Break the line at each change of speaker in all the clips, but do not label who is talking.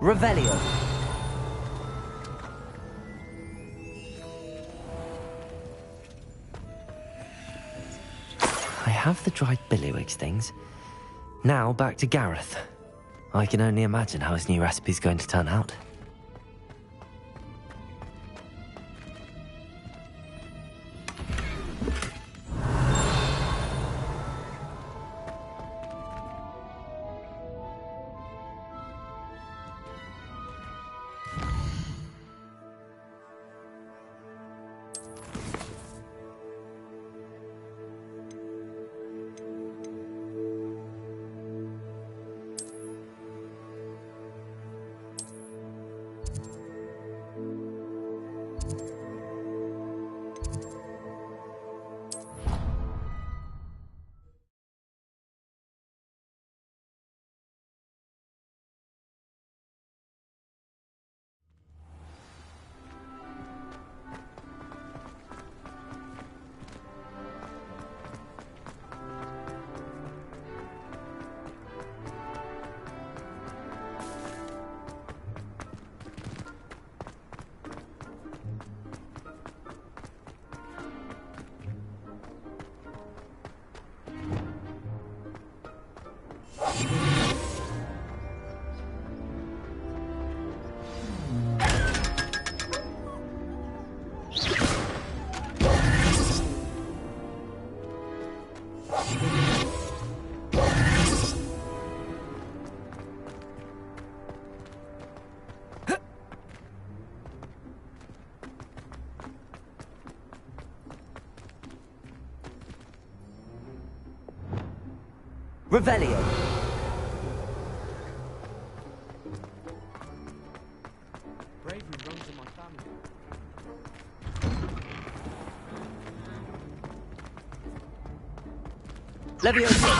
Revelio. I have the dried billywig things. Now back to Gareth. I can only imagine how his new recipe's going to turn out. Revelio.
Bravery runs in my family.
Leviosa.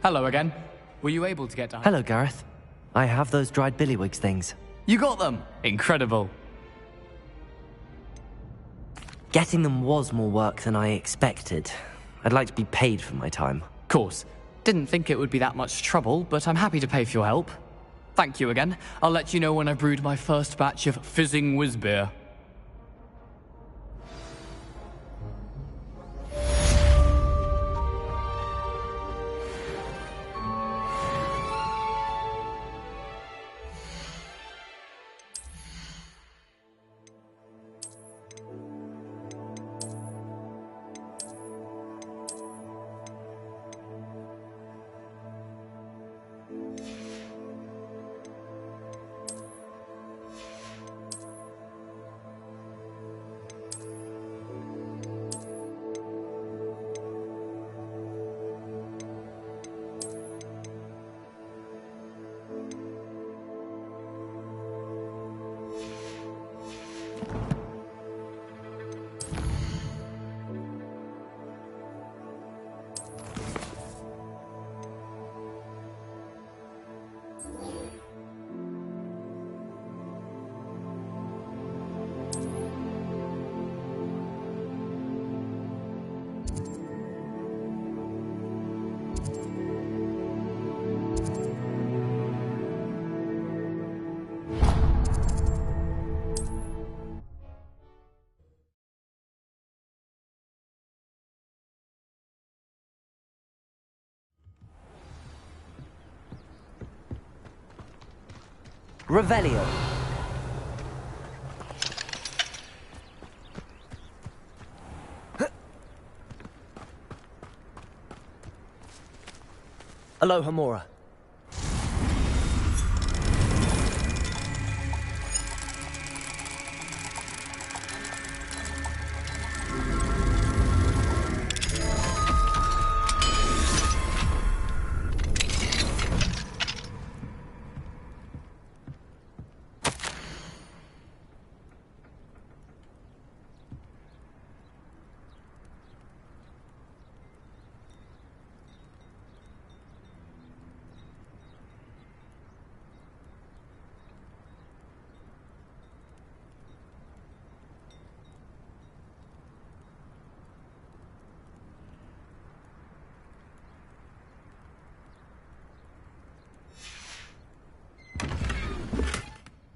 Hello again. Were you able to get down?
Hello, Gareth. I have those dried billywig things.
You got them! Incredible.
Getting them was more work than I expected. I'd like to be paid for my time.
Course. Didn't think it would be that much trouble, but I'm happy to pay for your help. Thank you again. I'll let you know when I've brewed my first batch of fizzing whiz-beer.
Revelio. Aloha Mora.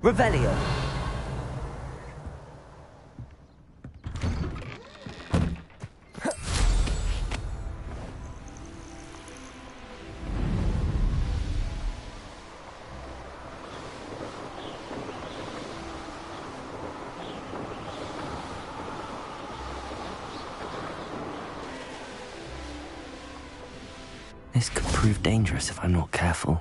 Revelio. This could prove dangerous if I'm not careful.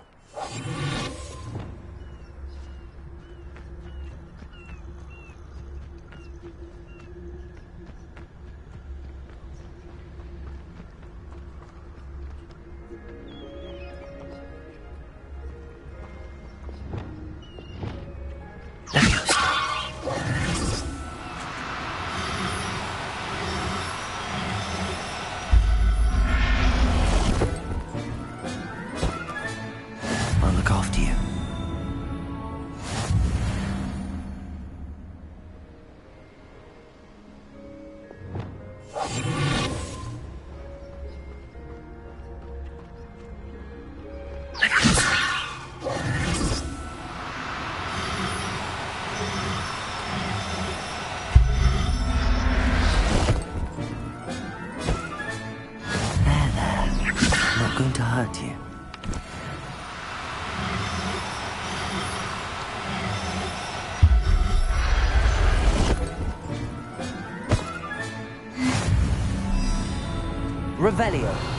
Revelio.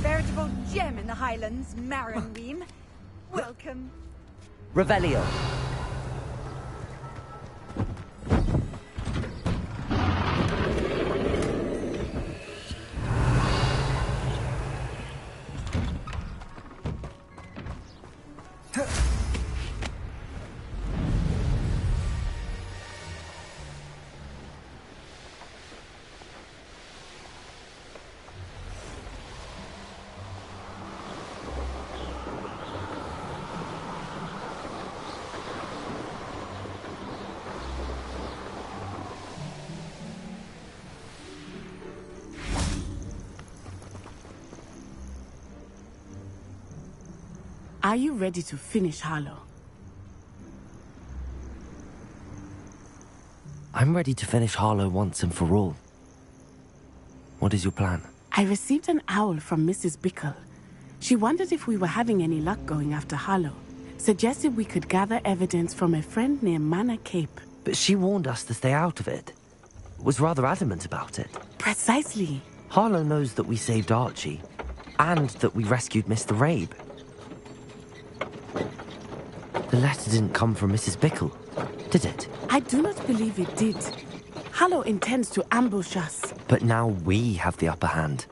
Veritable gem in the Highlands, Maronweem. Welcome.
Revelio.
Are you ready to finish Harlow?
I'm ready to finish Harlow once and for all. What is your plan?
I received an owl from Mrs. Bickle. She wondered if we were having any luck going after Harlow. Suggested we could gather evidence from a friend near Manor Cape.
But she warned us to stay out of it. Was rather adamant about it.
Precisely.
Harlow knows that we saved Archie, and that we rescued Mr. Rabe. The letter didn't come from Mrs. Bickle, did it?
I do not believe it did. Harlow intends to ambush us.
But now we have the upper hand.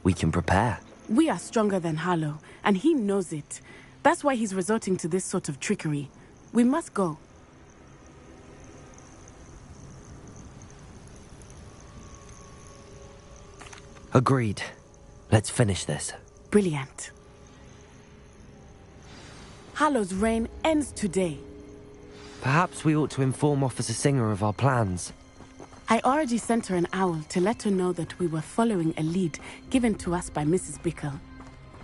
We can prepare.
We are stronger than Harlow, and he knows it. That's why he's resorting to this sort of trickery. We must go.
Agreed. Let's finish this.
Brilliant. Harlow's reign ends today.
Perhaps we ought to inform Officer Singer of our plans.
I already sent her an owl to let her know that we were following a lead given to us by Mrs. Bickle.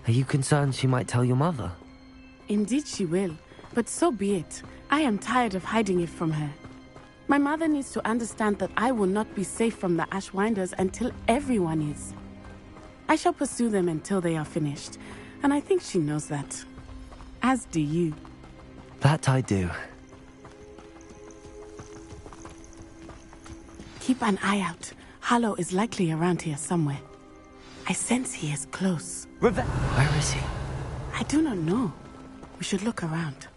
Are you concerned she might tell your mother?
Indeed she will, but so be it. I am tired of hiding it from her. My mother needs to understand that I will not be safe from the Ashwinders until everyone is. I shall pursue them until they are finished, and I think she knows that. As do you.
That I do.
Keep an eye out. Harlow is likely around here somewhere. I sense he is close.
Where is he?
I do not know. We should look around.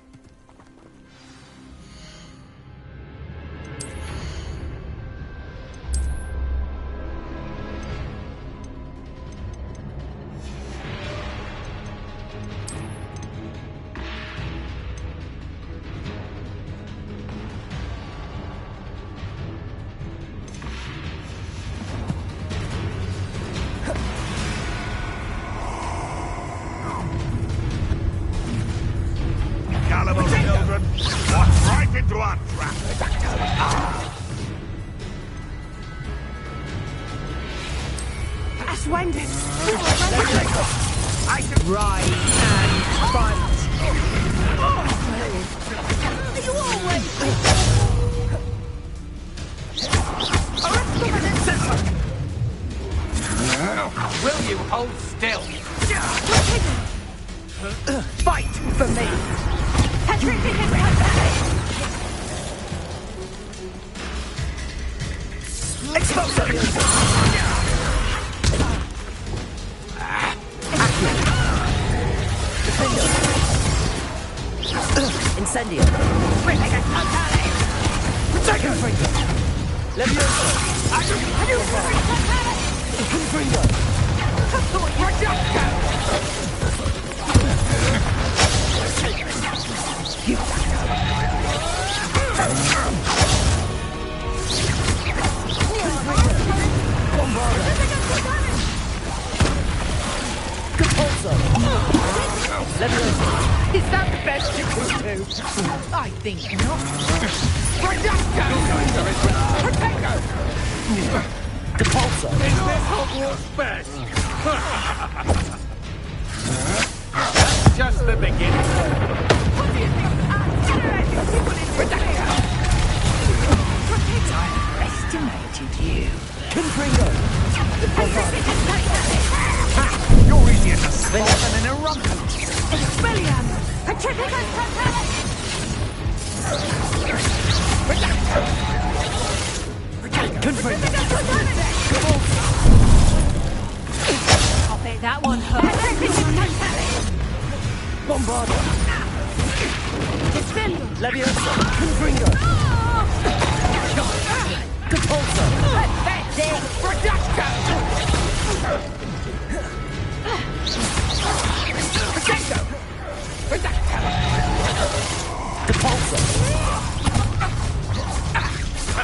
Is that the best you could do? I think not. Protector!
Depulso!
Is this Hogwarts best? That's just the beginning. What do you think? Protector! I underestimated you.
Confringo!
You're easier to spot than an eruption.
Expelliarm! Petrificus totalis! Petrificus totalis! I'll bet that one hurt. Petrificus totalis!
Bombarda!
Descendo!
Leviosa! Confringo! Depulso!
Pathetic!
Reduction! Protector! Protector!
Depulso!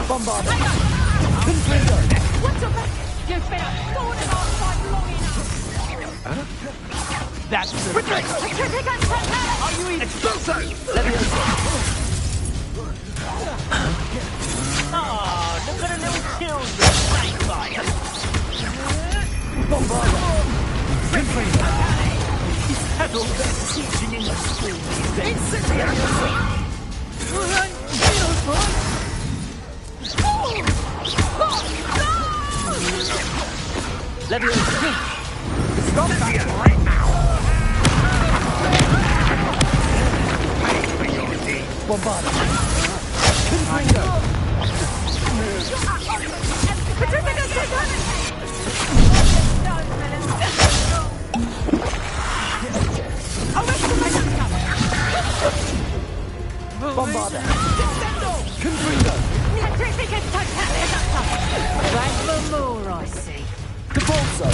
Bombarda! Confringo!
What's your back? You've been a thorn in our side long enough!
That's the
Petrificus totalis!
Are you in? Expulso!
Leviosa!
Oh, look at a little children play fire!
Bombarda! Confringo!
That's all that teaching in the school. Incendiary!
Leviosa!
Stop that right now! Pay for your deed!
Bombarda! Confringo!
Petrificus totalis!
Bombarda! Confringo!
Petrificus totalis! Right for more, I see.
Depulso!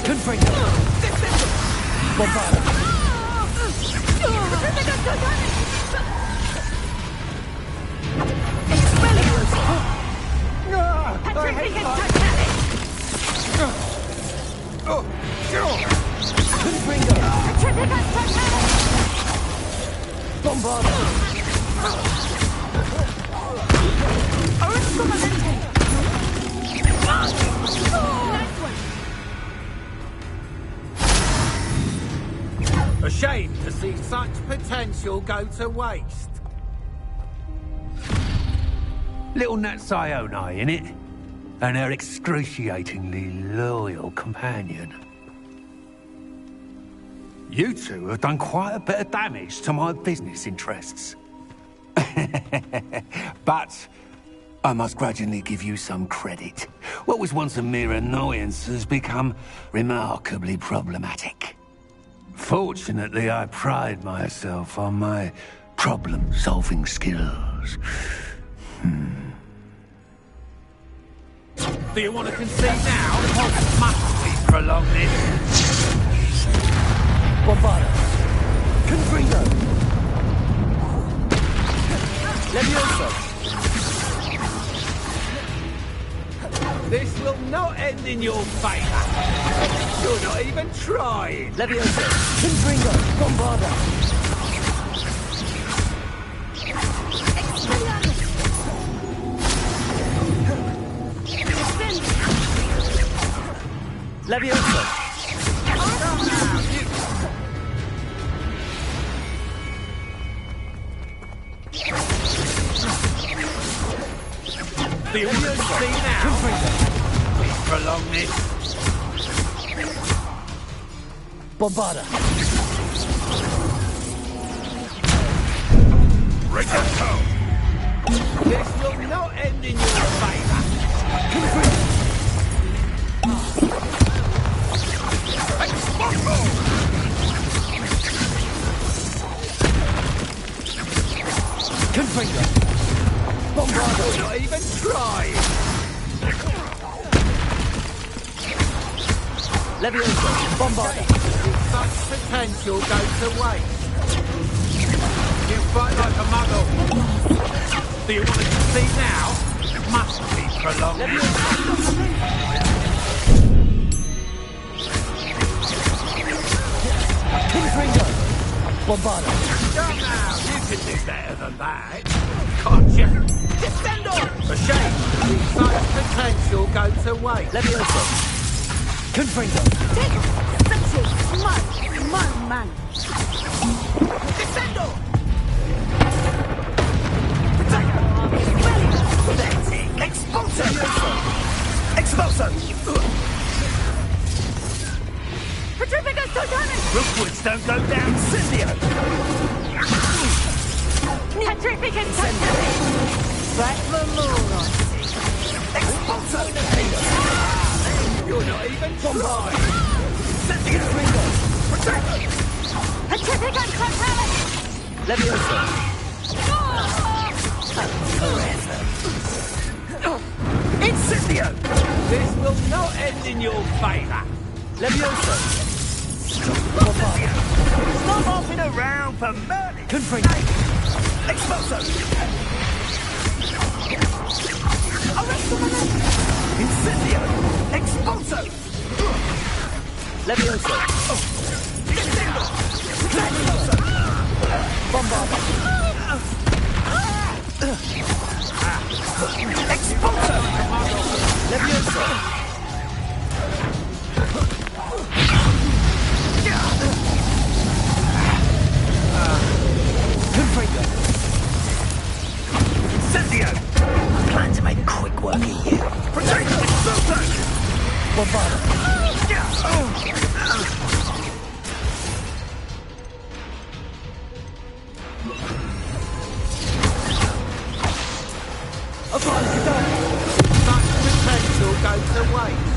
Confringo! Bombarda! Confringo! Bombarda!
A shame to see such potential go to waste. Little Nat Sione, innit? And her excruciatingly loyal companion. You two have done quite a bit of damage to my business interests. But
I must grudgingly give you some credit. What was once a mere annoyance has become remarkably problematic. Fortunately, I pride myself on my problem-solving skills.
Do you want to concede now?
Must we prolong this?
Bombarda. Confringo. Levioso.
This will not end in your favor. You're not even trying.
Levioso. Confringo. Bombarda. Levioso.
Do you want to see now? Please prolong this.
Bombarda.
Rigoletto. This will not end in your favor.
Confringo. Bombarda.
You're not even trying.
Levioso. Bombarda.
Such potential goes to waste. You fight like a muggle. Do you want to concede now? Must be prolonged.
Confringo. Bombarda.
Come now, you can do better than that. Can't you? Descendo! For shame. Such potential goes to waste.
Levioso. Confringo.
Man.
Descendo! Expulso! Expulso!
Petrificus Totanus!
Rookwoods don't go down. Incendio!
Petrificus Totanus!
Expulso! You're not even trying. Incendio!
Petrificus Totanus!
Levioso.
Incendio! This will not end in your favor.
Levioso.
Stop hopping around for murder.
Confringo.
Expulso! Incendio! Expulso!
Levioso. Bombarda.
Expulso!
Levioso. Confringo.
Incendio!
I plan to make quick work of you.
Protect! Expulso!
Bombarda.
Such potential goes to waste.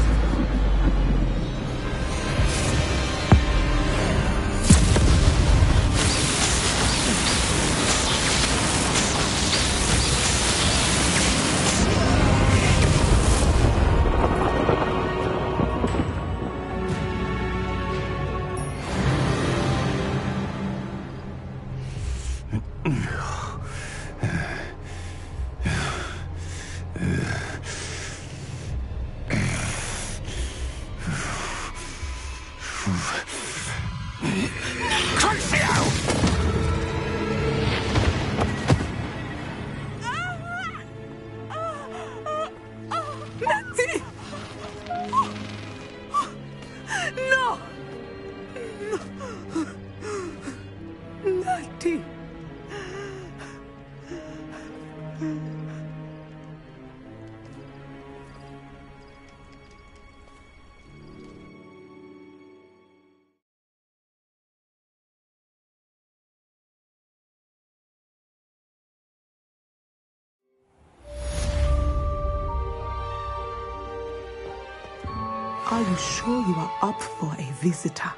Are you sure you are up for a visitor?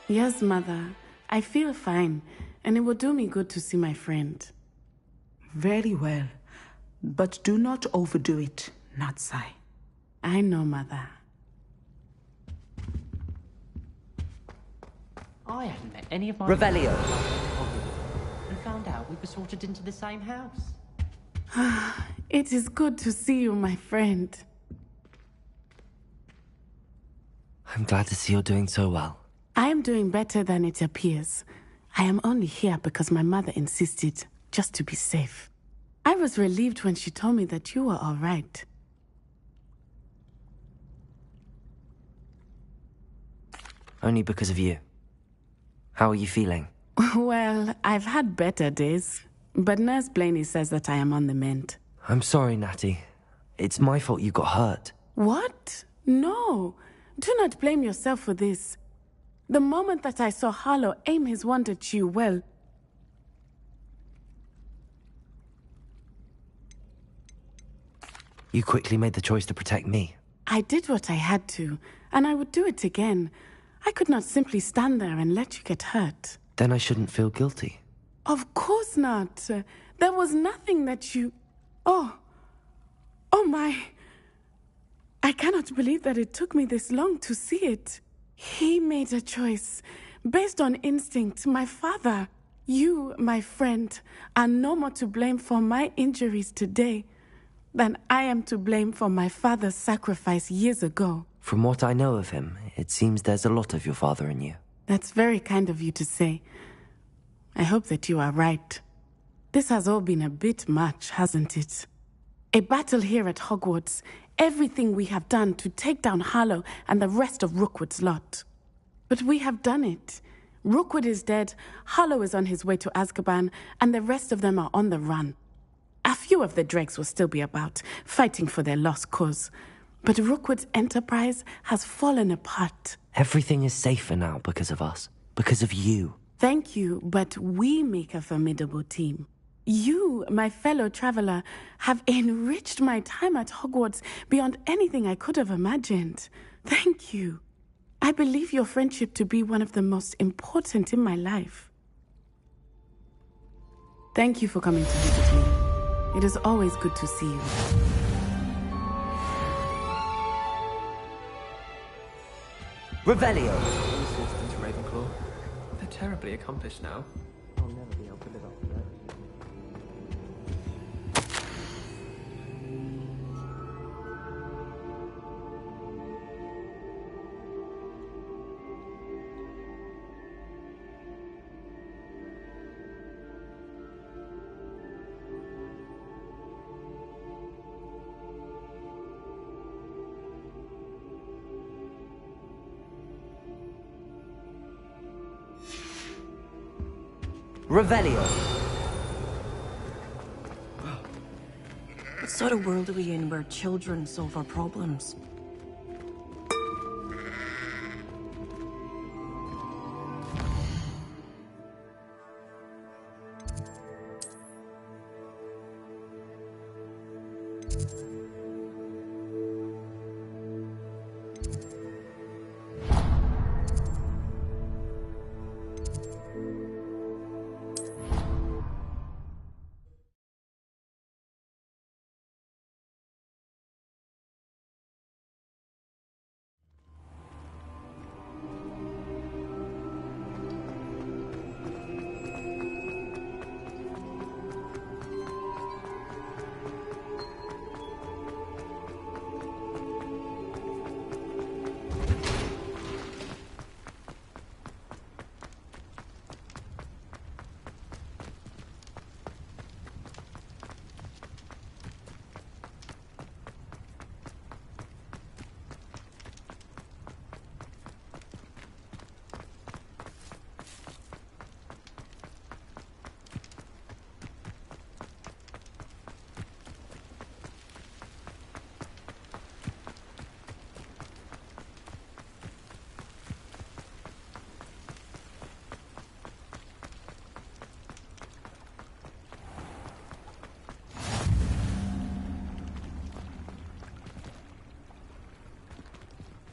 Yes, Mother. I feel fine, and it will do me good to see my friend.
Very well. But do not overdo it, Natsai.
I know, Mother.
I hadn't met any of my...
Revelio.
And found out we were sorted into the same house.
It is good to see you, my friend.
I'm glad to see you're doing so well.
I am doing better than it appears. I am only here because my mother insisted, just to be safe. I was relieved when she told me that you were all right.
Only because of you. How are you feeling?
Well, I've had better days, but Nurse Blaney says that I am on the mend.
I'm sorry, Natty. It's my fault you got hurt.
What? No. Do not blame yourself for this. The moment that I saw Harlow aim his wand at you, well...
You quickly made the choice to protect me.
I did what I had to, and I would do it again. I could not simply stand there and let you get hurt.
Then I shouldn't feel guilty.
Of course not. There was nothing that you... Oh my... I cannot believe that it took me this long to see it. He made a choice. Based on instinct, my father. You, my friend, are no more to blame for my injuries today than I am to blame for my father's sacrifice years ago.
From what I know of him, it seems there's a lot of your father in you.
That's very kind of you to say. I hope that you are right. This has all been a bit much, hasn't it? A battle here at Hogwarts. Everything we have done to take down Harlow and the rest of Rookwood's lot. But we have done it. Rookwood is dead, Harlow is on his way to Azkaban, and the rest of them are on the run. A few of the dregs will still be about, fighting for their lost cause. But Rookwood's enterprise has fallen apart.
Everything is safer now because of us. Because of you.
Thank you, but we make a formidable team. You, my fellow traveler, have enriched my time at Hogwarts beyond anything I could have imagined. Thank you. I believe your friendship to be one of the most important in my life. Thank you for coming to visit me. It is always good to see you.
Revelio.
Assistant to Ravenclaw. They're terribly accomplished now.
I'll never be able to live up to that. Revelio.
What sort of world are we in where children solve our problems?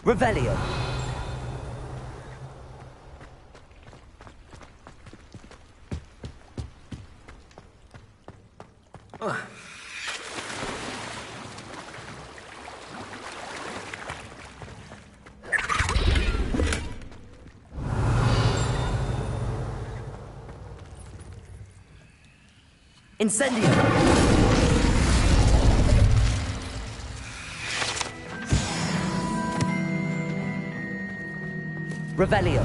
Revelio. Incendio. Revelio.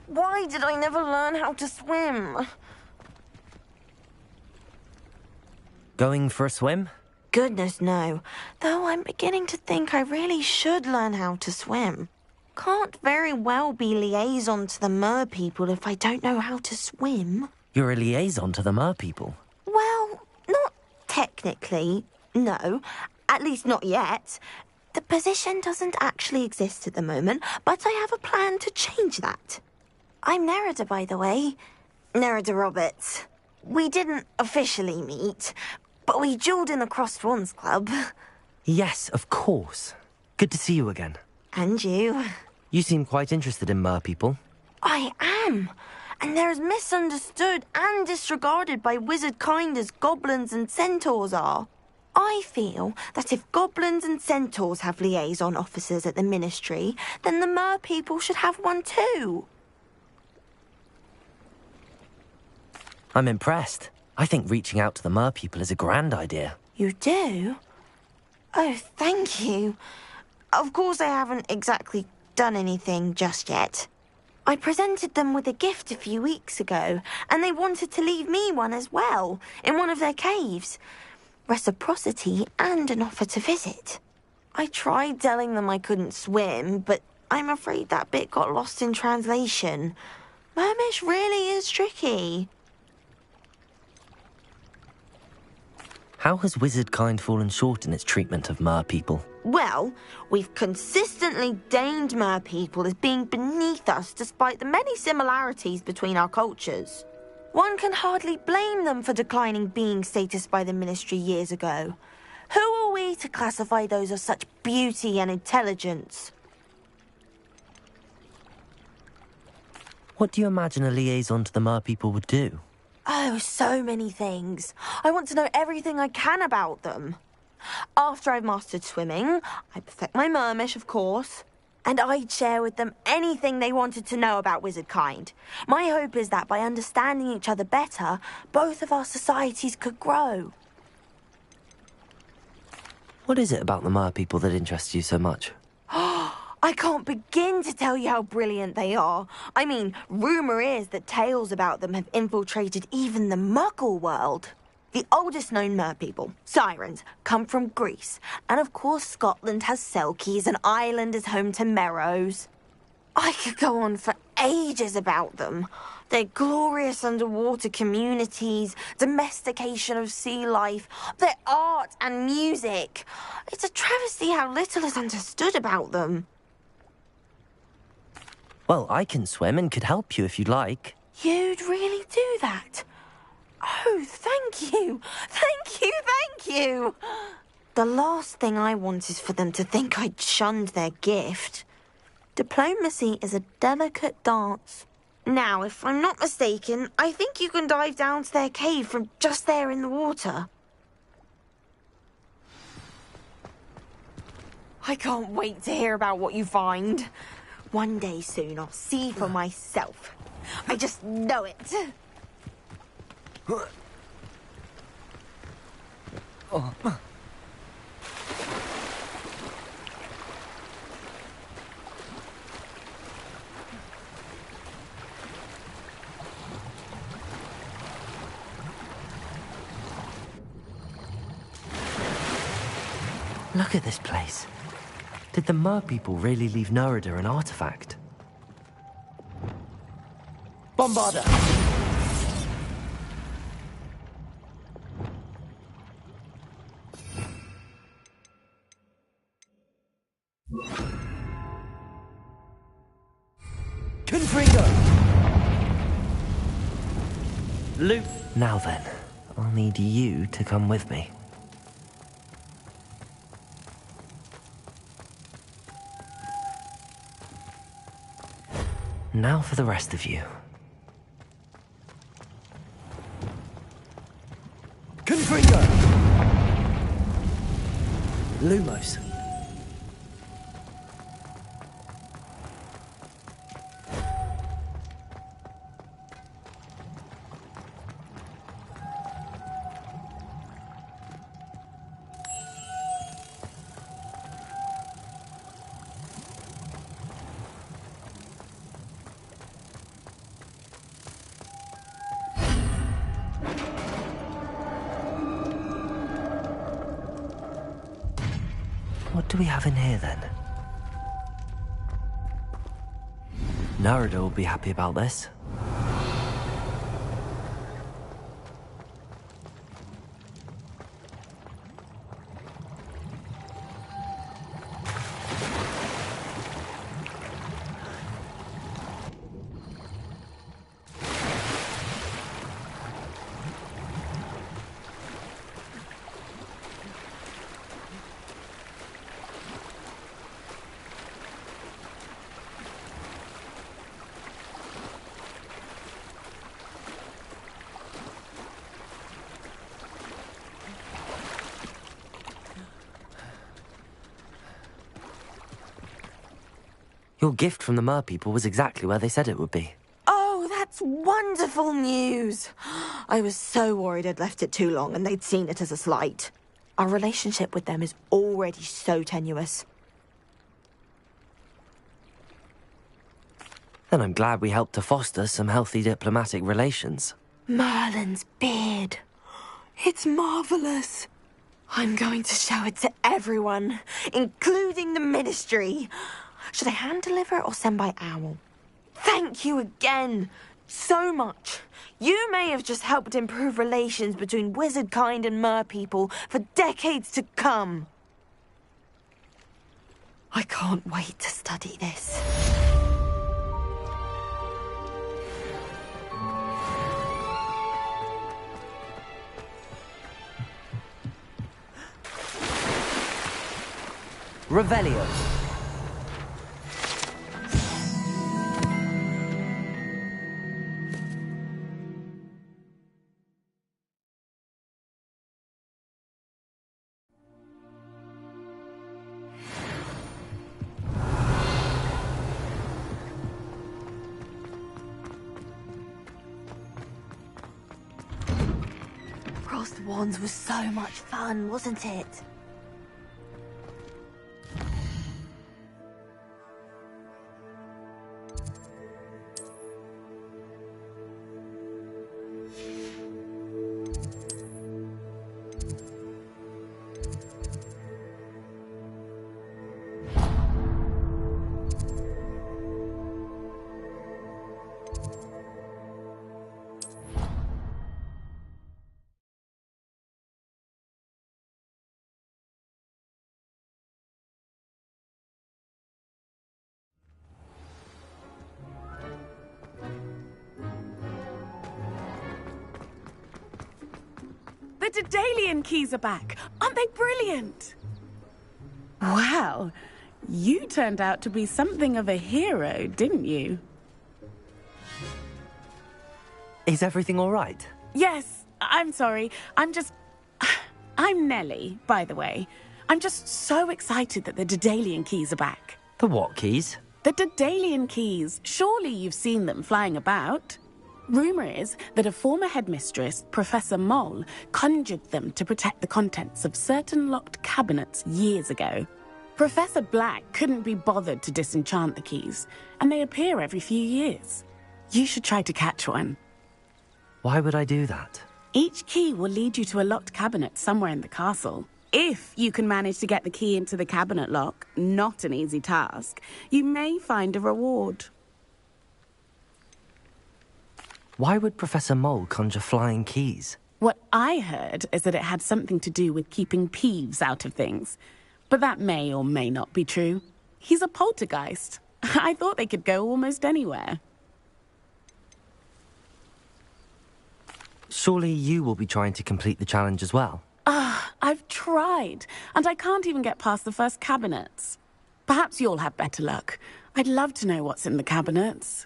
Why did I never learn how to swim?
Going for a swim?
Goodness, no. Though I'm beginning to think I really should learn how to swim. Can't very well be liaison to the mer people if I don't know how to swim.
You're a liaison to the mer people.
Well, not technically, no. At least not yet. The position doesn't actually exist at the moment, but I have a plan to change that. I'm Nerida, by the way. Nerida Roberts. We didn't officially meet, but we duelled in the Crossed Swans Club.
Yes, of course. Good to see you again.
And you.
You seem quite interested in mer people.
I am. And they're as misunderstood and disregarded by wizard kind as goblins and centaurs are. I feel that if goblins and centaurs have liaison officers at the ministry, then the mer people should have one too.
I'm impressed. I think reaching out to the mer people is a grand idea.
You do? Oh, thank you. Of course I haven't exactly done anything just yet. I presented them with a gift a few weeks ago, and they wanted to leave me one as well, in one of their caves. Reciprocity and an offer to visit. I tried telling them I couldn't swim, but I'm afraid that bit got lost in translation. Mermish really is tricky.
How has wizard kind fallen short in its treatment of mer people?
Well, we've consistently deigned mer people as being beneath us despite the many similarities between our cultures. One can hardly blame them for declining being status by the ministry years ago. Who are we to classify those of such beauty and intelligence?
What do you imagine a liaison to the mer people would do?
Oh, so many things. I want to know everything I can about them. After I've mastered swimming, I'd perfect my mermish, of course, and I'd share with them anything they wanted to know about wizard kind. My hope is that by understanding each other better, both of our societies could grow.
What is it about the mer people that interests you so much?
I can't begin to tell you how brilliant they are. I mean, rumour is that tales about them have infiltrated even the Muggle world. The oldest known mer people, sirens, come from Greece. And of course Scotland has Selkies and Ireland is home to Merrows. I could go on for ages about them. Their glorious underwater communities, domestication of sea life, their art and music. It's a travesty how little is understood about them.
Well, I can swim and could help you if you'd like.
You'd really do that? Oh, thank you. Thank you, thank you. The last thing I want is for them to think I'd shunned their gift. Diplomacy is a delicate dance. Now, if I'm not mistaken, I think you can dive down to their cave from just there in the water. I can't wait to hear about what you find. One day soon, I'll see for myself. I just know it.
Look at this place. Did the mer people really leave Nerida an artifact?
Bombarda. Confringo!
Luke. Now then, I'll need you to come with me. Now for the rest of you.
Confringo! Lumos.
What do we have in here, then? Narada will be happy about this. Your gift from the Mer people was exactly where they said it would be.
Oh, that's wonderful news. I was so worried I'd left it too long and they'd seen it as a slight. Our relationship with them is already so tenuous.
Then I'm glad we helped to foster some healthy diplomatic relations.
Merlin's beard. It's marvellous. I'm going to show it to everyone, including the Ministry. Should I hand deliver it or send by owl? Thank you again so much. You may have just helped improve relations between wizard kind and mer people for decades to come. I can't wait to study this.
Revelio.
Crossed Wands was so much fun, wasn't it?
The Daedalian keys are back. Aren't they brilliant? Wow. You turned out to be something of a hero, didn't you?
Is everything all right?
Yes, I'm sorry. I'm Nellie, by the way. I'm just so excited that the Daedalian keys are back.
The what keys?
The Daedalian keys. Surely you've seen them flying about. Rumour is that a former headmistress, Professor Moll, conjured them to protect the contents of certain locked cabinets years ago. Professor Black couldn't be bothered to disenchant the keys, and they appear every few years. You should try to catch one.
Why would I do that?
Each key will lead you to a locked cabinet somewhere in the castle. If you can manage to get the key into the cabinet lock, not an easy task, you may find a reward.
Why would Professor Mole conjure flying keys?
What I heard is that it had something to do with keeping Peeves out of things. But that may or may not be true. He's a poltergeist. I thought they could go almost anywhere.
Surely you will be trying to complete the challenge as well.
I've tried, and I can't even get past the first cabinets. Perhaps you'll have better luck. I'd love to know what's in the cabinets.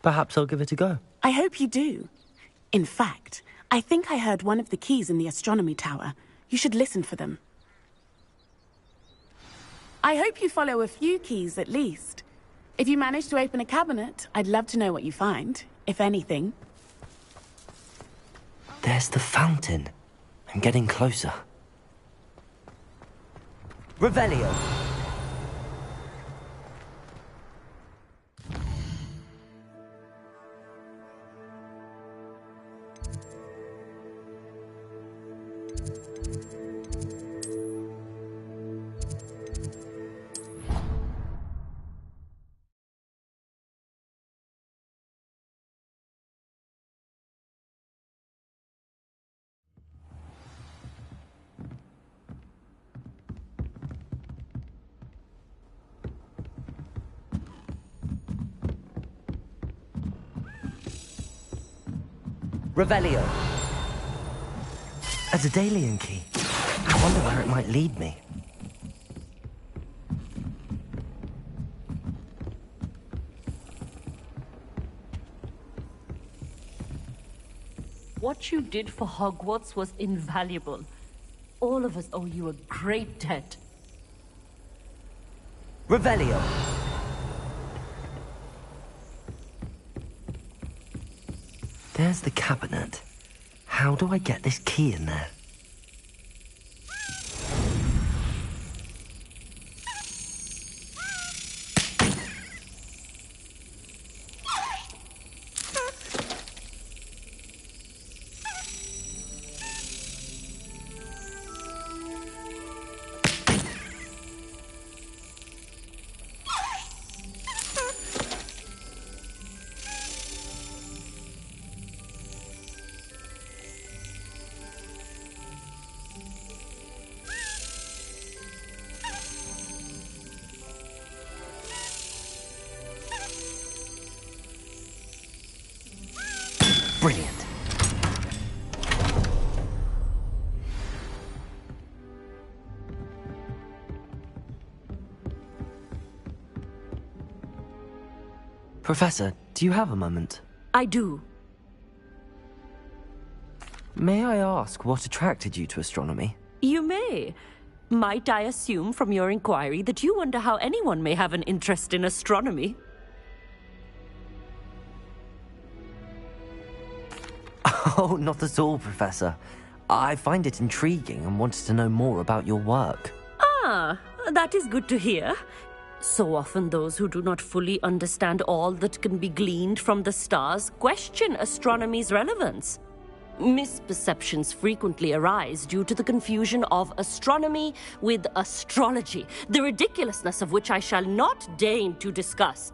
Perhaps I'll give it a go.
I hope you do. In fact, I think I heard one of the keys in the astronomy tower. You should listen for them. I hope you follow a few keys at least. If you manage to open a cabinet, I'd love to know what you find, if anything.
There's the fountain. I'm getting closer.
Revelio. Revelio.
A Daedalian key. I wonder where it might lead me.
What you did for Hogwarts was invaluable. All of us owe you a great debt.
Revelio.
There's the cabinet. How do I get this key in there? Brilliant. Professor, do you have a moment?
I do.
May I ask what attracted you to astronomy?
You may. Might I assume from your inquiry that you wonder how anyone may have an interest in astronomy?
Oh, not at all, Professor. I find it intriguing and wanted to know more about your work.
Ah, that is good to hear. So often those who do not fully understand all that can be gleaned from the stars question astronomy's relevance. Misperceptions frequently arise due to the confusion of astronomy with astrology, the ridiculousness of which I shall not deign to discuss.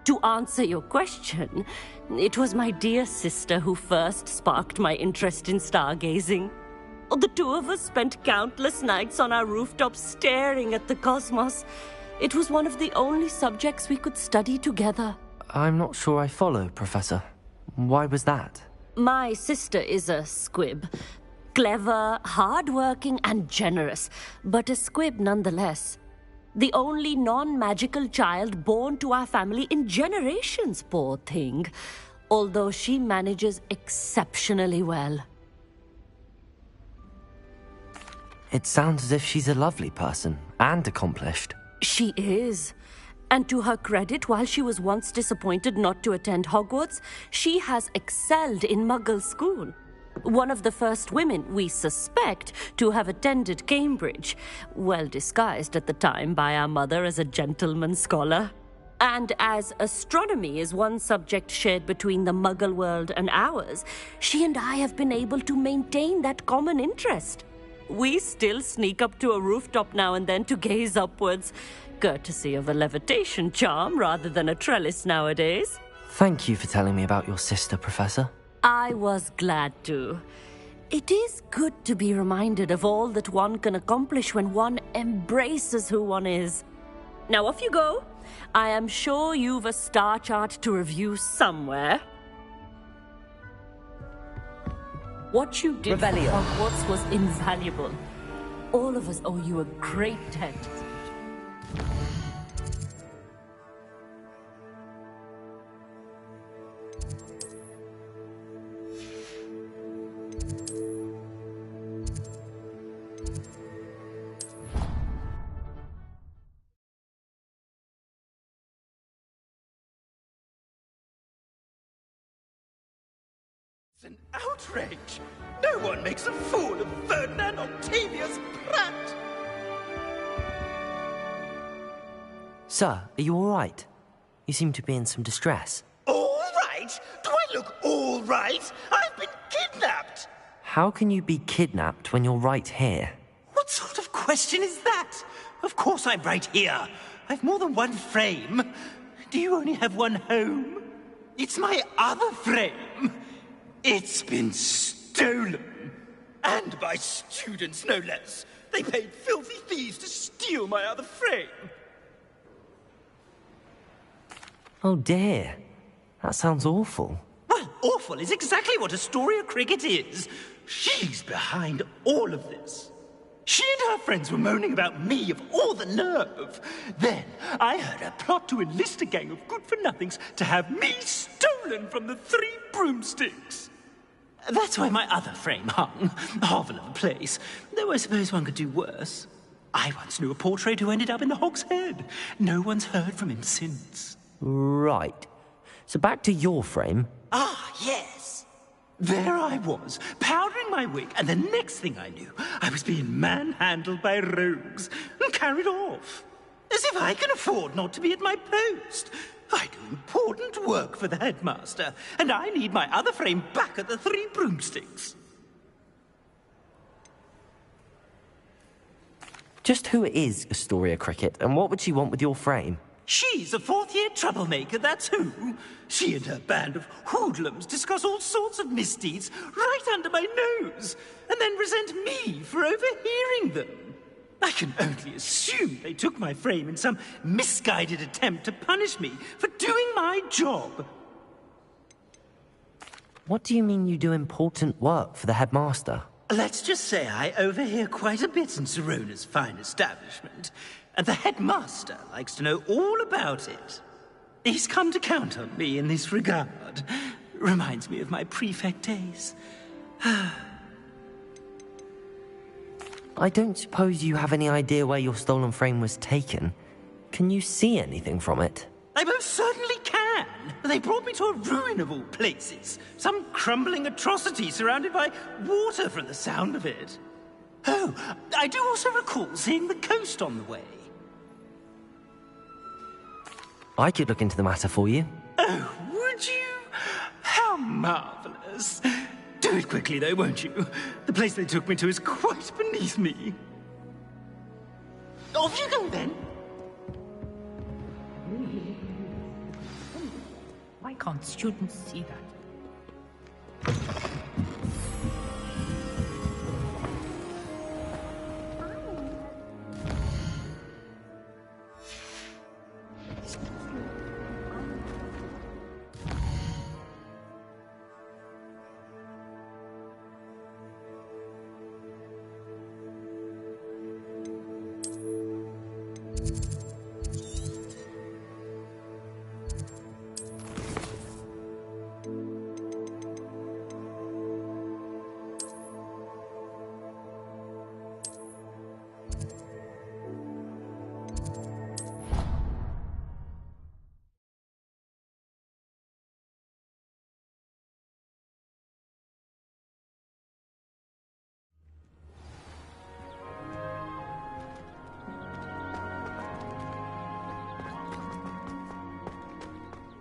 To answer your question, it was my dear sister who first sparked my interest in stargazing. The two of us spent countless nights on our rooftops staring at the cosmos. It was one of the only subjects we could study together.
I'm not sure I follow, Professor. Why was that?
My sister is a squib. Clever, hard-working, and generous, but a squib nonetheless. The only non-magical child born to our family in generations, poor thing. Although she manages exceptionally well.
It sounds as if she's a lovely person and accomplished.
She is. And to her credit, while she was once disappointed not to attend Hogwarts, she has excelled in Muggle school. One of the first women, we suspect, to have attended Cambridge, well disguised at the time by our mother as a gentleman scholar. And as astronomy is one subject shared between the Muggle world and ours, she and I have been able to maintain that common interest. We still sneak up to a rooftop now and then to gaze upwards, courtesy of a levitation charm rather than a trellis nowadays.
Thank you for telling me about your sister, Professor.
I was glad to. It is good to be reminded of all that one can accomplish when one embraces who one is. Now off you go. I am sure you've a star chart to review somewhere. What you did
Revelio.
for Hogwarts was invaluable. All of us owe you a great debt.
It's an outrage! No one makes a fool of Ferdinand Octavius Pratt!
Sir, are you all right? You seem to be in some distress.
All right? Do I look all right? I've been kidnapped!
How can you be kidnapped when you're right here?
What sort of question is that? Of course I'm right here. I've more than one frame. Do you only have one home? It's my other frame. It's been stolen. And by students, no less. They paid filthy thieves to steal my other frame.
Oh dear. That sounds awful.
Well, awful is exactly what Astoria Cricket is. She's behind all of this. She and her friends were moaning about me, of all the nerve. Then I heard her plot to enlist a gang of good-for-nothings to have me stolen from the Three Broomsticks. That's why my other frame hung. Hovel of a place. Though I suppose one could do worse. I once knew a portrait who ended up in the Hog's Head. No one's heard from him since.
Right. So back to your frame.
Ah, yes. There I was, powdering my wig, and the next thing I knew, I was being manhandled by rogues and carried off. As if I can afford not to be at my post. I do important work for the headmaster, and I need my other frame back at the Three Broomsticks.
Just who is Astoria Cricket, and what would she want with your frame?
She's a fourth-year troublemaker, that's who. She and her band of hoodlums discuss all sorts of misdeeds right under my nose, and then resent me for overhearing them. I can only assume they took my frame in some misguided attempt to punish me for doing my job.
What do you mean you do important work for the headmaster?
Let's just say I overhear quite a bit in Sirona's fine establishment, and the headmaster likes to know all about it. He's come to count on me in this regard. Reminds me of my prefect days.
I don't suppose you have any idea where your stolen frame was taken. Can you see anything from it?
I most certainly can. They brought me to a ruin of all places. Some crumbling atrocity surrounded by water from the sound of it. Oh, I do also recall seeing the coast on the way.
I could look into the matter for you.
Oh, would you? How marvelous. Do it quickly, though, won't you? The place they took me to is quite beneath me. Off you go, then.
Why can't students see that?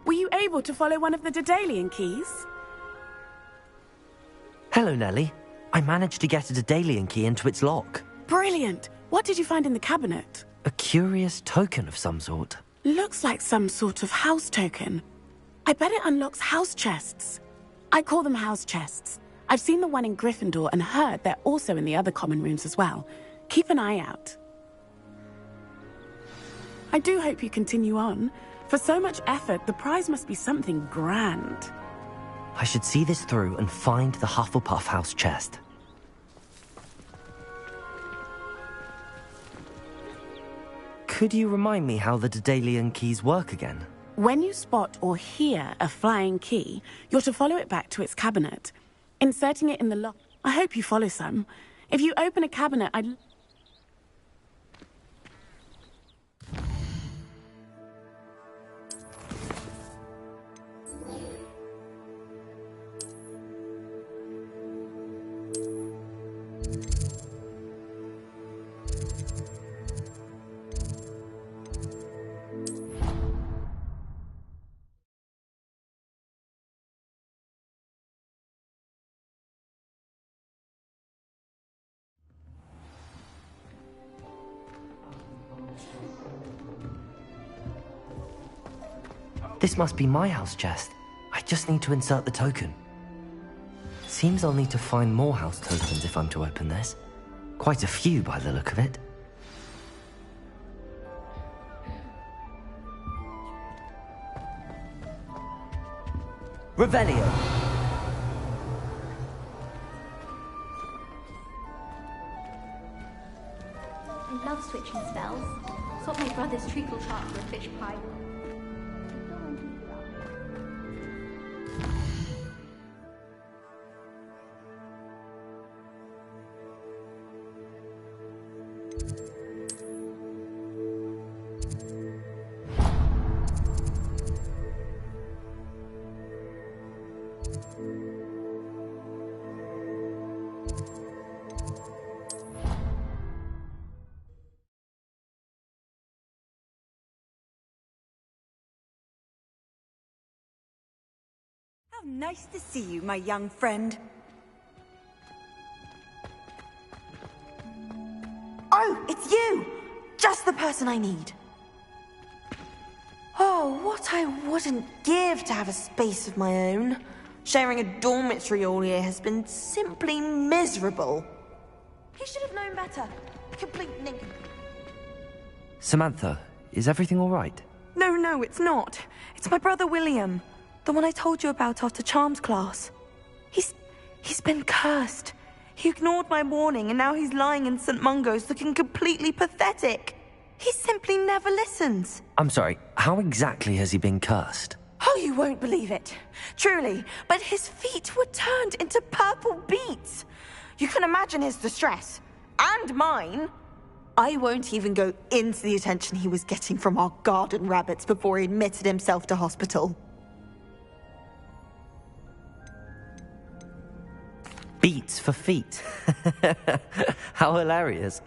Were you able to follow one of the Daedalian keys?
Hello, Nellie. I managed to get a Daedalian key into its lock.
Brilliant! What did you find in the cabinet?
A curious token of some sort.
Looks like some sort of house token. I bet it unlocks house chests. I call them house chests. I've seen the one in Gryffindor and heard they're also in the other common rooms as well. Keep an eye out. I do hope you continue on. For so much effort, the prize must be something grand.
I should see this through and find the Hufflepuff house chest. Could you remind me how the Daedalian keys work again?
When you spot or hear a flying key, you're to follow it back to its cabinet, inserting it in the lock. I hope you follow, Sam. If you open a cabinet,
This must be my house chest. I just need to insert the token. Seems I'll need to find more house tokens if I'm to open this. Quite a few by the look of it.
Revelio.
I love switching spells. Swap my brother's treacle chart for a fish pie.
How nice to see you, my young friend.
Oh, it's you! Just the person I need. Oh, what I wouldn't give to have a space of my own. Sharing a dormitory all year has been simply miserable. He should have known better. Complete nincompoop.
Samantha, is everything all right?
No, it's not. It's my brother William. The one I told you about after Charms class. He's been cursed. He ignored my warning and now he's lying in St. Mungo's looking completely pathetic. He simply never listens.
I'm sorry, how exactly has he been cursed?
Oh, you won't believe it. Truly, but his feet were turned into purple beets. You can imagine his distress. And mine. I won't even go into the attention he was getting from our garden rabbits before he admitted himself to hospital.
Beats for feet. How hilarious.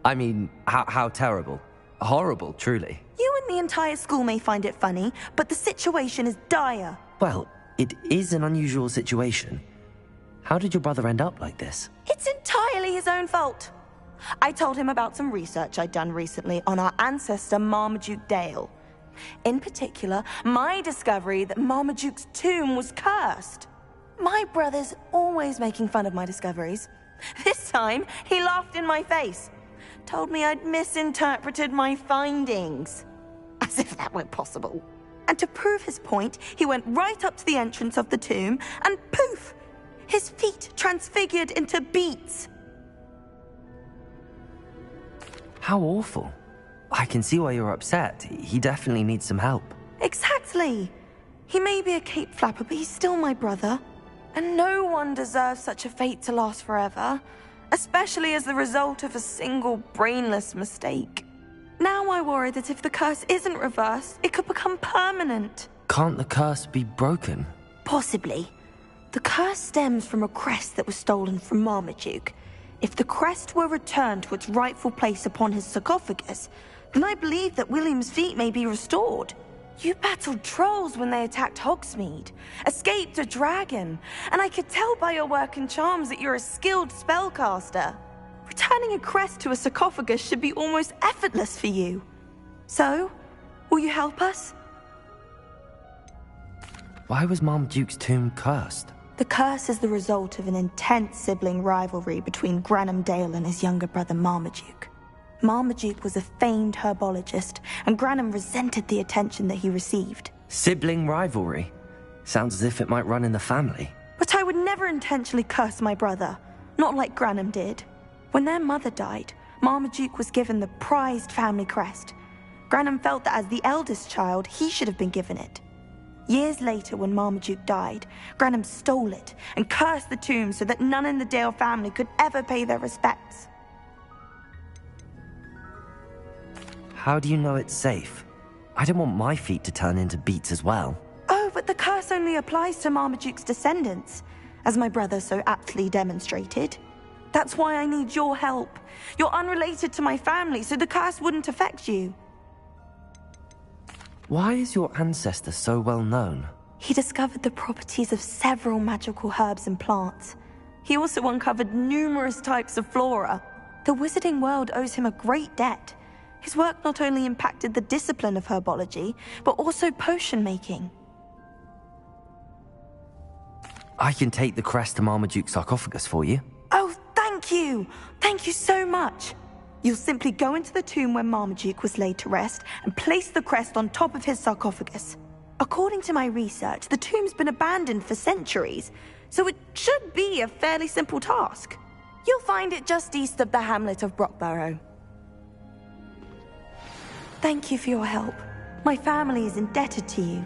I mean, how terrible. Horrible, truly.
You and the entire school may find it funny, but the situation is dire.
Well, it is an unusual situation. How did your brother end up like this?
It's entirely his own fault. I told him about some research I'd done recently on our ancestor Marmaduke Dale. In particular, my discovery that Marmaduke's tomb was cursed. My brother's always making fun of my discoveries. This time, he laughed in my face. Told me I'd misinterpreted my findings. As if that weren't possible. And to prove his point, he went right up to the entrance of the tomb and poof! His feet transfigured into beets.
How awful. I can see why you're upset. He definitely needs some help.
Exactly. He may be a cape flapper, but he's still my brother. And no one deserves such a fate to last forever, especially as the result of a single brainless mistake. Now I worry that if the curse isn't reversed, it could become permanent.
Can't the curse be broken?
Possibly. The curse stems from a crest that was stolen from Marmaduke. If the crest were returned to its rightful place upon his sarcophagus, then I believe that William's feet may be restored. You battled trolls when they attacked Hogsmeade, escaped a dragon, and I could tell by your work and charms that you're a skilled spellcaster. Returning a crest to a sarcophagus should be almost effortless for you. So, will you help us?
Why was Marmaduke's tomb cursed?
The curse is the result of an intense sibling rivalry between Granham Dale and his younger brother Marmaduke. Marmaduke was a famed herbologist, and Granham resented the attention that he received.
Sibling rivalry? Sounds as if it might run in the family.
But I would never intentionally curse my brother, not like Granham did. When their mother died, Marmaduke was given the prized family crest. Granham felt that as the eldest child, he should have been given it. Years later, when Marmaduke died, Granham stole it and cursed the tomb so that none in the Dale family could ever pay their respects.
How do you know it's safe? I don't want my feet to turn into beets as well.
Oh, but the curse only applies to Marmaduke's descendants, as my brother so aptly demonstrated. That's why I need your help. You're unrelated to my family, so the curse wouldn't affect you.
Why is your ancestor so well known?
He discovered the properties of several magical herbs and plants. He also uncovered numerous types of flora. The wizarding world owes him a great debt. His work not only impacted the discipline of herbology, but also potion making.
I can take the crest to Marmaduke's sarcophagus for you.
Oh, thank you! Thank you so much! You'll simply go into the tomb where Marmaduke was laid to rest and place the crest on top of his sarcophagus. According to my research, the tomb's been abandoned for centuries, so it should be a fairly simple task. You'll find it just east of the hamlet of Brockborough. Thank you for your help. My family is indebted to you.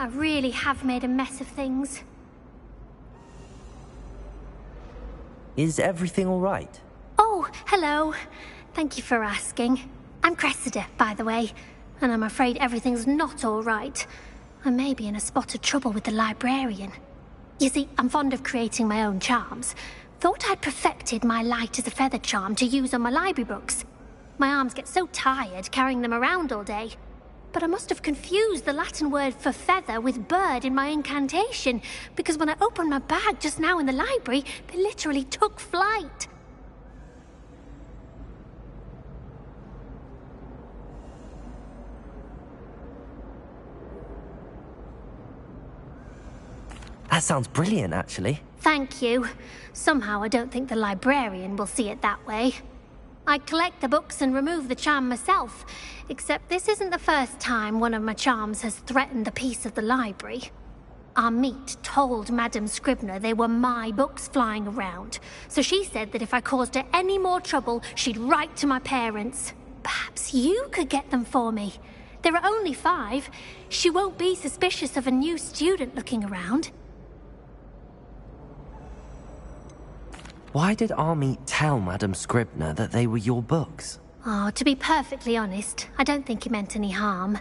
I really have made a mess of things.
Is everything all right?
Oh, hello. Thank you for asking. I'm Cressida, by the way, and I'm afraid everything's not all right. I may be in a spot of trouble with the librarian. You see, I'm fond of creating my own charms. Thought I'd perfected my light as a feather charm to use on my library books. My arms get so tired carrying them around all day. But I must have confused the Latin word for feather with bird in my incantation, because when I opened my bag just now in the library, they literally took flight.
That sounds brilliant, actually.
Thank you. Somehow I don't think the librarian will see it that way. I collect the books and remove the charm myself, except this isn't the first time one of my charms has threatened the peace of the library. Our meet told Madame Scribner they were my books flying around, so she said that if I caused her any more trouble, she'd write to my parents. Perhaps you could get them for me. There are only 5. She won't be suspicious of a new student looking around.
Why did Army tell Madame Scribner that they were your books?
Oh, to be perfectly honest, I don't think he meant any harm.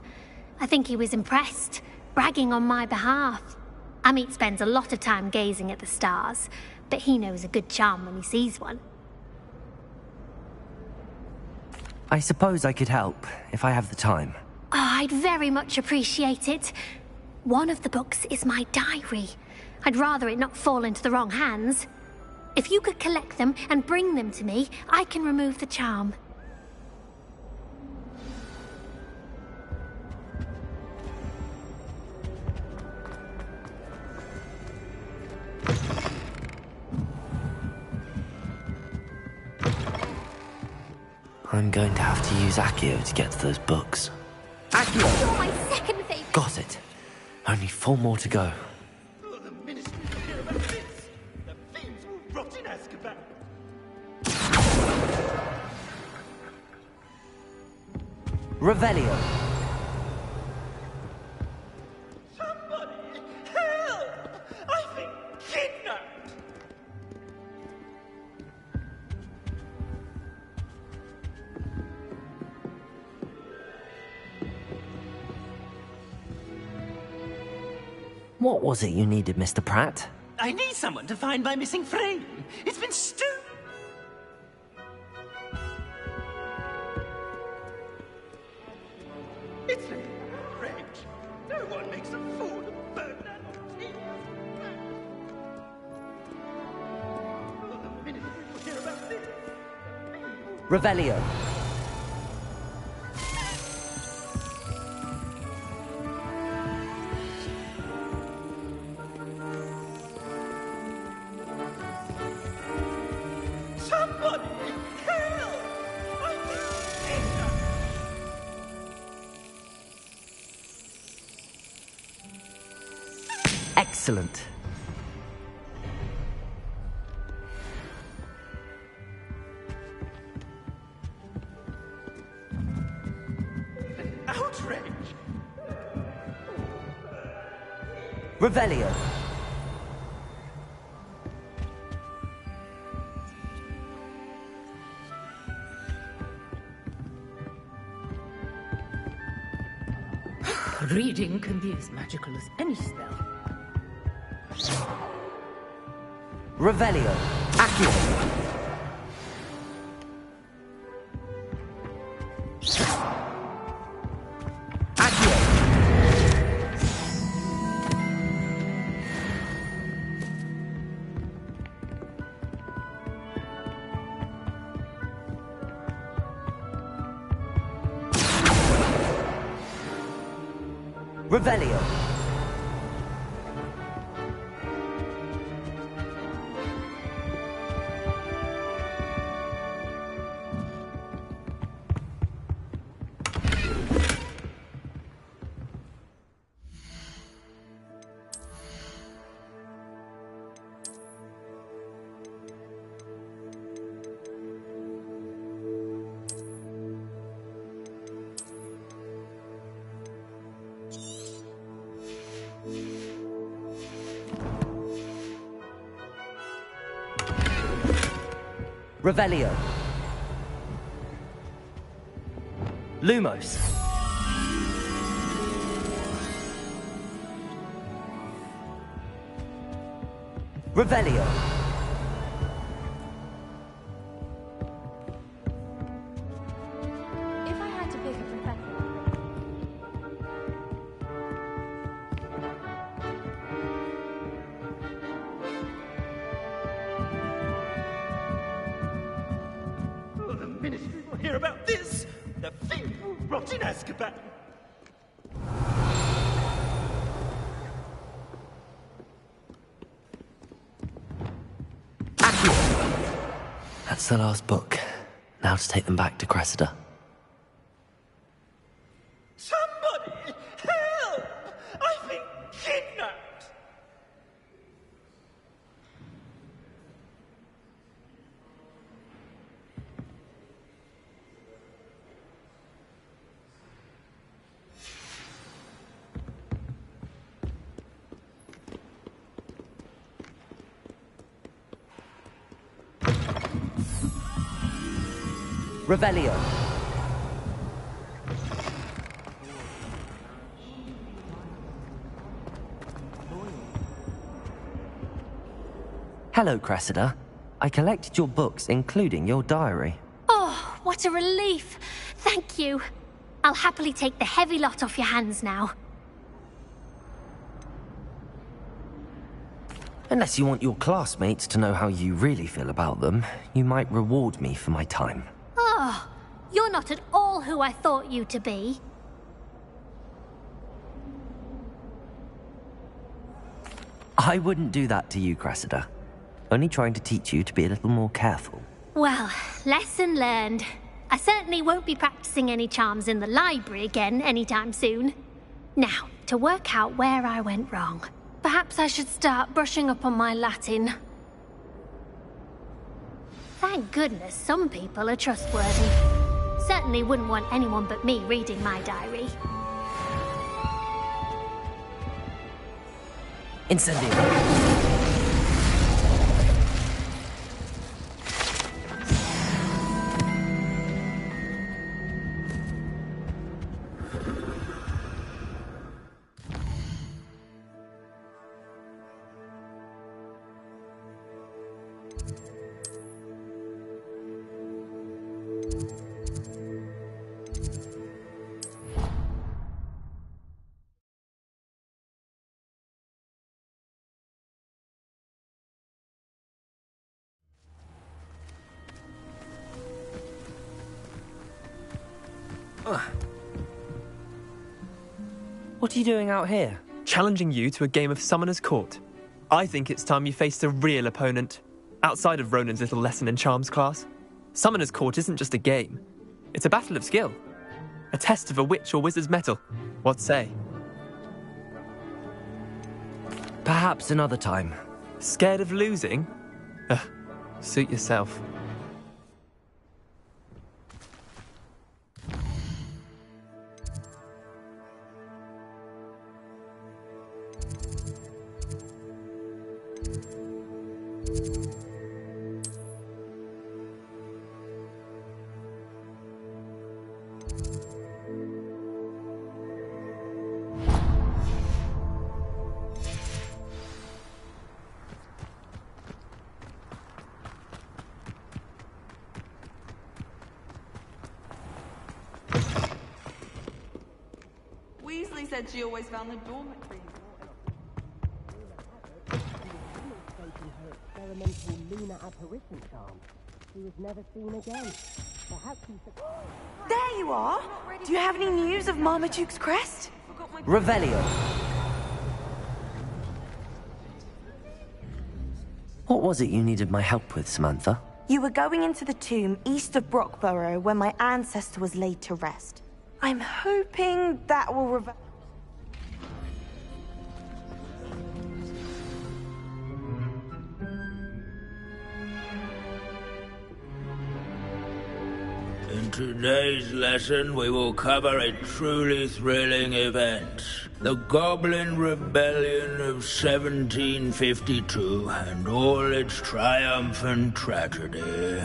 I think he was impressed, bragging on my behalf. Amit spends a lot of time gazing at the stars, but he knows a good charm when he sees one.
I suppose I could help, if I have the time.
Oh, I'd very much appreciate it. One of the books is my diary. I'd rather it not fall into the wrong hands. If you could collect them and bring them to me, I can remove the charm.
I'm going to have to use Accio to get to those books.
Accio! You're my second favorite.
Got it. Only 4 more to go.
Revelio.
Somebody help! I've been kidnapped!
What was it you needed, Mr. Pratt?
I need someone to find my missing frame. It's been stolen.
Revelio.
Somebody help!
Excellent.
Outrage!
Revelio.
Reading can be as magical as any spell.
Revelio. Accio. Revelio. Revelio.
Lumos.
Revelio.
If I had to pick a profession.
Oh, the ministry will hear about this! The thief will rot in Azkaban!
That's the last book. Now to take them back to Cressida.
Somebody help! I've been kidnapped!
Revelio.
Hello, Cressida. I collected your books, including your diary.
Oh, what a relief. Thank you. I'll happily take the heavy lot off your hands now.
Unless you want your classmates to know how you really feel about them, you might reward me for my time.
Oh, you're not at all who I thought you to be.
I wouldn't do that to you, Cressida. Only trying to teach you to be a little more careful.
Well, lesson learned. I certainly won't be practicing any charms in the library again anytime soon. Now, to work out where I went wrong. Perhaps I should start brushing up on my Latin. Thank goodness some people are trustworthy. Certainly wouldn't want anyone but me reading my diary.
Incendio. What are you doing out here?
Challenging you to a game of Summoner's Court. I think it's time you faced a real opponent, outside of Ronan's little lesson in charms class. Summoner's Court isn't just a game. It's a battle of skill. A test of a witch or wizard's mettle. What say?
Perhaps another time.
Scared of losing? Suit yourself.
Weasley said she always found the dormitory.
Experimental lunar apparition charm. He was never seen again. Perhaps he's...
There you are! Do you have any news of Marmaduke's crest?
Revelio.
What was it you needed my help with, Samantha?
You were going into the tomb east of Brockborough where my ancestor was laid to rest. I'm hoping that will reveal...
In today's lesson, we will cover a truly thrilling event. The Goblin Rebellion of 1752 and all its triumphant tragedy.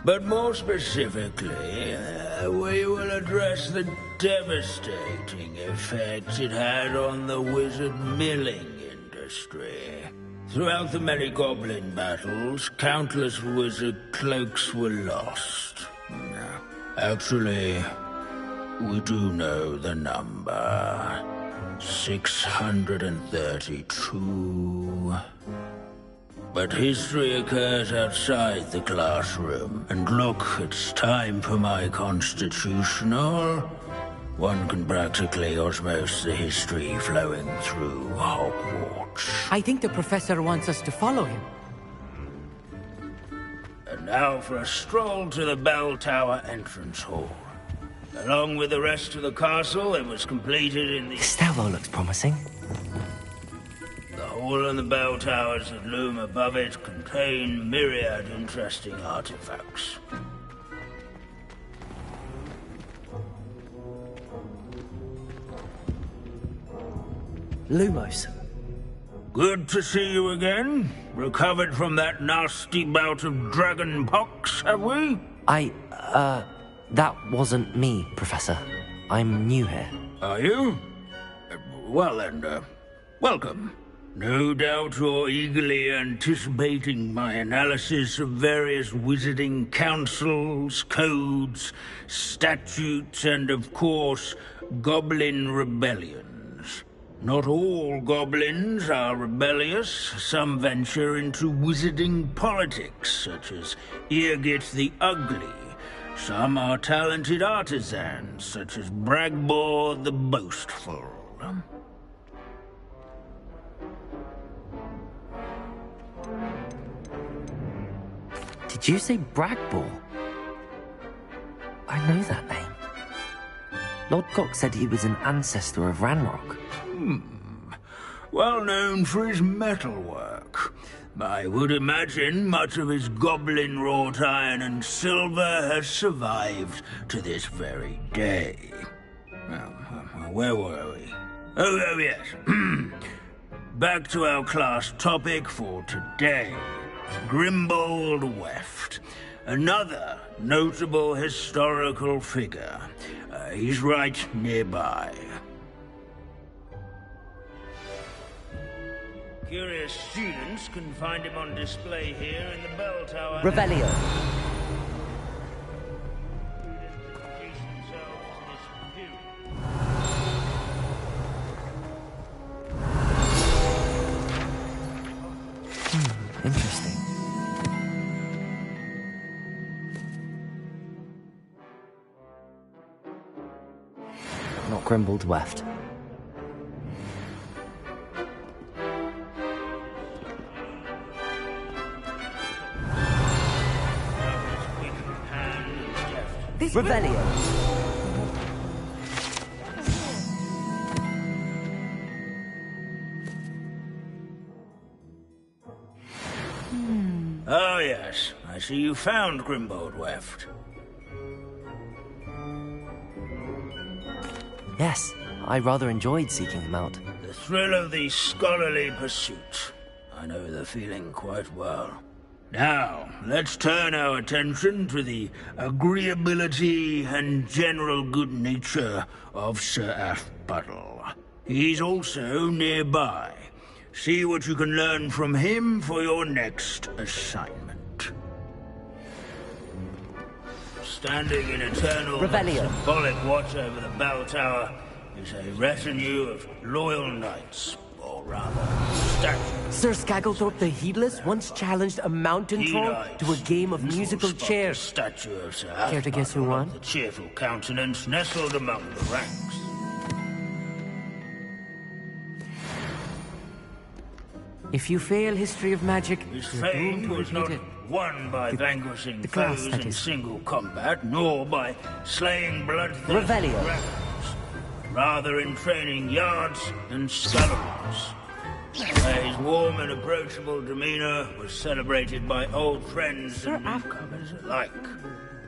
But more specifically, we will address the devastating effects it had on the wizard milling industry. Throughout the many goblin battles, countless wizard cloaks were lost. Actually, we do know the number. 632. But history occurs outside the classroom. And look, it's time for my constitutional. One can practically osmose the history flowing through Hogwarts.
I think the professor wants us to follow him.
And now for a stroll to the bell tower entrance hall. Along with the rest of the castle, it was completed in the...
The stairwell looks promising.
The hall and the bell towers that loom above it contain myriad interesting artifacts.
Lumos.
Good to see you again. Recovered from that nasty bout of dragon pox, have we?
That wasn't me, Professor. I'm new here.
Are you? Well then, welcome. No doubt you're eagerly anticipating my analysis of various wizarding councils, codes, statutes, and of course, goblin rebellions. Not all goblins are rebellious. Some venture into wizarding politics, such as Eargit the Ugly. Some are talented artisans, such as Bragbor the Boastful.
Did you say Bragbor? I know that name. Lord Cox said he was an ancestor of Ranrock.
Well known for his metalwork. I would imagine much of his goblin-wrought iron and silver has survived to this very day. Well, where were we? Oh yes. Back to our class topic for today. Grimbold Weft. Another notable historical figure. He's right nearby. Curious students can find him on display here in the bell tower.
Revelio.
Interesting. Grimbled Weft.
Revelio.
Oh, yes. I see you found Grimbold Weft.
Yes, I rather enjoyed seeking them out.
The thrill of the scholarly pursuit. I know the feeling quite well. Now, let's turn our attention to the agreeability and general good nature of Sir Aphpuddle. He's also nearby. See what you can learn from him for your next assignment. Standing in eternal symbolic watch over the bell tower is a retinue of loyal knights, or rather, statues.
Sir Skagglethorpe the Heedless once challenged a mountain troll to a game of musical chairs.
Statue of Sir
Care to guess who won?
The cheerful countenance nestled among the ranks.
If you fail History of Magic,
His
you're doomed
fame
to
was
repeat
not
it.
won by vanquishing
the class,
foes
that
in
is.
single combat, nor by slaying bloodthirsty
Revelio.
dragons. Rather in training yards and sculleries. His warm and approachable demeanor was celebrated by old friends and newcomers alike.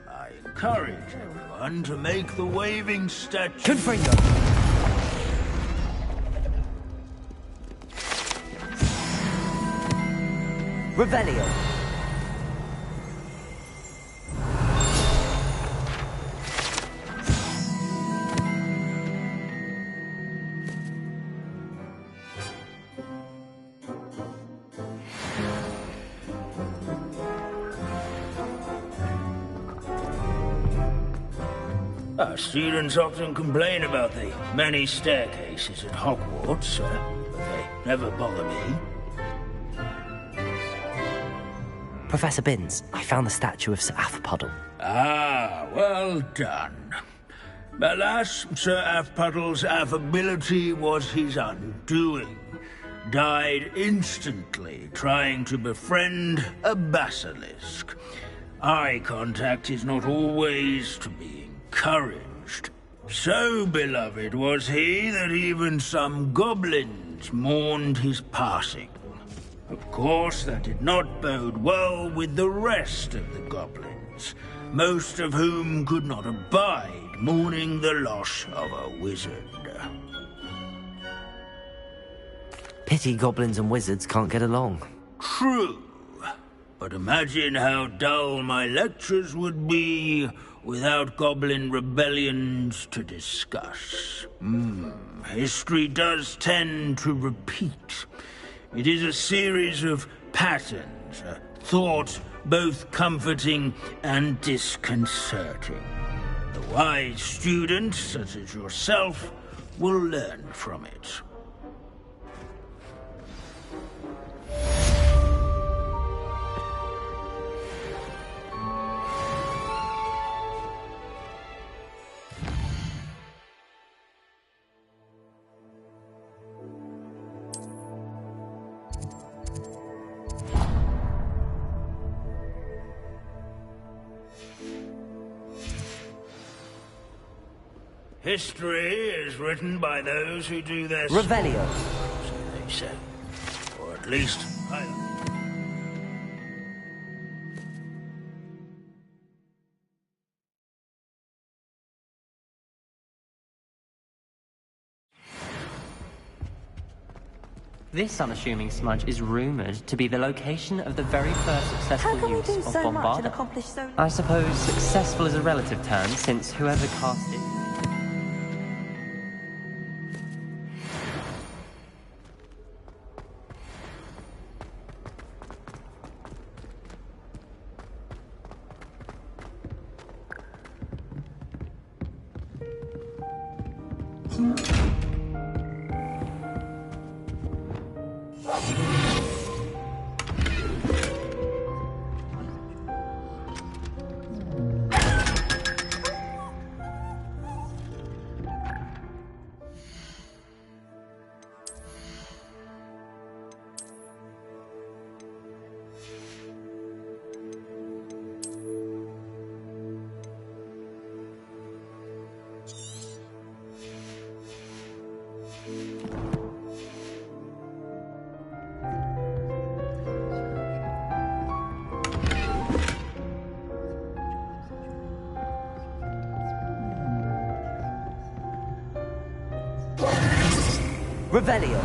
I encourage everyone to make the waving statue...
Confringo!
Revelio.
Our students often complain about the many staircases at Hogwarts, but they never bother me.
Professor Binns, I found the statue of Sir Aphpuddle.
Ah, well done. Alas, Sir Aphpuddle's affability was his undoing. Died instantly trying to befriend a basilisk. Eye contact is not always to be encouraged. So beloved was he that even some goblins mourned his passing. Of course, that did not bode well with the rest of the goblins, most of whom could not abide mourning the loss of a wizard.
Pity goblins and wizards can't get along.
True, but imagine how dull my lectures would be without goblin rebellions to discuss. History does tend to repeat. It is a series of patterns, a thought both comforting and disconcerting. The wise student, such as yourself, will learn from it. History is written by those who do their...
Revelio.
So they say. Or at least, I...
This unassuming smudge is rumored to be the location of the very first successful use of Bombarda. I suppose successful is a relative term, since whoever cast it...
Revelio.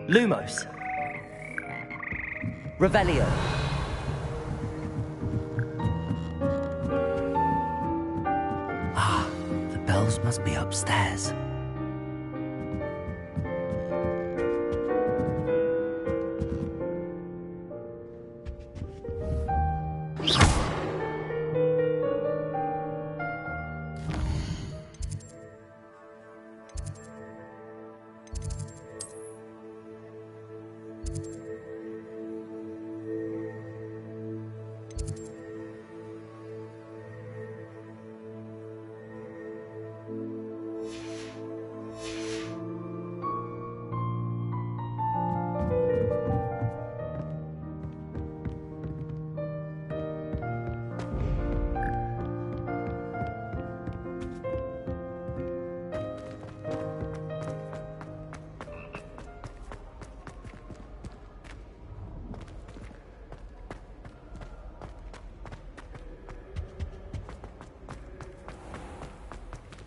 Lumos.
Revelio.
Ah, the bells must be upstairs.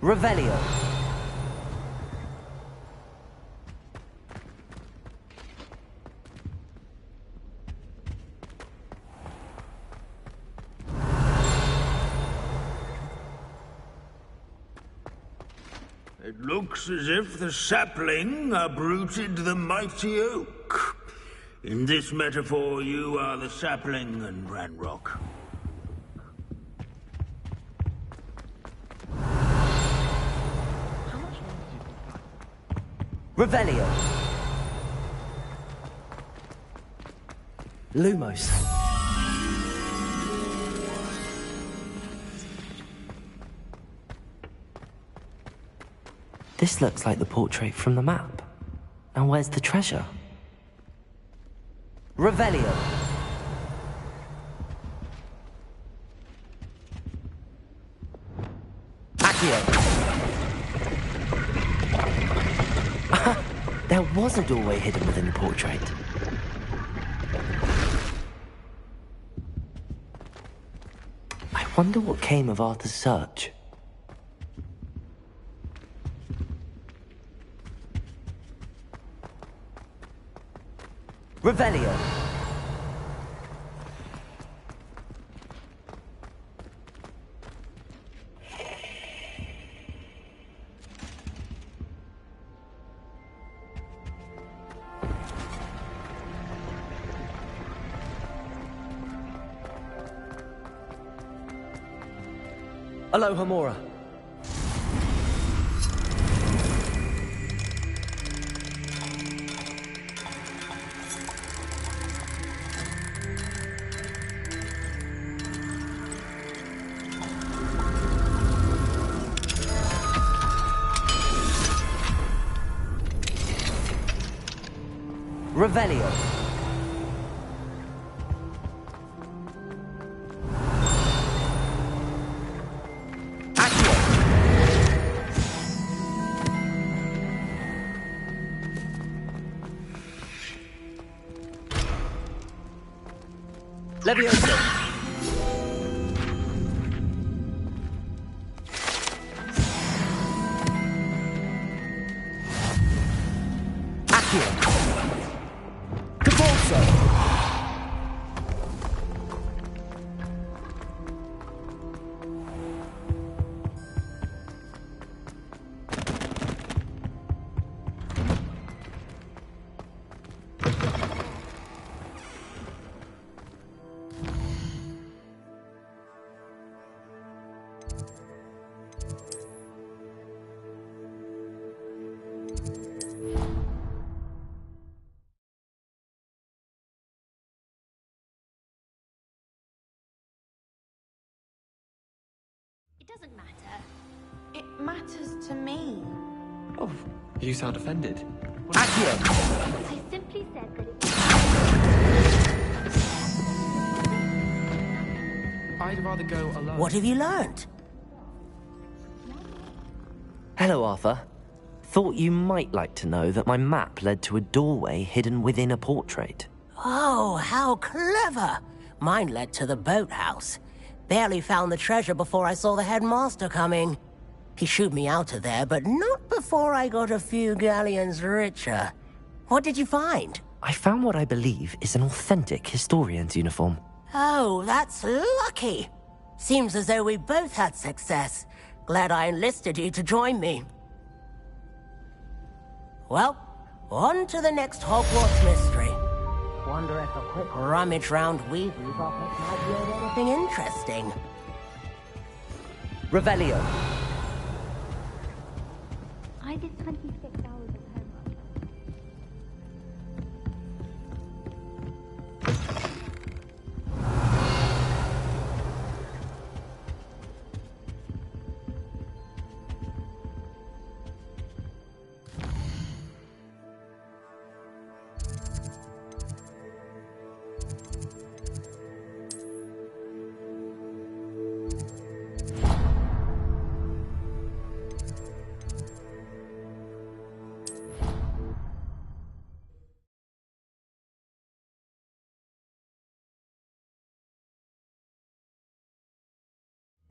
Revelio.
It looks as if the sapling uprooted the mighty oak. In this metaphor, you are the sapling and Ranrock.
Revelio.
Lumos. This looks like the portrait from the map. And where's the treasure?
Revelio.
There was a doorway hidden within the portrait. I wonder what came of Arthur's search.
Revelio.
Aloha, Mora.
Revelio.
Levioso.
Accio. Cavolso.
It doesn't matter.
It matters to me.
Oh, you sound offended.
Accio.
I simply said that it
I'd rather go alone.
What have you learned?
Hello, Arthur. thought you might like to know that my map led to a doorway hidden within a portrait.
Oh, how clever! Mine led to the boathouse. Barely found the treasure before I saw the headmaster coming. He shooed me out of there, but not before I got a few galleons richer. What did you find?
I found what I believe is an authentic historian's uniform.
Oh, that's lucky. Seems as though we both had success. Glad I enlisted you to join me. Well, on to the next Hogwarts mystery. Wonder if a quick rummage round Weasley's office might yield anything interesting.
Revelio.
I did 26 hours of homework.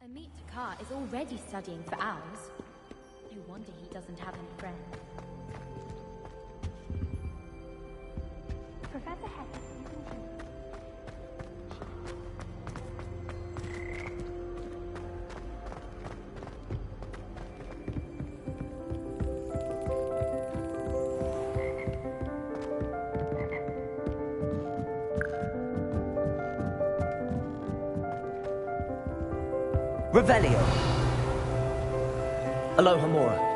Amit Takar is already studying for owls. No wonder he doesn't have any friends.
Professor Heather,
Revelio. Aloha Mora.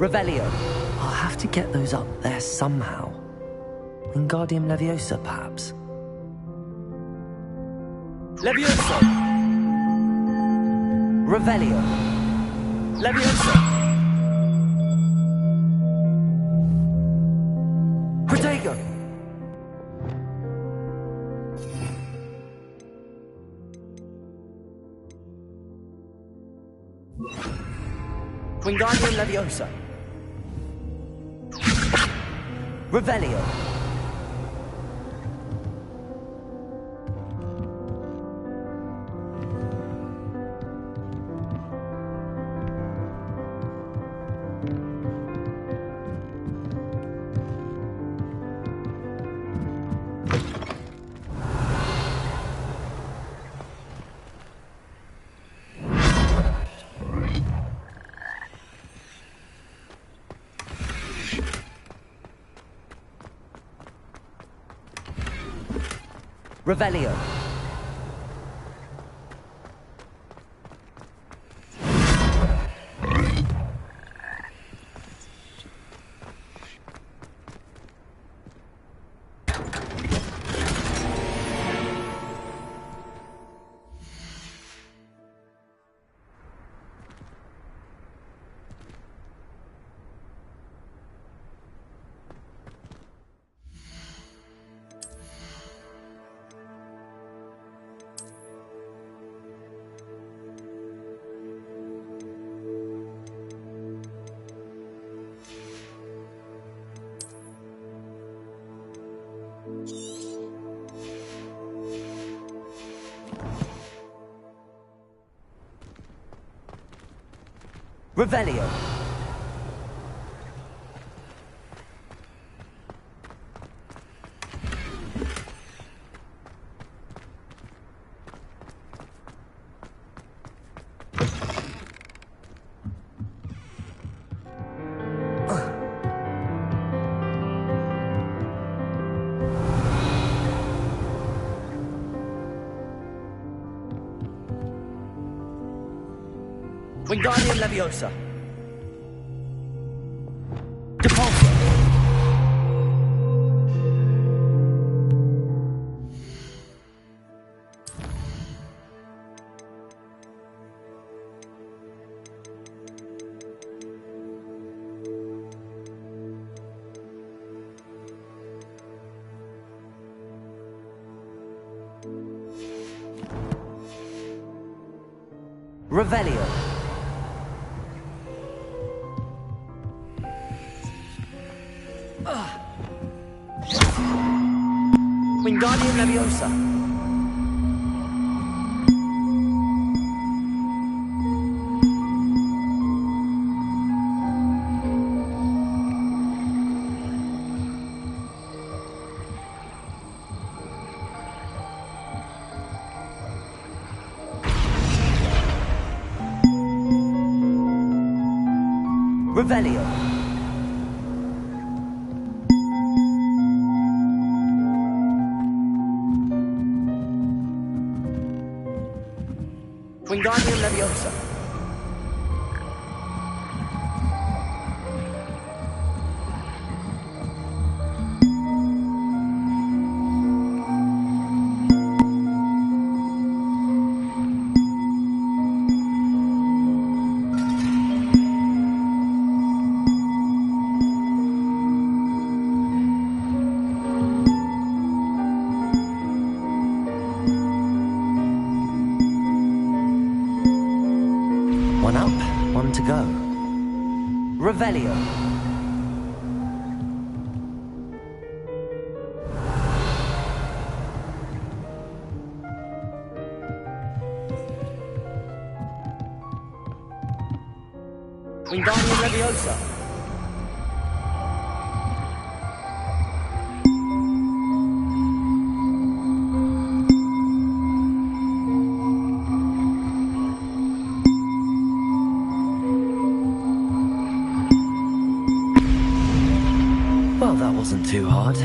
Revelio.
I'll have to get those up there somehow. Wingardium Leviosa, perhaps?
Leviosa. Revelio. Leviosa. Protego. Wingardium Leviosa. Revelio. Revelio. Revelio. Wingardium Leviosa. Depulso. Revelio. Wingardium Leviosa. Revelio. Wingardium Leviosa.
One up, one to go.
Revelio. Wingardium Leviosa.
Well, that wasn't too hard.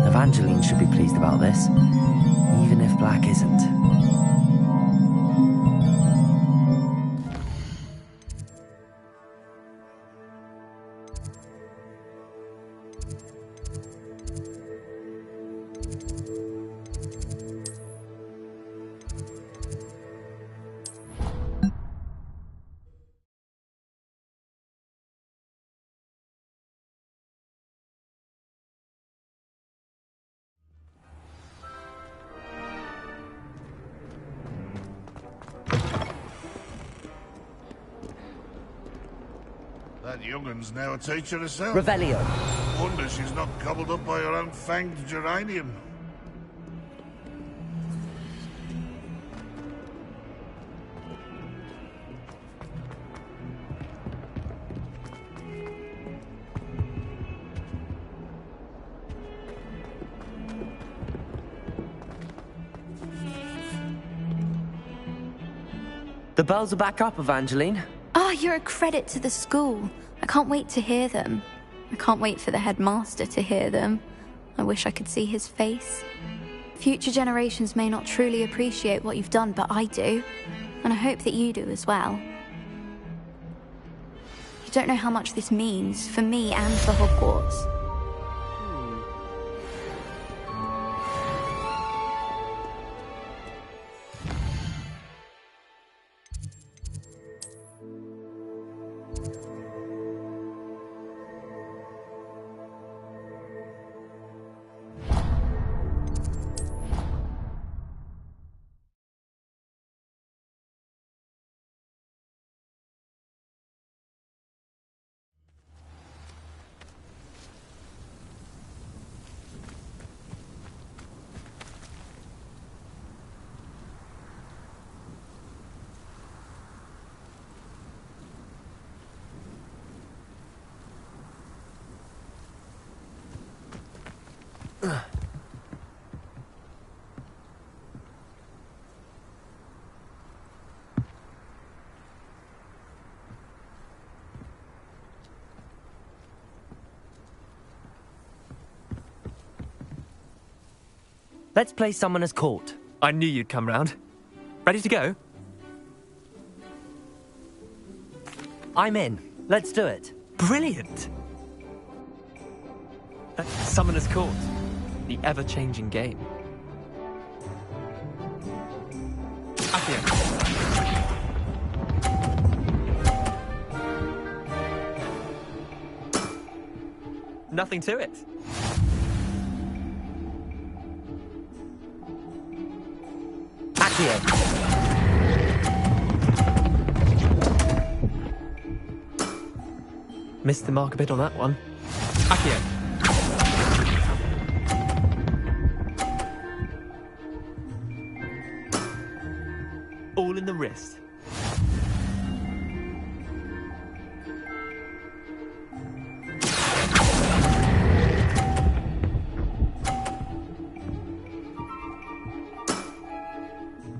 Evangeline should be pleased about this, even if Black isn't.
That young'un's now a teacher herself.
Revelio.
Wonder she's not gobbled up by her own fanged geranium.
The bells are back up, Evangeline.
Oh, you're a credit to the school. I can't wait to hear them. I can't wait for the headmaster to hear them. I wish I could see his face. Future generations may not truly appreciate what you've done, but I do. And I hope that you do as well. You don't know how much this means for me and for Hogwarts.
Let's play Summoner's Court.
I knew you'd come round. Ready to go?
I'm in. Let's do it.
Brilliant. Summoner's Court. The ever-changing game. Accio. Nothing to it.
Accio.
Missed the mark a bit on that one. Accio. All in the wrist.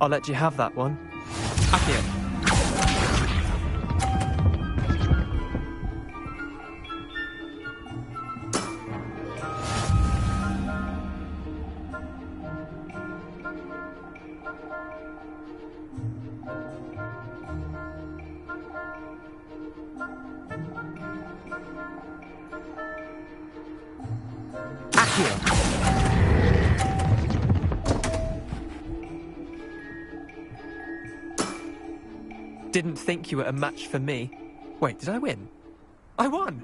I'll let you have that one. Accio. Didn't think you were a match for me. Wait, did I win? I won!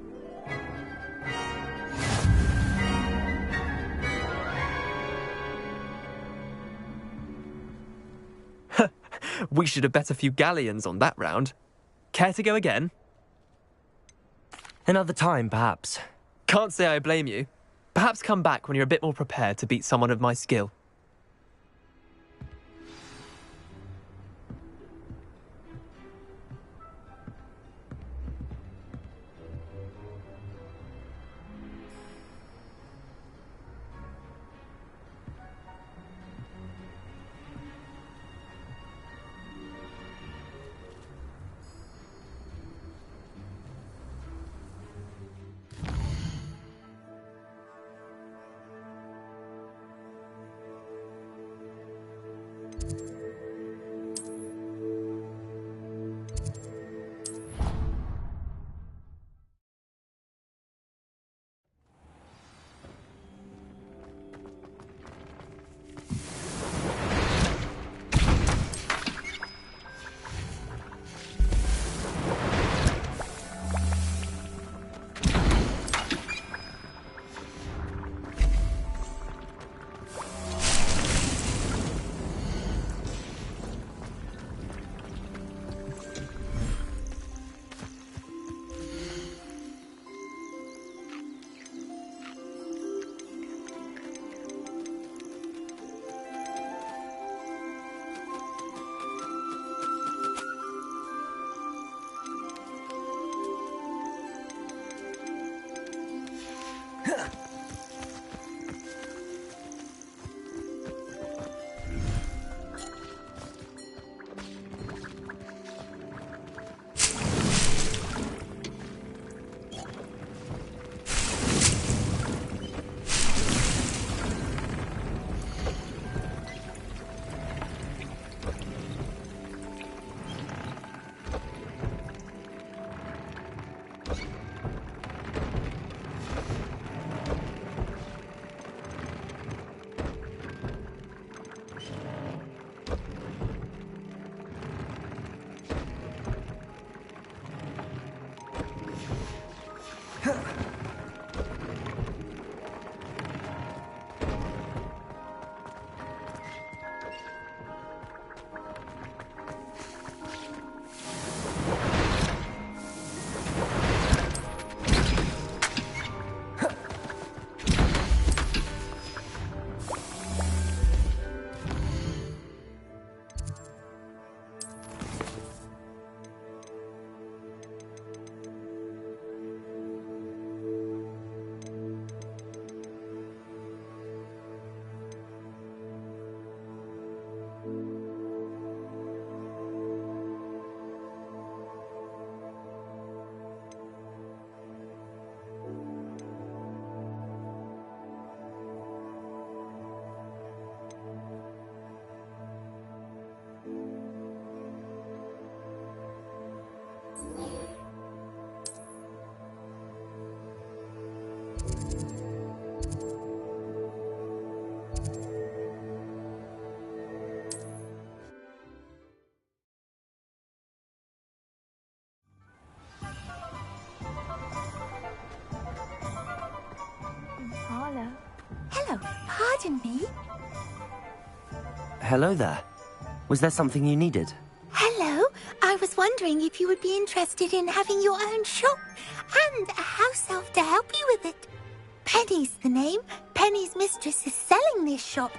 We should have bet a few galleons on that round. Care to go again?
Another time, perhaps.
Can't say I blame you. Perhaps come back when you're a bit more prepared to beat someone of my skill.
to me.
Hello there. Was there something you needed?
Hello. I was wondering if you would be interested in having your own shop and a house elf to help you with it. Penny's the name. Penny's mistress is selling this shop.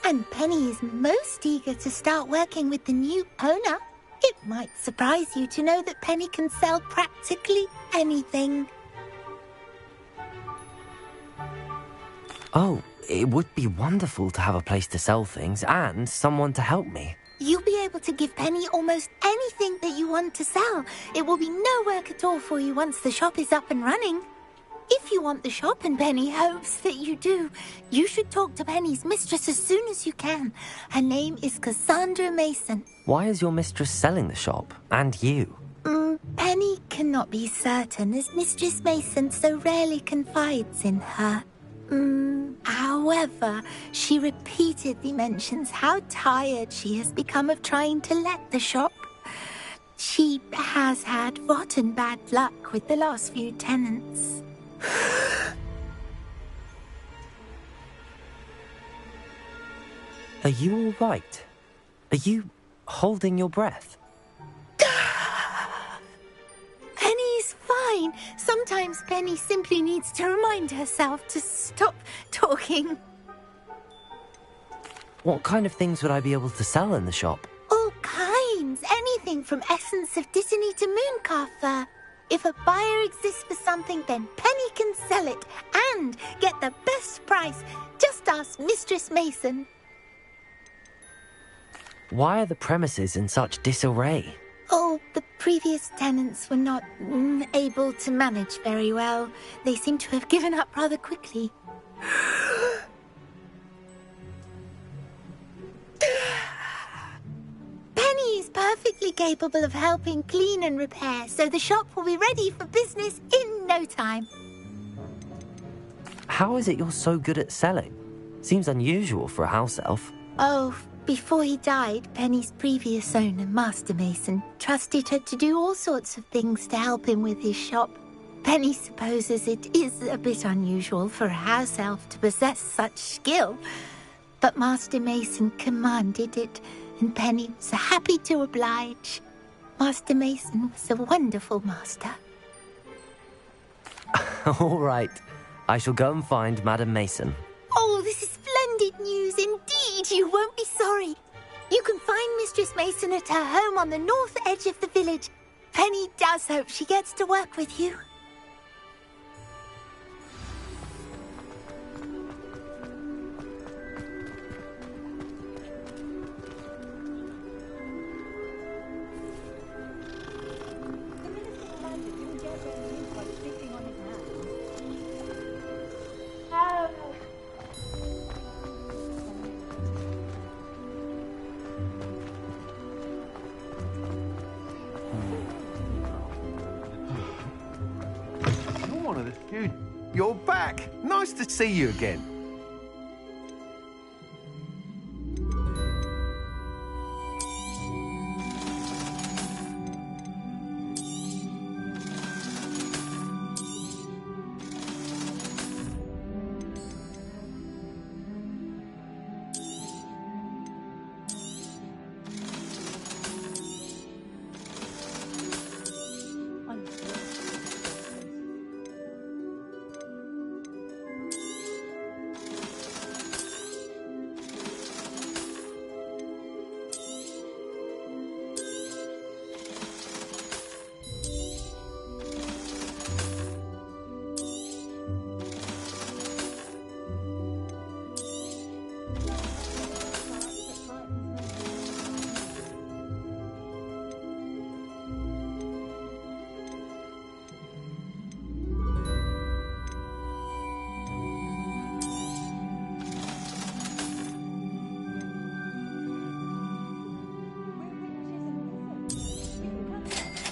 And Penny is most eager to start working with the new owner. It might surprise you to know that Penny can sell practically anything.
Oh, it would be wonderful to have a place to sell things and someone to help me.
You'll be able to give Penny almost anything that you want to sell. It will be no work at all for you once the shop is up and running. If you want the shop, and Penny hopes that you do, you should talk to Penny's mistress as soon as you can. Her name is Cassandra Mason.
Why is your mistress selling the shop? And you?
Penny cannot be certain, as Mistress Mason so rarely confides in her. However, she repeatedly mentions how tired she has become of trying to let the shop. She has had rotten bad luck with the last few tenants.
Are you all right? Are you holding your breath?
Penny's fine. Sometimes Penny simply needs to remind herself to stop talking.
What kind of things would I be able to sell in the shop?
All kinds. Anything from essence of Dittany to mooncalf fur. If a buyer exists for something, then Penny can sell it and get the best price. Just ask Mistress Mason.
Why are the premises in such disarray?
Oh, the previous tenants were not able to manage very well. They seem to have given up rather quickly. Penny is perfectly capable of helping clean and repair, so the shop will be ready for business in no time.
How is it you're so good at selling? Seems unusual for a house elf.
Oh, before he died, Penny's previous owner, Master Mason, trusted her to do all sorts of things to help him with his shop. Penny supposes it is a bit unusual for a house elf to possess such skill, but Master Mason commanded it, and Penny was happy to oblige. Master Mason was a wonderful master.
All right. I shall go and find Madam Mason.
Oh, this is splendid news indeed. You won't be sorry. You can find Mistress Mason at her home on the north edge of the village. Penny does hope she gets to work with you.
You're back. Nice to see you again.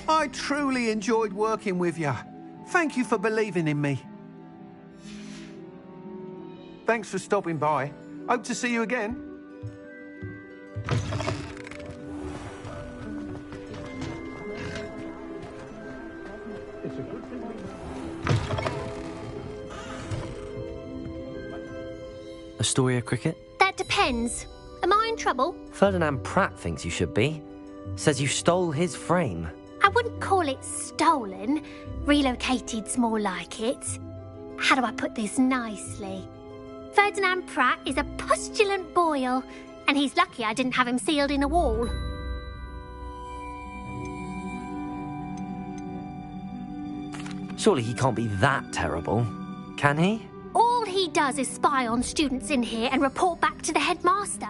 I truly enjoyed working with you. Thank you for believing in me. Thanks for stopping by. Hope to see you again.
Astoria Cricket?
That depends. Am I in trouble?
Ferdinand Pratt thinks you should be. Says you stole his frame.
I wouldn't call it stolen. Relocated's more like it. How do I put this nicely? Ferdinand Pratt is a postulant boil, and he's lucky I didn't have him sealed in a wall.
Surely he can't be that terrible, can he?
All he does is spy on students in here and report back to the headmaster.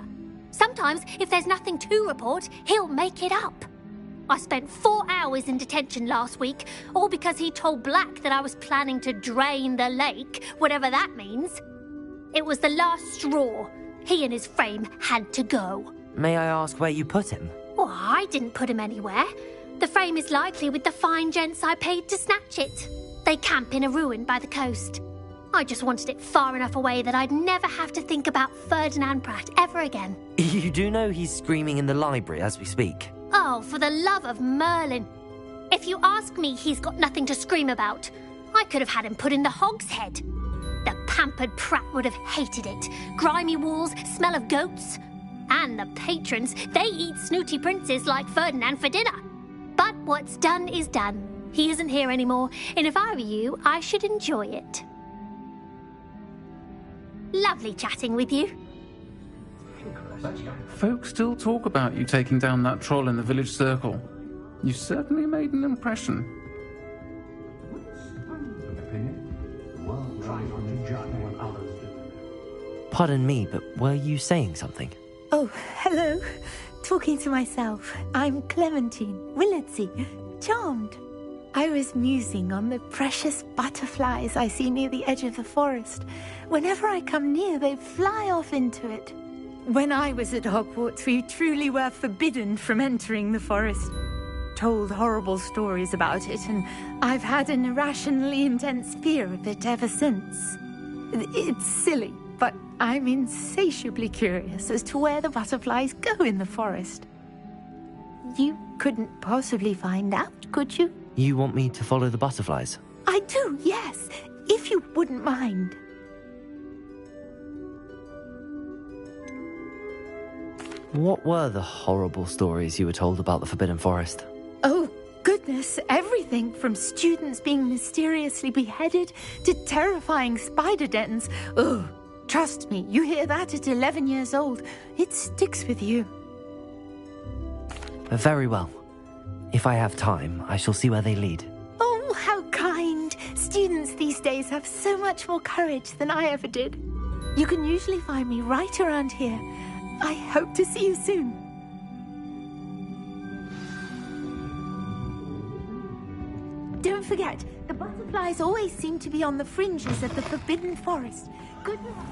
Sometimes, if there's nothing to report, he'll make it up. I spent 4 hours in detention last week, all because he told Black that I was planning to drain the lake, whatever that means. It was the last straw. He and his frame had to go.
May I ask where you put him?
Well, I didn't put him anywhere. The frame is likely with the fine gents I paid to snatch it. They camp in a ruin by the coast. I just wanted it far enough away that I'd never have to think about Ferdinand Pratt ever again.
You do know he's screaming in the library as we speak.
Oh, for the love of Merlin. If you ask me, he's got nothing to scream about. I could have had him put in the hogshead. The pampered Pratt would have hated it. Grimy walls, smell of goats. And the patrons, they eat snooty princes like Ferdinand for dinner. But what's done is done. He isn't here anymore, and if I were you, I should enjoy it. Lovely chatting with you.
Folks still talk about you taking down that troll in the village circle. You certainly made an impression.
Pardon me, but were you saying something?
Oh, hello. Talking to myself. I'm Clementine Willardsey. Charmed. I was musing on the precious butterflies I see near the edge of the forest. Whenever I come near, they fly off into it. When I was at Hogwarts, we truly were forbidden from entering the forest. Told horrible stories about it, and I've had an irrationally intense fear of it ever since. It's silly, but I'm insatiably curious as to where the butterflies go in the forest. You couldn't possibly find out, could you?
You want me to follow the butterflies?
I do, yes, if you wouldn't mind.
What were the horrible stories you were told about the Forbidden Forest?
Oh, goodness, everything from students being mysteriously beheaded to terrifying spider dens. Ugh, trust me, you hear that at 11 years old, it sticks with you.
Very well. If I have time, I shall see where they lead.
Oh, how kind. Students these days have so much more courage than I ever did. You can usually find me right around here. I hope to see you soon. Don't forget, the butterflies always seem to be on the fringes of the Forbidden Forest. Good night.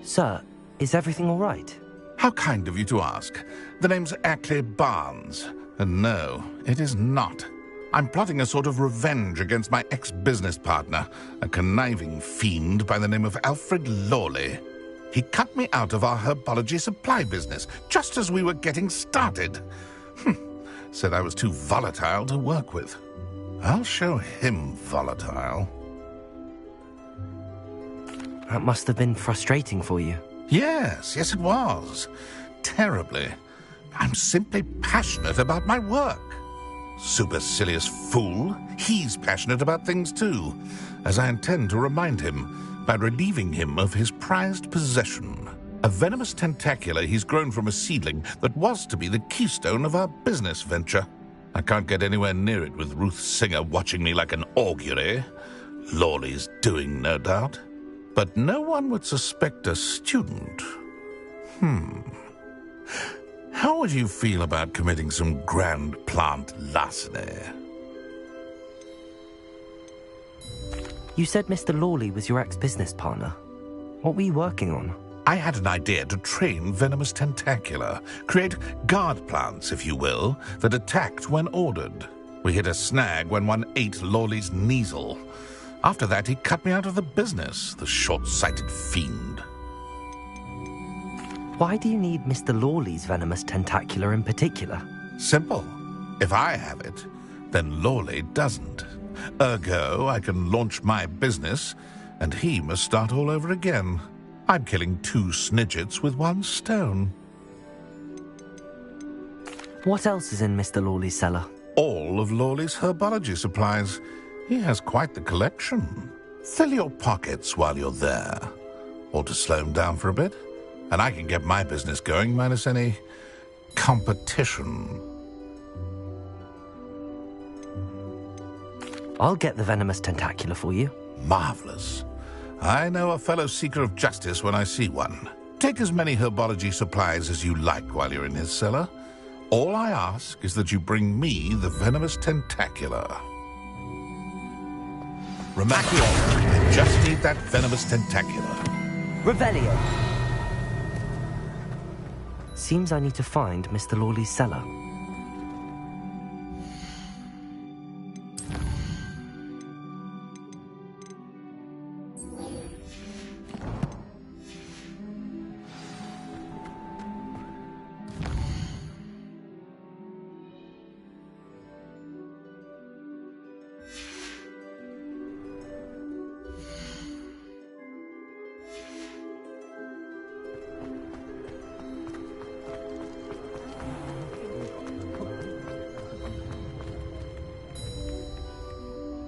Sir, is everything all right?
How kind of you to ask. The name's Ackley Barnes. And no, it is not. I'm plotting a sort of revenge against my ex-business partner, a conniving fiend by the name of Alfred Lawley. He cut me out of our herbology supply business, just as we were getting started. Said I was too volatile to work with. I'll show him volatile.
That must have been frustrating for you.
Yes, it was. Terribly. I'm simply passionate about my work. Supercilious fool. He's passionate about things too, as I intend to remind him by relieving him of his prized possession. A venomous tentacula he's grown from a seedling that was to be the keystone of our business venture. I can't get anywhere near it with Ruth Singer watching me like an augury. Lawley's doing, no doubt. But no one would suspect a student. How would you feel about committing some grand plant larceny?
You said Mr. Lawley was your ex-business partner. What were you working on?
I had an idea to train venomous tentacula, create guard plants, if you will, that attacked when ordered. We hit a snag when one ate Lawley's Kneasel. After that, he cut me out of the business, the short-sighted fiend.
Why do you need Mr. Lawley's venomous tentacula in particular?
Simple. If I have it, then Lawley doesn't. Ergo, I can launch my business, and he must start all over again. I'm killing 2 snidgets with 1 stone.
What else is in Mr. Lawley's cellar?
All of Lawley's herbology supplies. He has quite the collection. Fill your pockets while you're there. Or to slow him down for a bit, and I can get my business going minus any competition.
I'll get the venomous tentacula for you.
Marvelous. I know a fellow seeker of justice when I see one. Take as many herbology supplies as you like while you're in his cellar. All I ask is that you bring me the venomous tentacula. Remember, I just need that venomous tentacula.
Revelio.
Seems I need to find Mr. Lawley's cellar.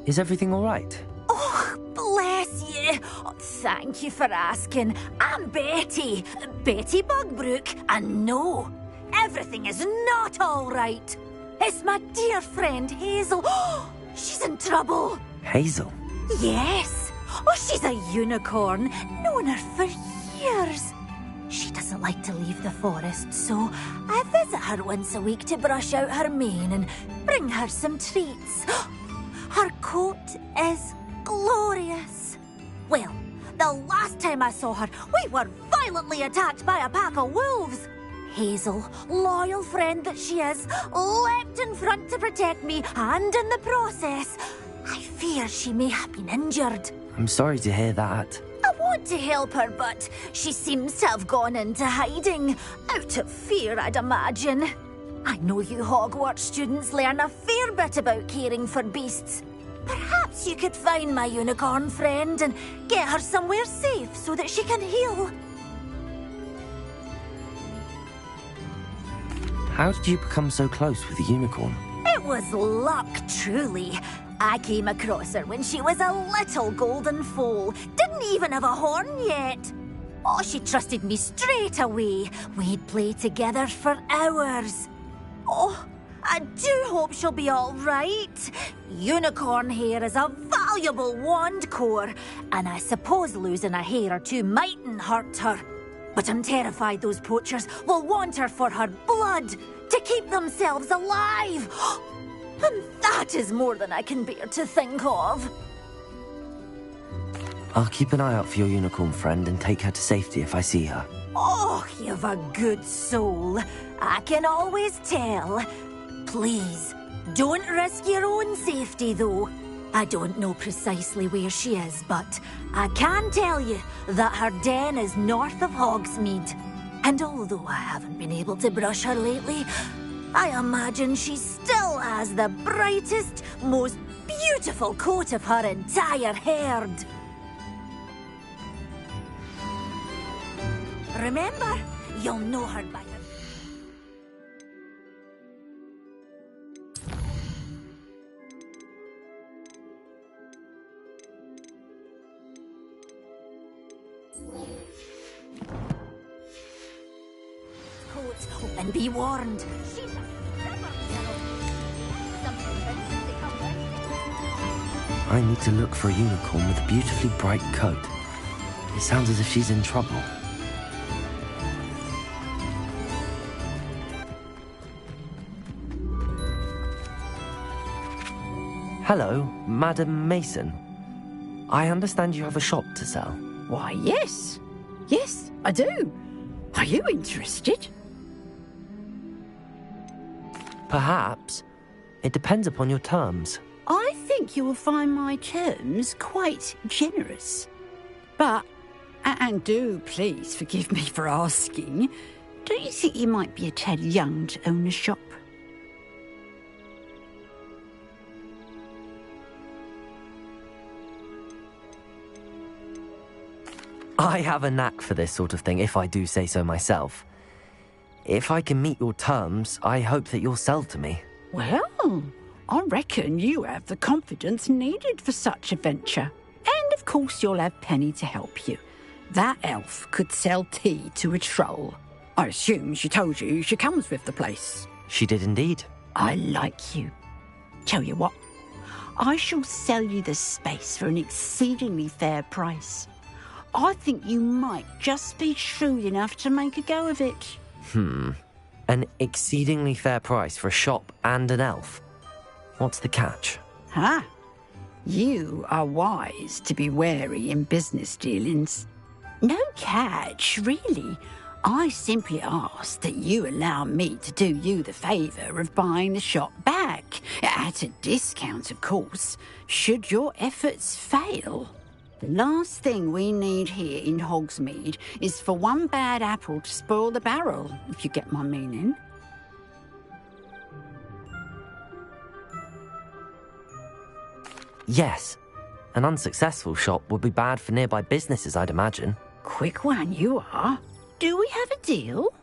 Is everything all right?
Oh, bless you. Oh, thank you for asking. I'm Betty. Betty Bugbrook. And no, everything is not all right. It's my dear friend Hazel. Oh, she's in trouble.
Hazel?
Yes. Oh, she's a unicorn. Known her for years. She doesn't like to leave the forest, so I visit her once a week to brush out her mane and bring her some treats. Her coat is glorious. Well, the last time I saw her, we were violently attacked by a pack of wolves. Hazel, loyal friend that she is, leapt in front to protect me, and in the process, I fear she may have been injured.
I'm sorry to hear that.
I want to help her, but she seems to have gone into hiding. Out of fear, I'd imagine. I know you Hogwarts students learn a fair bit about caring for beasts. Perhaps you could find my unicorn friend and get her somewhere safe so that she can heal.
How did you become so close with the unicorn?
It was luck, truly. I came across her when she was a little golden foal. Didn't even have a horn yet. Oh, she trusted me straight away. We'd play together for hours. Oh, I do hope she'll be all right. Unicorn hair is a valuable wand core, and I suppose losing a hair or two mightn't hurt her. But I'm terrified those poachers will want her for her blood, to keep themselves alive. And that is more than I can bear to think of.
I'll keep an eye out for your unicorn friend and take her to safety if I see her.
Oh, you've a good soul. I can always tell. Please, don't risk your own safety, though. I don't know precisely where she is, but I can tell you that her den is north of Hogsmeade. And although I haven't been able to brush her lately, I imagine she still has the brightest, most beautiful coat of her entire herd. Remember, you'll know her by her... coat, and be warned. She's a
I need to look for a unicorn with a beautifully bright coat. It sounds as if she's in trouble. Hello, Madam Mason. I understand you have a shop to sell.
Why, yes. Yes, I do. Are you interested?
Perhaps. It depends upon your terms.
I think you will find my terms quite generous. But, and do please forgive me for asking, don't you think you might be a tad young to own a shop?
I have a knack for this sort of thing, if I do say so myself. If I can meet your terms, I hope that you'll sell to me.
Well, I reckon you have the confidence needed for such a venture. And of course you'll have Penny to help you. That elf could sell tea to a troll. I assume she told you she comes with the place.
She did indeed.
I like you. Tell you what, I shall sell you the space for an exceedingly fair price. I think you might just be shrewd enough to make a go of it.
An exceedingly fair price for a shop and an elf. What's the catch?
You are wise to be wary in business dealings. No catch, really. I simply ask that you allow me to do you the favour of buying the shop back. At a discount, of course, should your efforts fail. The last thing we need here in Hogsmeade is for one bad apple to spoil the barrel, if you get my meaning.
Yes. An unsuccessful shop would be bad for nearby businesses, I'd imagine.
Quick one you are. Do we have a deal?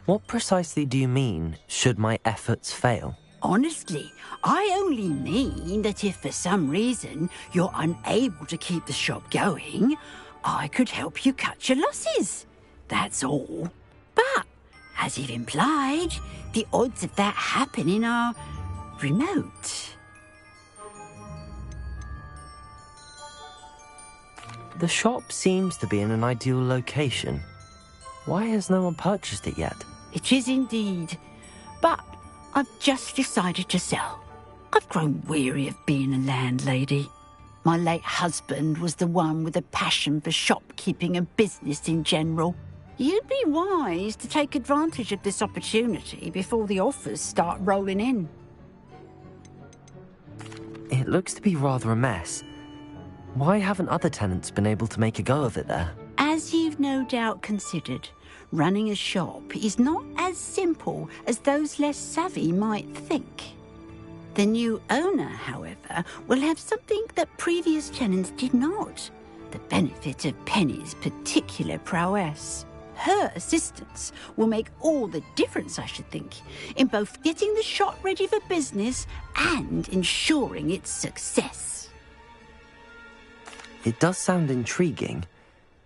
What precisely do you mean, should my efforts fail?
Honestly, I only mean that if for some reason you're unable to keep the shop going, I could help you cut your losses. That's all. But, as you've implied, the odds of that happening are remote.
The shop seems to be in an ideal location. Why has no one purchased it yet?
It is indeed. But I've just decided to sell. I've grown weary of being a landlady. My late husband was the one with a passion for shopkeeping and business in general. You'd be wise to take advantage of this opportunity before the offers start rolling in.
It looks to be rather a mess. Why haven't other tenants been able to make a go of it there?
As you've no doubt considered, running a shop is not as simple as those less savvy might think. The new owner, however, will have something that previous tenants did not, the benefit of Penny's particular prowess. Her assistance will make all the difference, I should think, in both getting the shop ready for business and ensuring its success.
It does sound intriguing,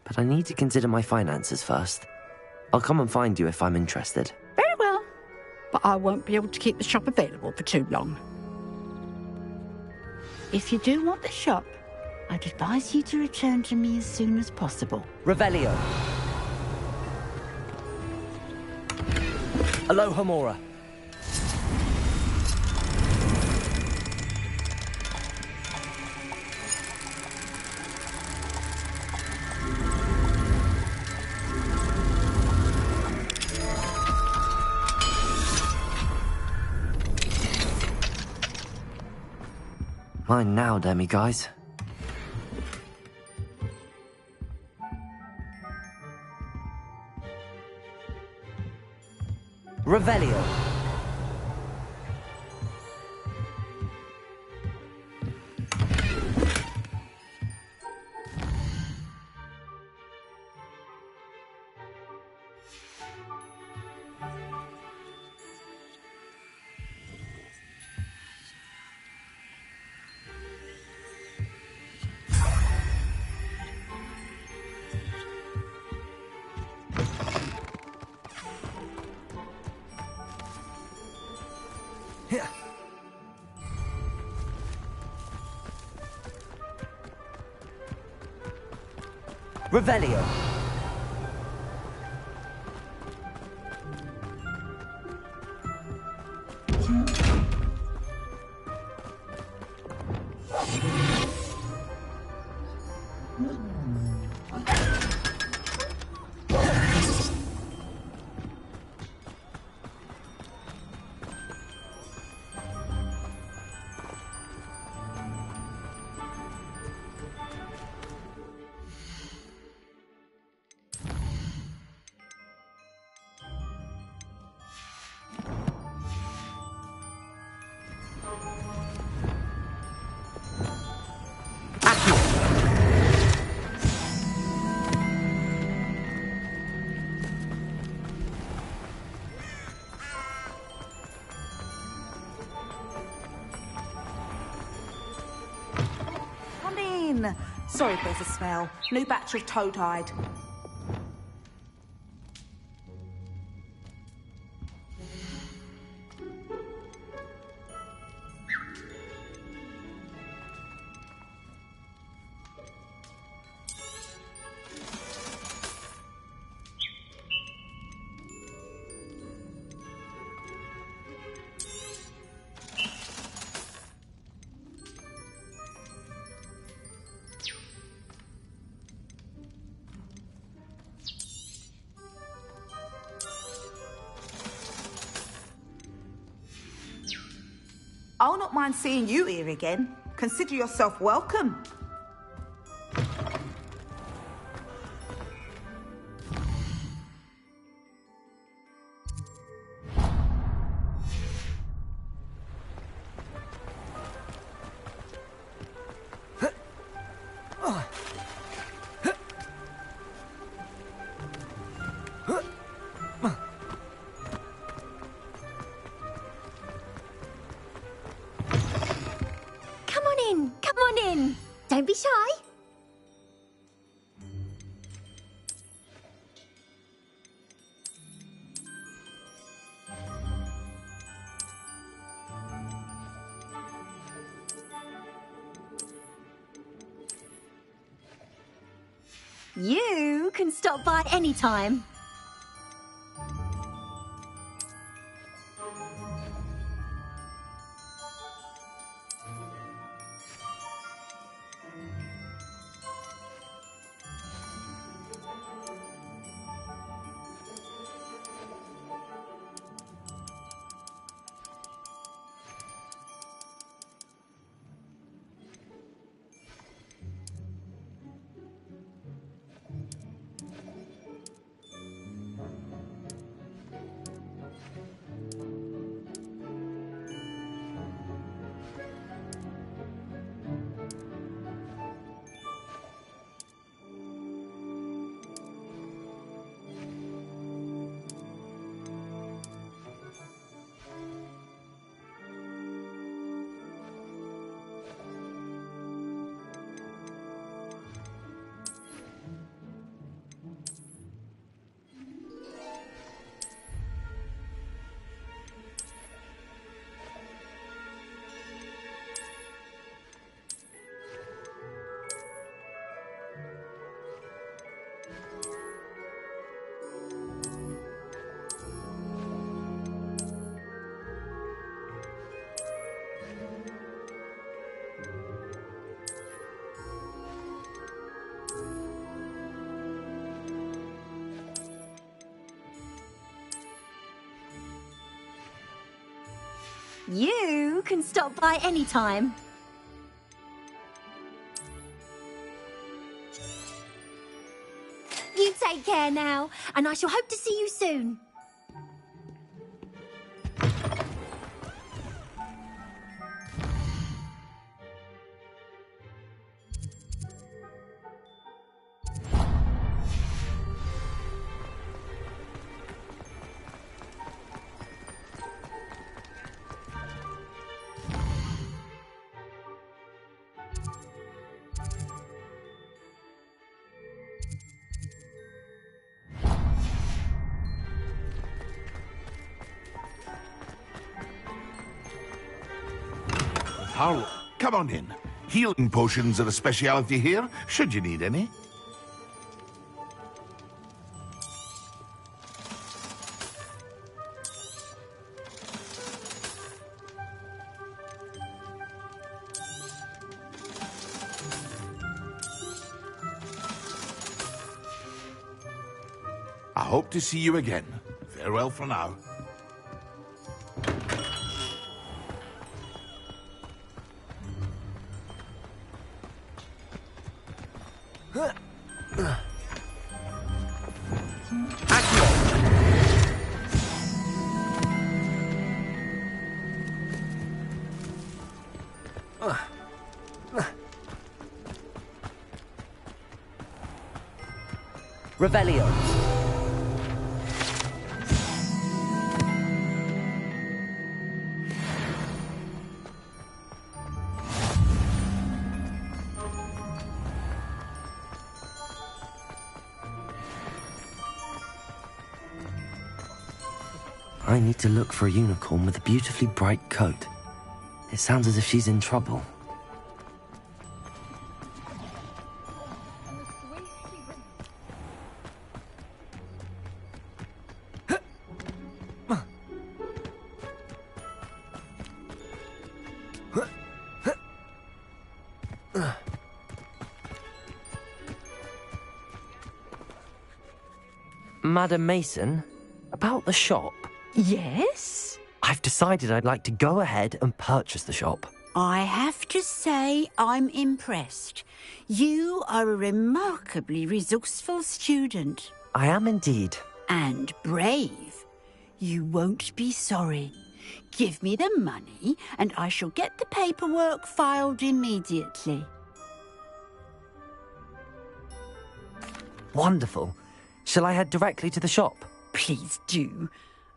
but I need to consider my finances first. I'll come and find you if I'm interested.
Very well, but I won't be able to keep the shop available for too long. If you do want the shop, I'd advise you to return to me as soon as possible.
Revelio. Alohomora.
Mine now, demiguise.
Revelio. Revelio.
Come in. Sorry if there's a smell. New batch of toad-hide. I'll not mind seeing you here again. Consider yourself welcome.
Come on in. Don't be shy. You can stop by any time. You can stop by any time. take care now, and I shall hope to see you soon.
How? Come on in. Healing potions are a speciality here, should you need any. I hope to see you again. Farewell for now.
Revelio.
I need to look for a unicorn with a beautifully bright coat. It sounds as if she's in trouble. Madam Mason, about the shop.
Yes?
I've decided I'd like to go ahead and purchase the shop.
I have to say I'm impressed. You are a remarkably resourceful student.
I am indeed.
And brave. You won't be sorry. Give me the money and I shall get the paperwork filed immediately.
Wonderful. Shall I head directly to the shop?
Please do.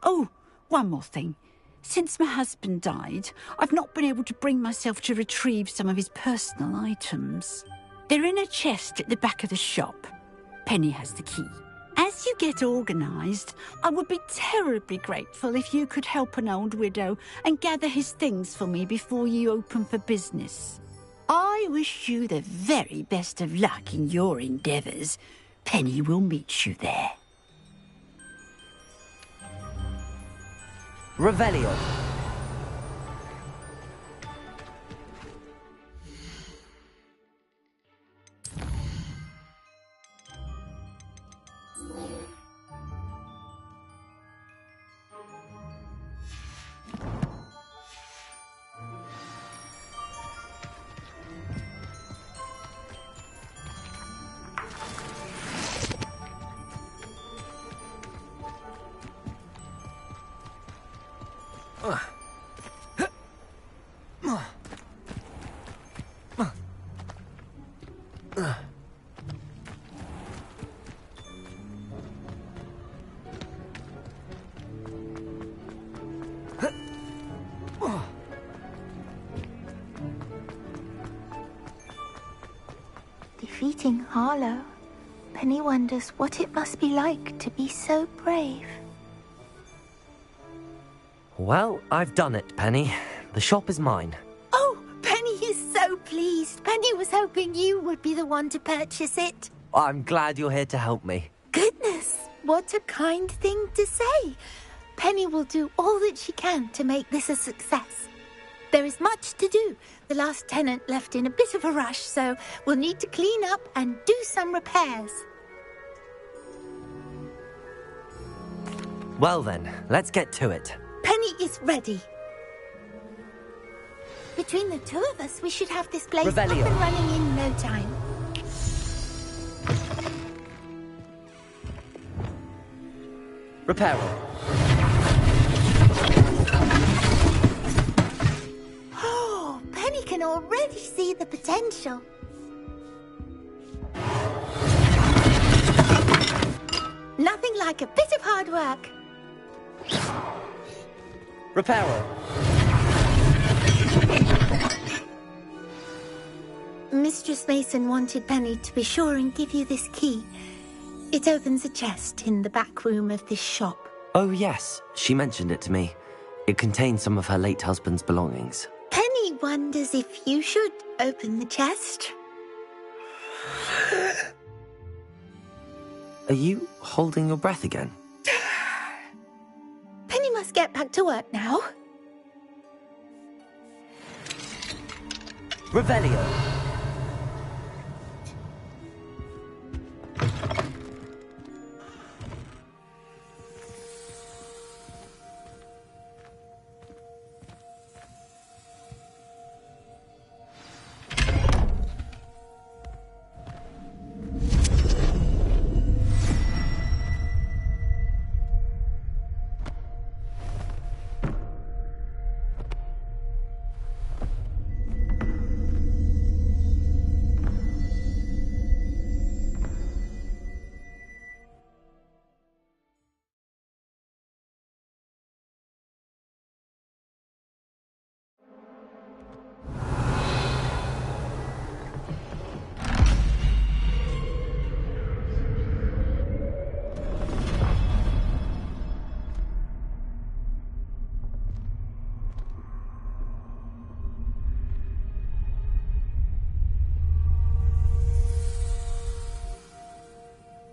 Oh, one more thing. Since my husband died, I've not been able to bring myself to retrieve some of his personal items. They're in a chest at the back of the shop. Penny has the key. As you get organised, I would be terribly grateful if you could help an old widow and gather his things for me before you open for business. I wish you the very best of luck in your endeavours. Penny will meet you there.
Revelio.
Defeating Harlow, Penny wonders what it must be like to be so brave.
Well, I've done it, Penny. The shop is mine.
Oh, Penny is so pleased. Penny was hoping you would be the one to purchase it.
I'm glad you're here to help me.
Goodness, what a kind thing to say. Penny will do all that she can to make this a success. There is much to do. The last tenant left in a bit of a rush, so we'll need to clean up and do some repairs.
Well then, let's get to it.
Penny is ready. Between the two of us, we should have this place
Revelio.
up and running in no time.
Reparo.
Oh, Penny can already see the potential. Nothing like a bit of hard work.
Reparo.
Mistress Mason wanted Penny to be sure and give you this key. It opens a chest in the back room of this shop.
Oh, yes. She mentioned it to me. It contains some of her late husband's belongings.
Penny wonders if you should open the chest.
Are you holding your breath again?
Penny must get back to work now.
Revelio.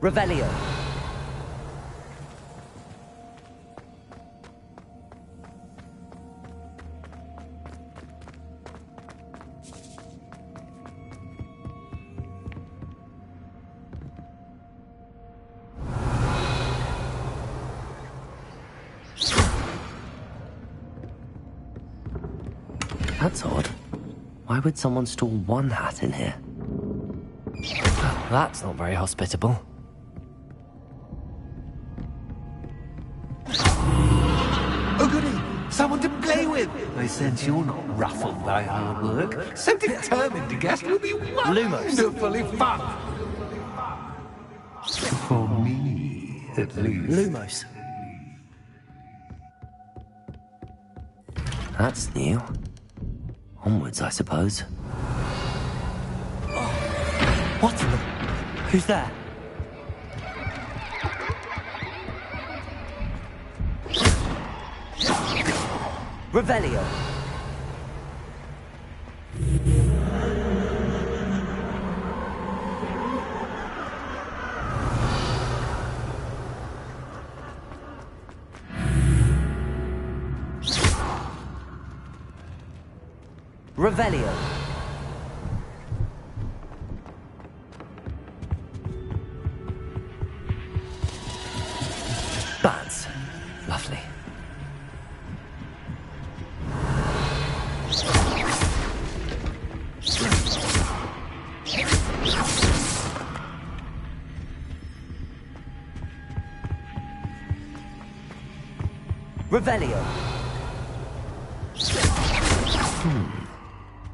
Revelio.
That's odd. Why would someone store one hat in here? That's not very hospitable.
Oh, goody! Someone to play with! I sense you're not ruffled by hard work. So determined to guess will be wonderfully fun! For me, at least.
Lumos. That's new. Onwards, I suppose.
What in the... Who's there? Revelio. Revelio.
Bats. Lovely.
Revelio.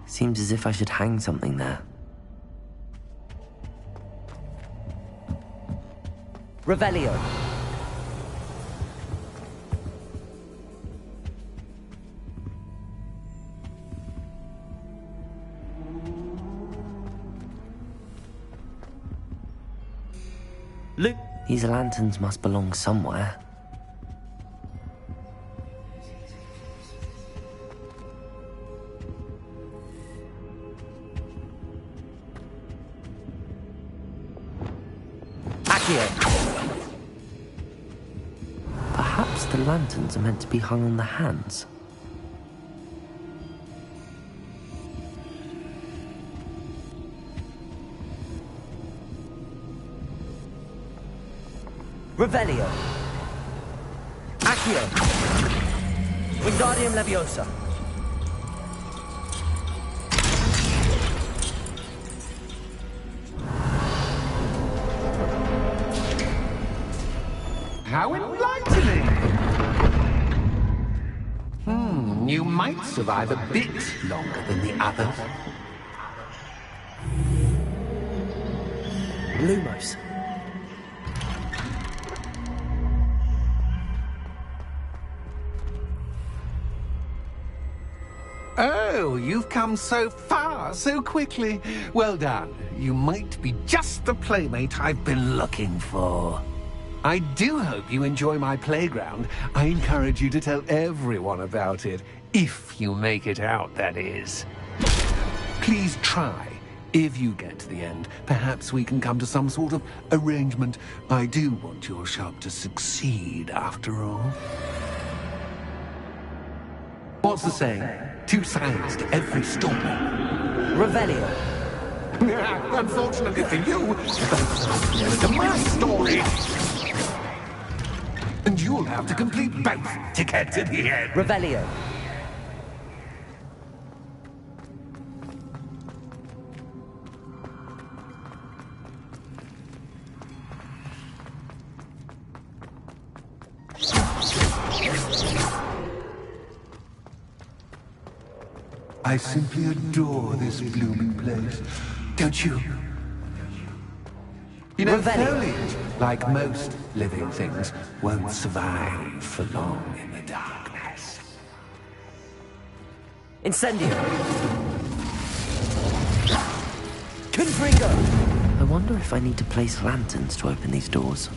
Seems as if I should hang something there.
Revelio.
These lanterns must belong somewhere. Perhaps the lanterns are meant to be hung on the hands.
Revelio. Accio. Wingardium Leviosa.
How enlightening! You might survive a bit longer than the others.
Lumos.
Oh, you've come so far, so quickly. Well done. You might be just the playmate I've been looking for. I do hope you enjoy my playground. I encourage you to tell everyone about it. If you make it out, that is. Please try. If you get to the end, perhaps we can come to some sort of arrangement. I do want your shop to succeed, after all. What's the saying? 2 sides to every story.
Revelio.
Unfortunately for you, that's to my story. And you'll have to complete both to get to the end.
Revelio.
I simply adore this blooming place. Don't you? You know, foliage, like most living things, won't survive for long in the darkness.
Incendio. Confringo.
I wonder if I need to place lanterns to open these doors.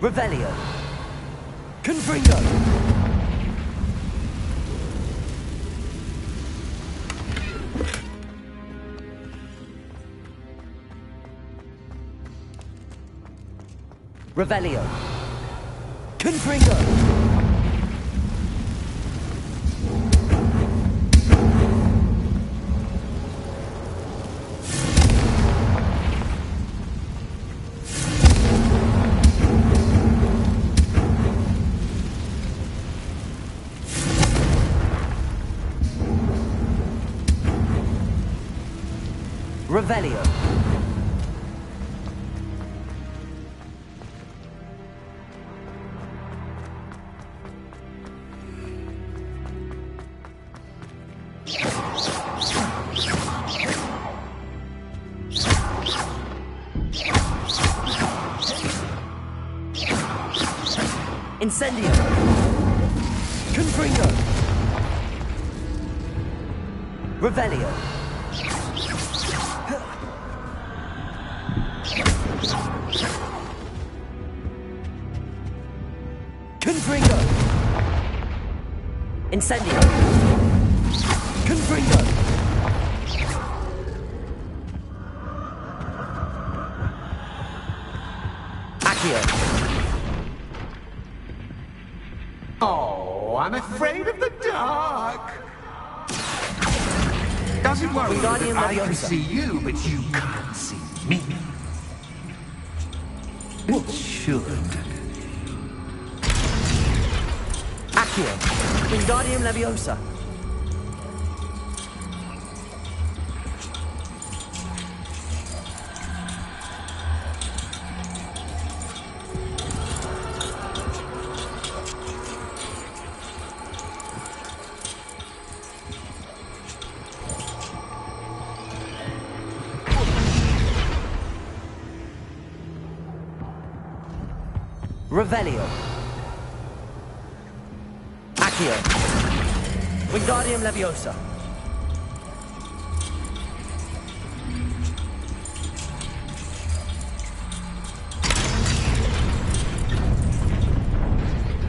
Revelio. Confringo. Revelio. Confringo. Revelio. Incendio. Confringo. Revelio. Confringo. Incendio. Confringo. Accio.
Oh, I'm afraid of the dark. Doesn't worry, I can see you, but you can't see me. It should.
Accio. Wingardium Leviosa. Revelio. Accio. Wingardium Leviosa.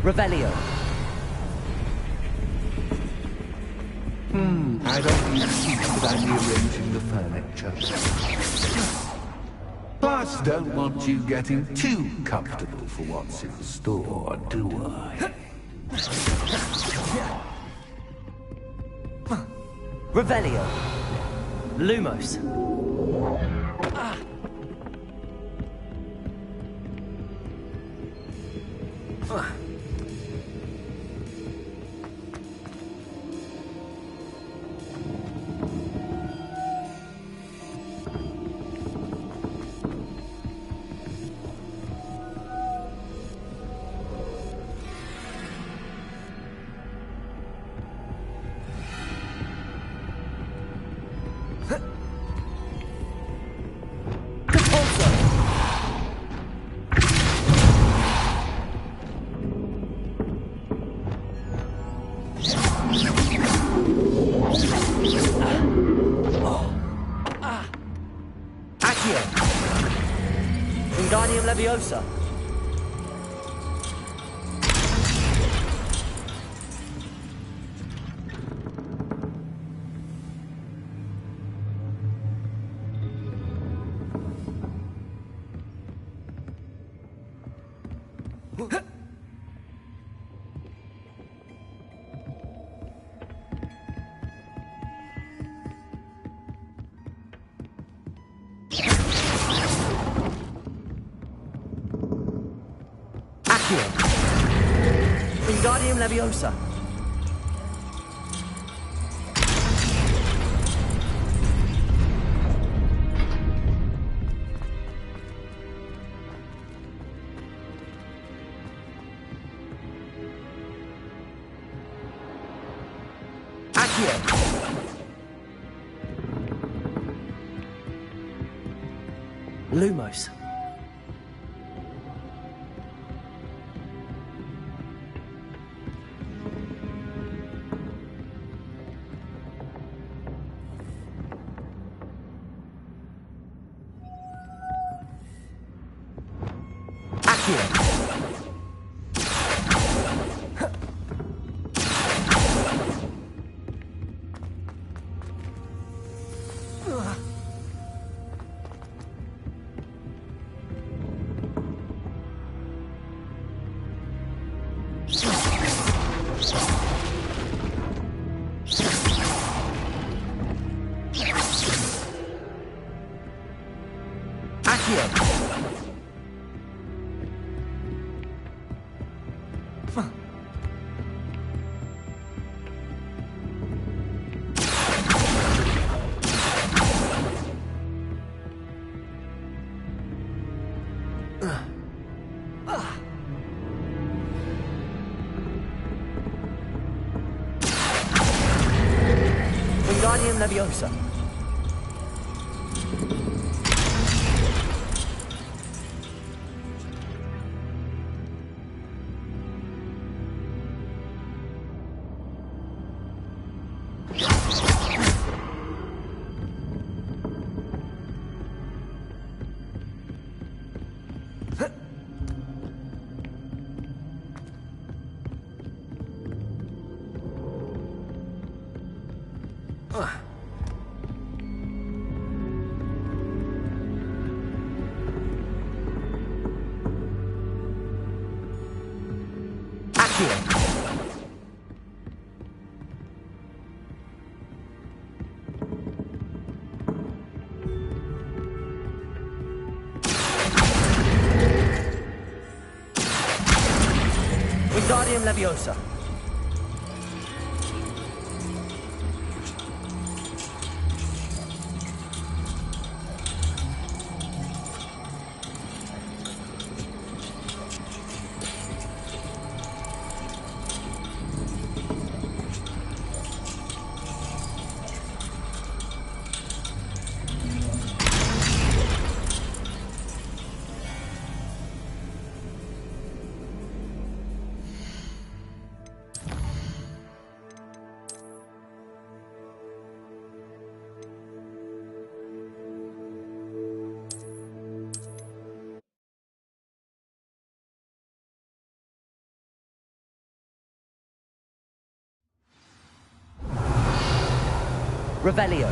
Revelio.
I don't need to see that I'm rearranging the furniture. Plus, don't want you getting too comfortable for what's in store, do I?
Revelio. Lumos. Accio. Wingardium Leviosa. Accio. Wingardium Leviosa. Accio. Lumos. Wingardium Leviosa. Wingardium Leviosa. Revelio.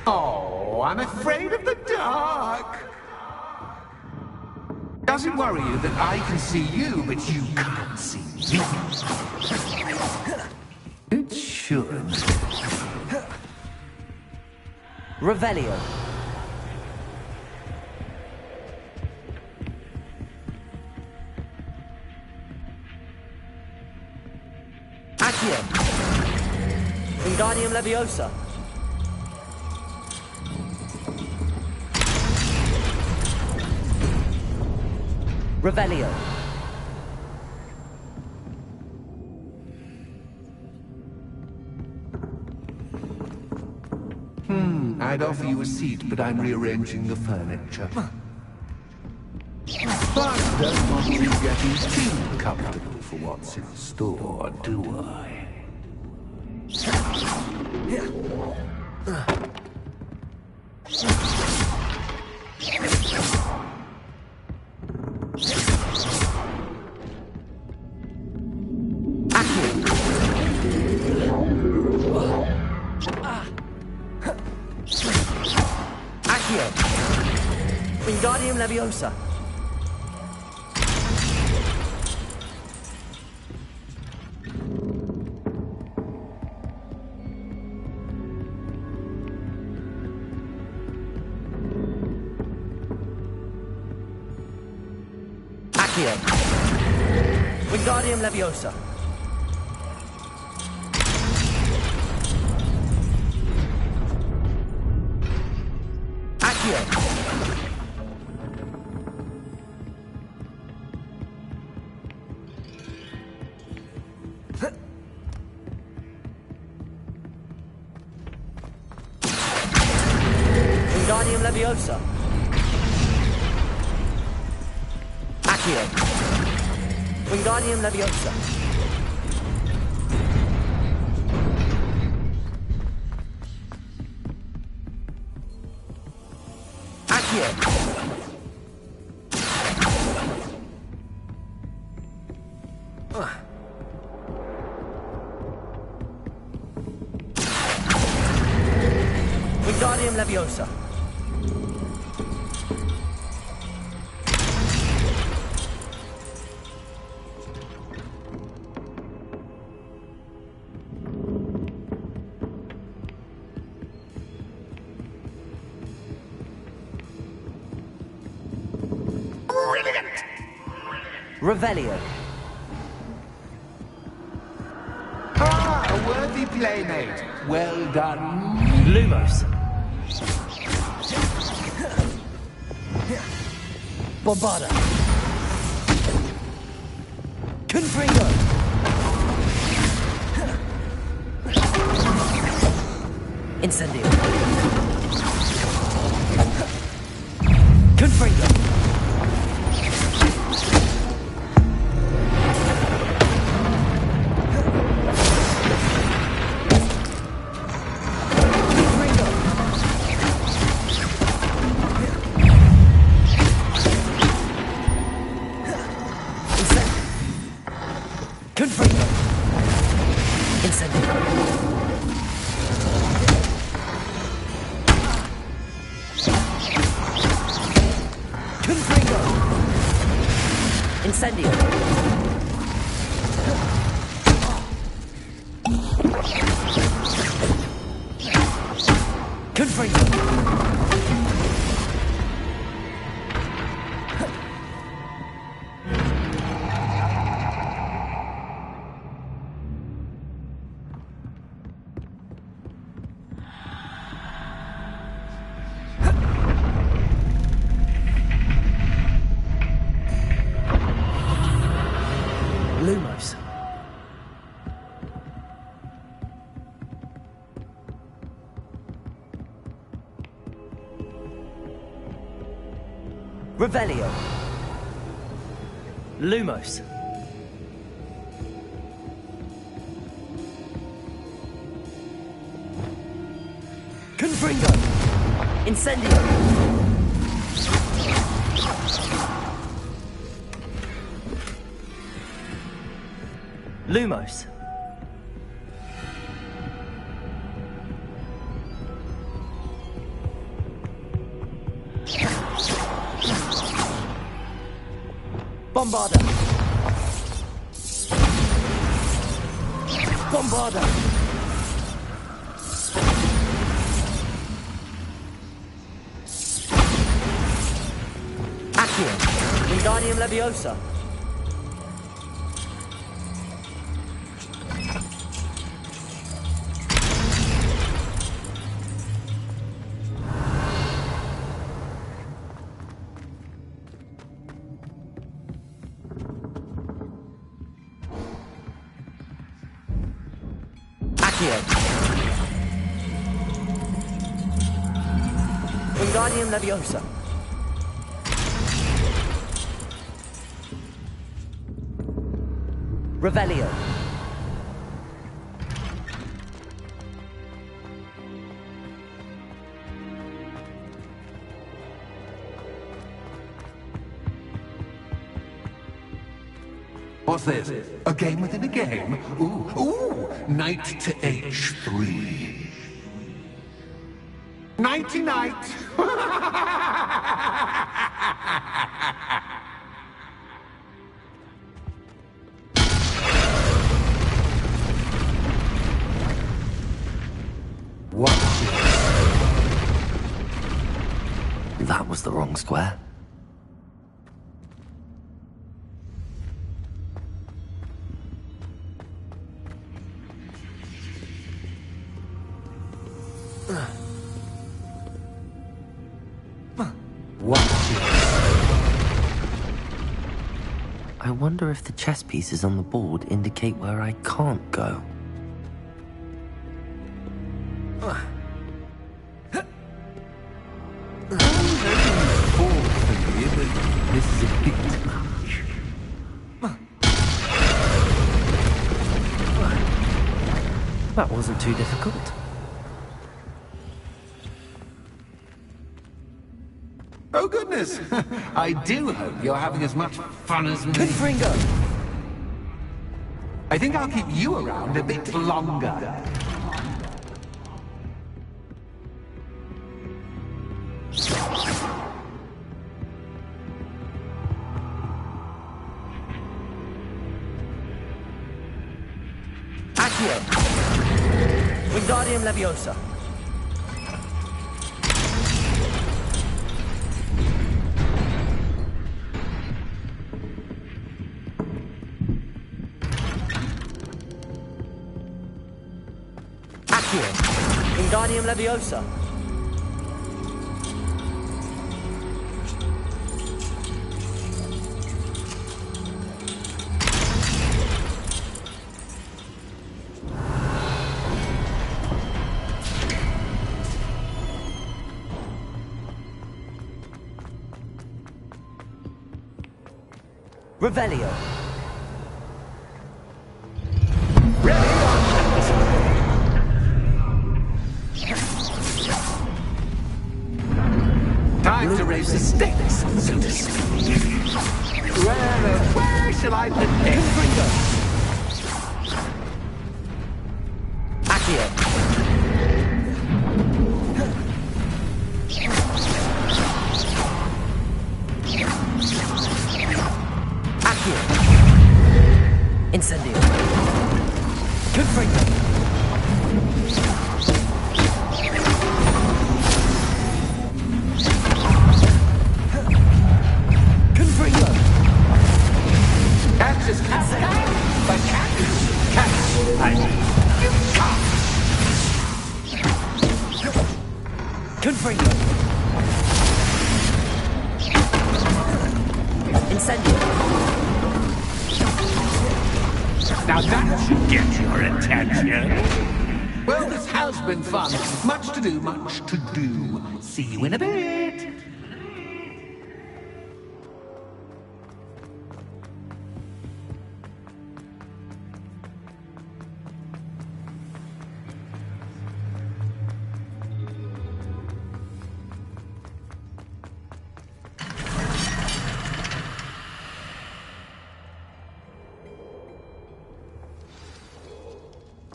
Oh, I'm afraid of the dark. Does it worry you that I can see you, but you can't see me? It should.
Revelio. Accio. Wingardium Leviosa. Revelio.
I'd offer you a seat, but I'm rearranging the furniture. But don't want you getting too comfortable for what's in store, do I?
Wingardium Leviosa. Accio. Wingardium Leviosa. Accio. Wingardium Leviosa. Accio. Wingardium Leviosa. Accio. Wingardium Leviosa. Revelio.
Ah, a worthy playmate. Well done.
Lumos. Bombarda. Confringo. Incendio. Confringo. Incendio. Confringo. Lumos. Revelio. Lumos. Confringo. Incendio. Lumos. Bombarda. Bombarda. Accio. Wingardium Leviosa. Accio. Wingardium Leviosa. Revelio.
What's this? A game within a game? Ooh, knight to h3. Nighty-night!
What? That was the wrong square. I wonder if the chess pieces on the board indicate where I can't go. This is a bit much. That wasn't too difficult.
Oh, goodness! I do hope you're having as much fun as me.
Confringo!
I think I'll keep you around a bit longer.
Accio. Wingardium Leviosa. Wingardium Leviosa. Revelio.
Time to raise the stakes, so to speak. Where shall I begin?
Confringo. Accio. Accio. Incendio. Confringo.
Catches cats, but cats. You can't.
Confringo. Incendio.
Now that should get your attention. Well, this has been fun. Much to do, much to do. See you in a bit.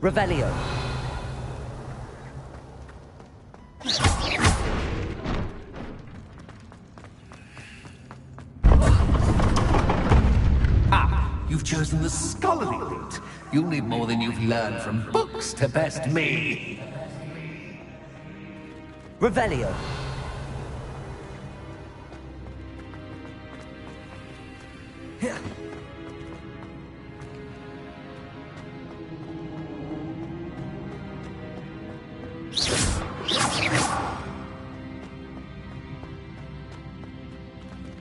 Revelio.
You've chosen the scholarly route. You'll need more than you've learned from books to best me.
Revelio.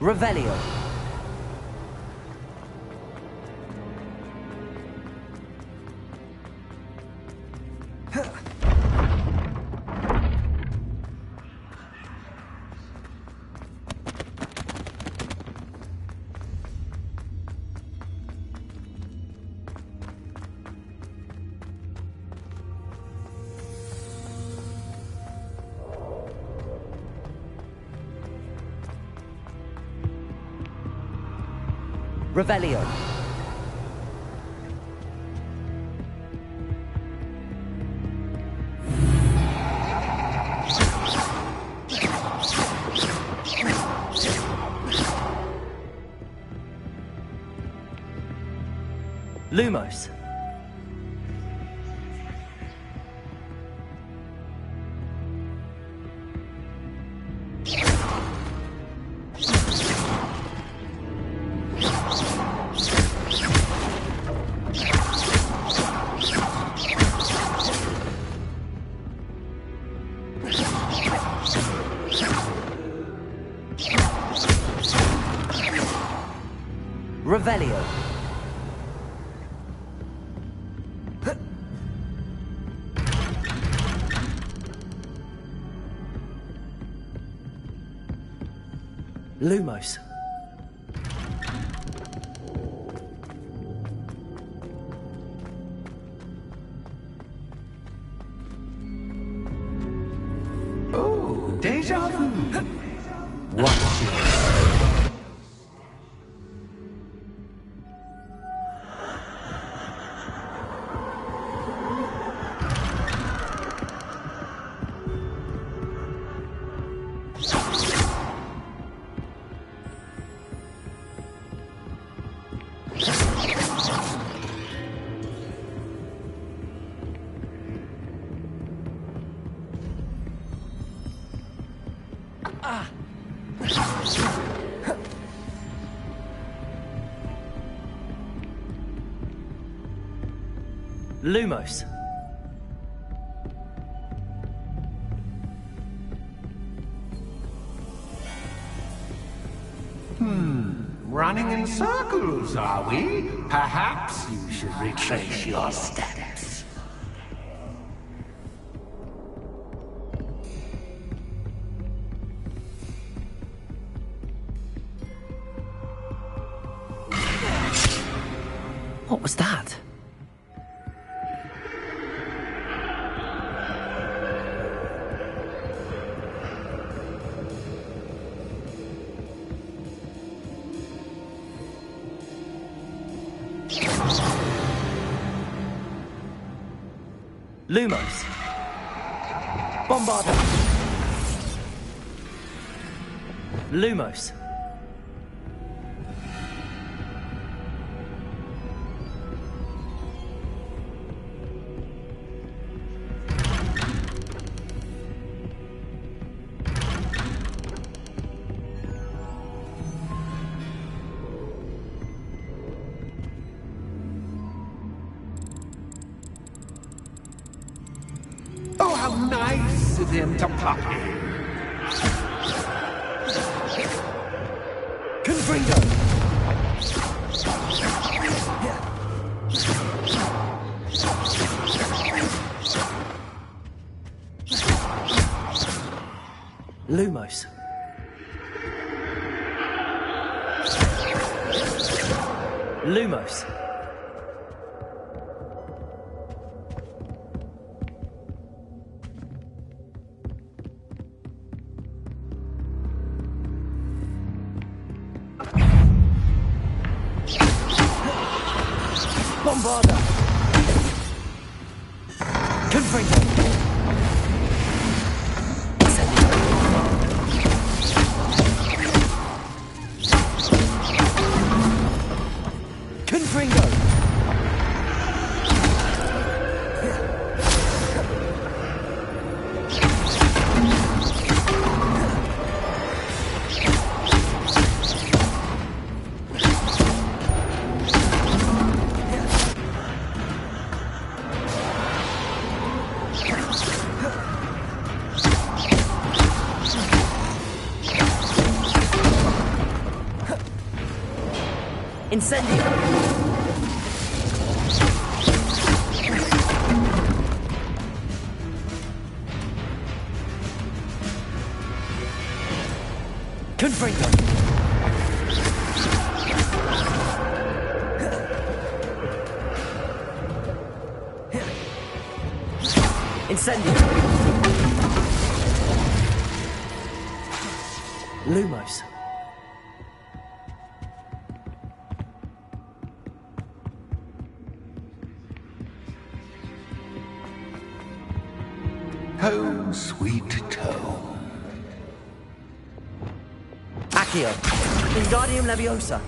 Revelio. Revelio. Lumos. Revelio. Lumos.
Oh, deja vu. What's your...
Lumos.
Running in circles, are we? Perhaps you should retrace your steps.
What was that?
Lumos. Bombarda. Lumos.
Oh, how nice of him to pop in.
Confringo. Lumos. Lumos. Bombarda. Confringo. Confringo. Incendio. Confringo. Incendio. Lumos.
Home sweet home.
Accio. Wingardium Leviosa.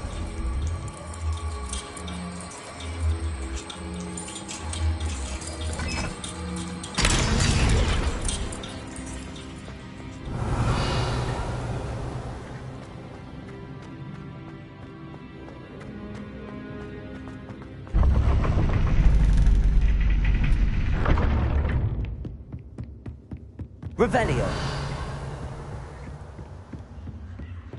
Revelio.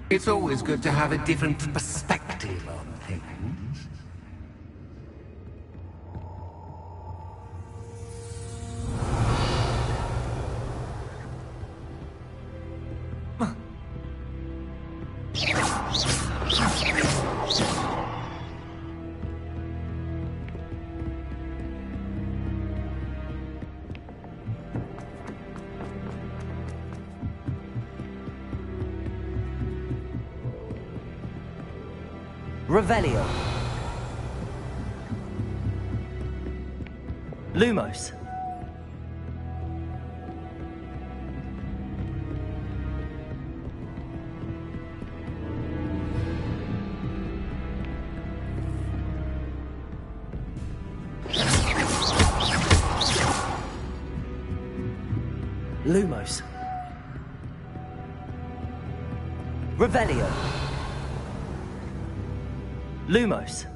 It's always good to have a different perspective on things.
Revelio. Lumos. Lumos. Revelio. Lumos.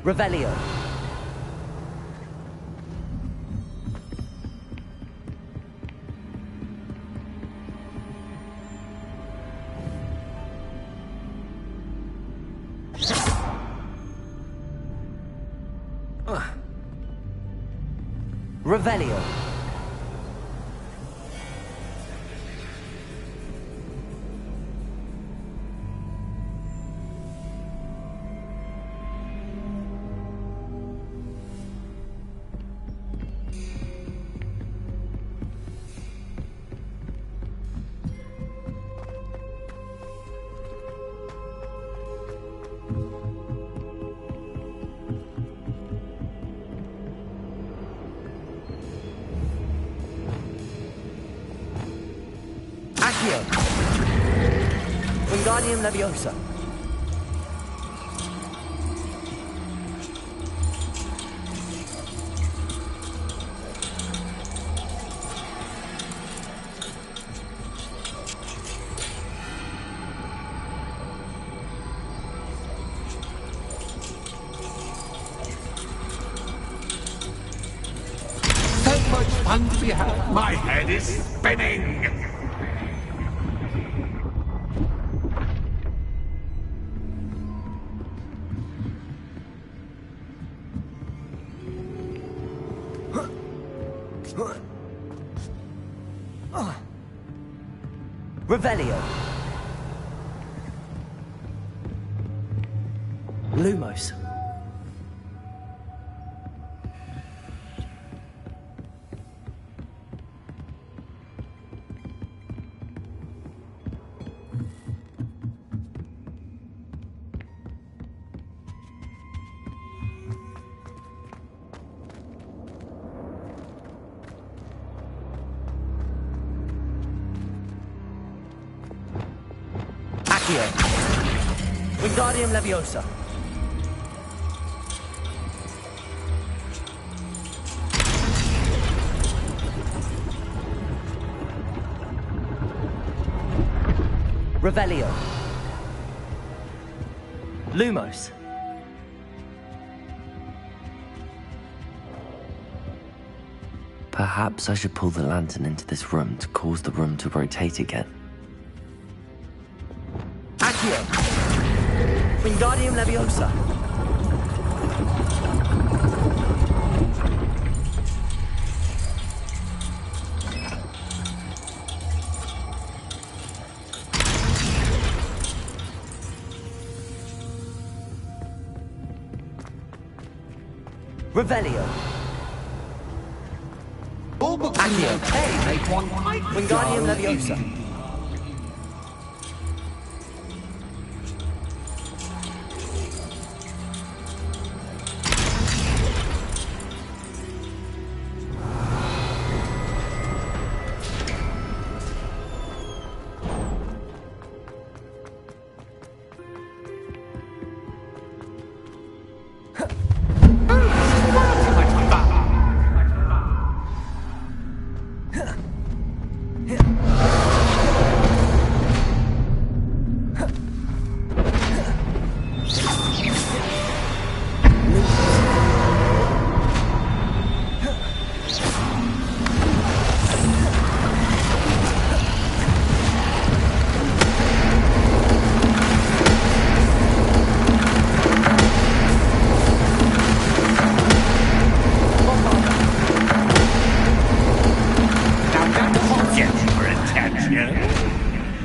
Revelio. Revelio. Accio. Wingardium Leviosa.
So much fun to be had. My head is spinning.
Revelio. Lumos. Accio. Wingardium Leviosa. Revelio. Lumos.
Perhaps I should pull the lantern into this room to cause the room to rotate again.
Accio. Wingardium Leviosa. Revelio. Accio. Wingardium Leviosa.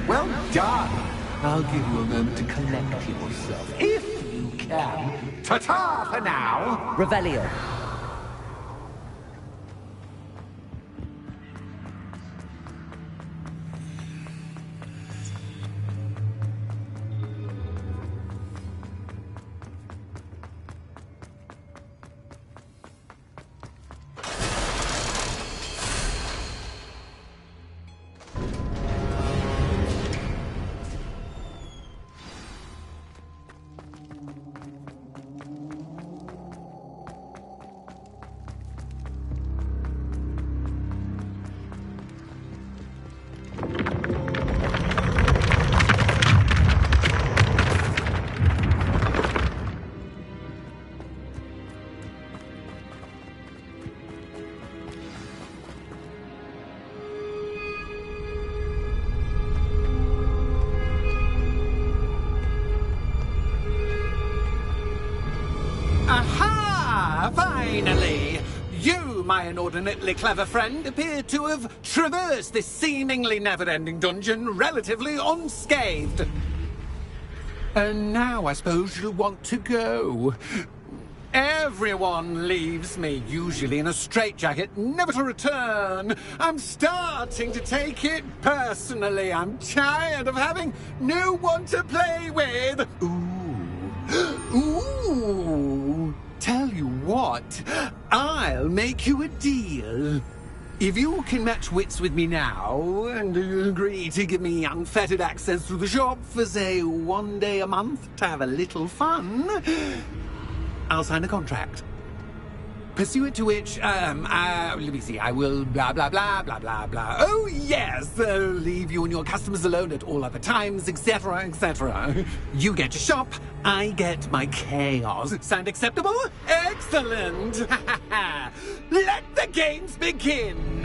Well done. I'll give you a moment to collect yourself, if you can. Ta-ta for now.
Revelio.
Aha! Finally! You, my inordinately clever friend, appear to have traversed this seemingly never-ending dungeon relatively unscathed. And now I suppose you'll want to go. Everyone leaves me, usually in a straitjacket, never to return. I'm starting to take it personally. I'm tired of having no one to play with. Ooh, tell you what, I'll make you a deal. If you can match wits with me now, and agree to give me unfettered access to the shop for, say, 1 day a month to have a little fun, I'll sign a contract. Pursuant to which, let me see, I will blah, blah, blah, blah, blah, blah. Oh, yes, leave you and your customers alone at all other times, etc., etc. You get your shop, I get my chaos. Sound acceptable? Excellent! Let the games begin!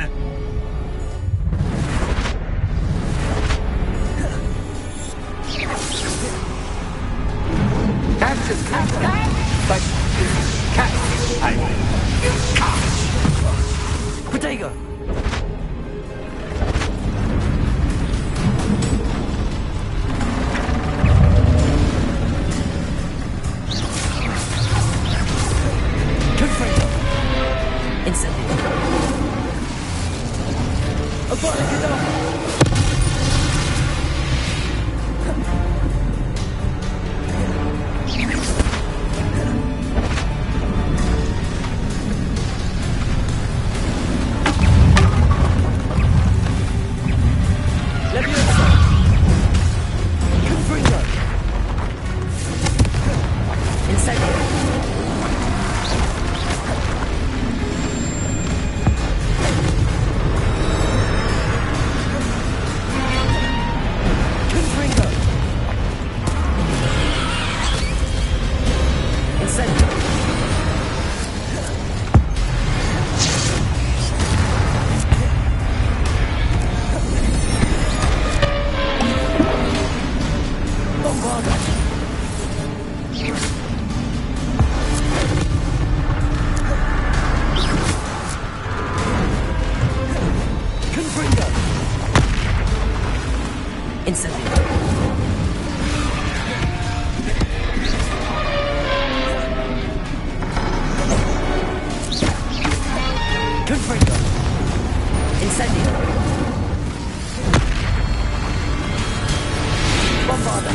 That's just but
Protego! Confringo! Incendio! Abana Leviosa! Confringo! Incendio! Incendio. Confringo. Incendio. Bombarda.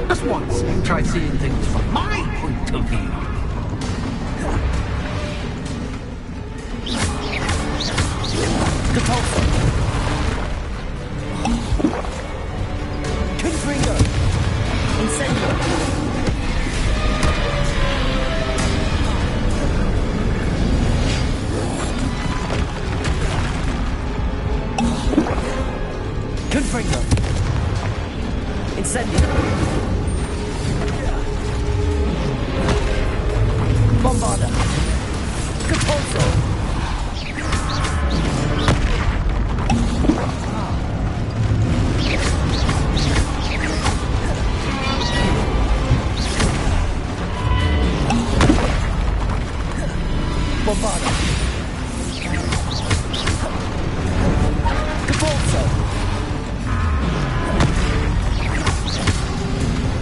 Just once, try seeing things from my point of view.
Capulso. Confringo. Incendio. Confringo. Incendio. Bombarda. Capulso. Bombarda. Capulso.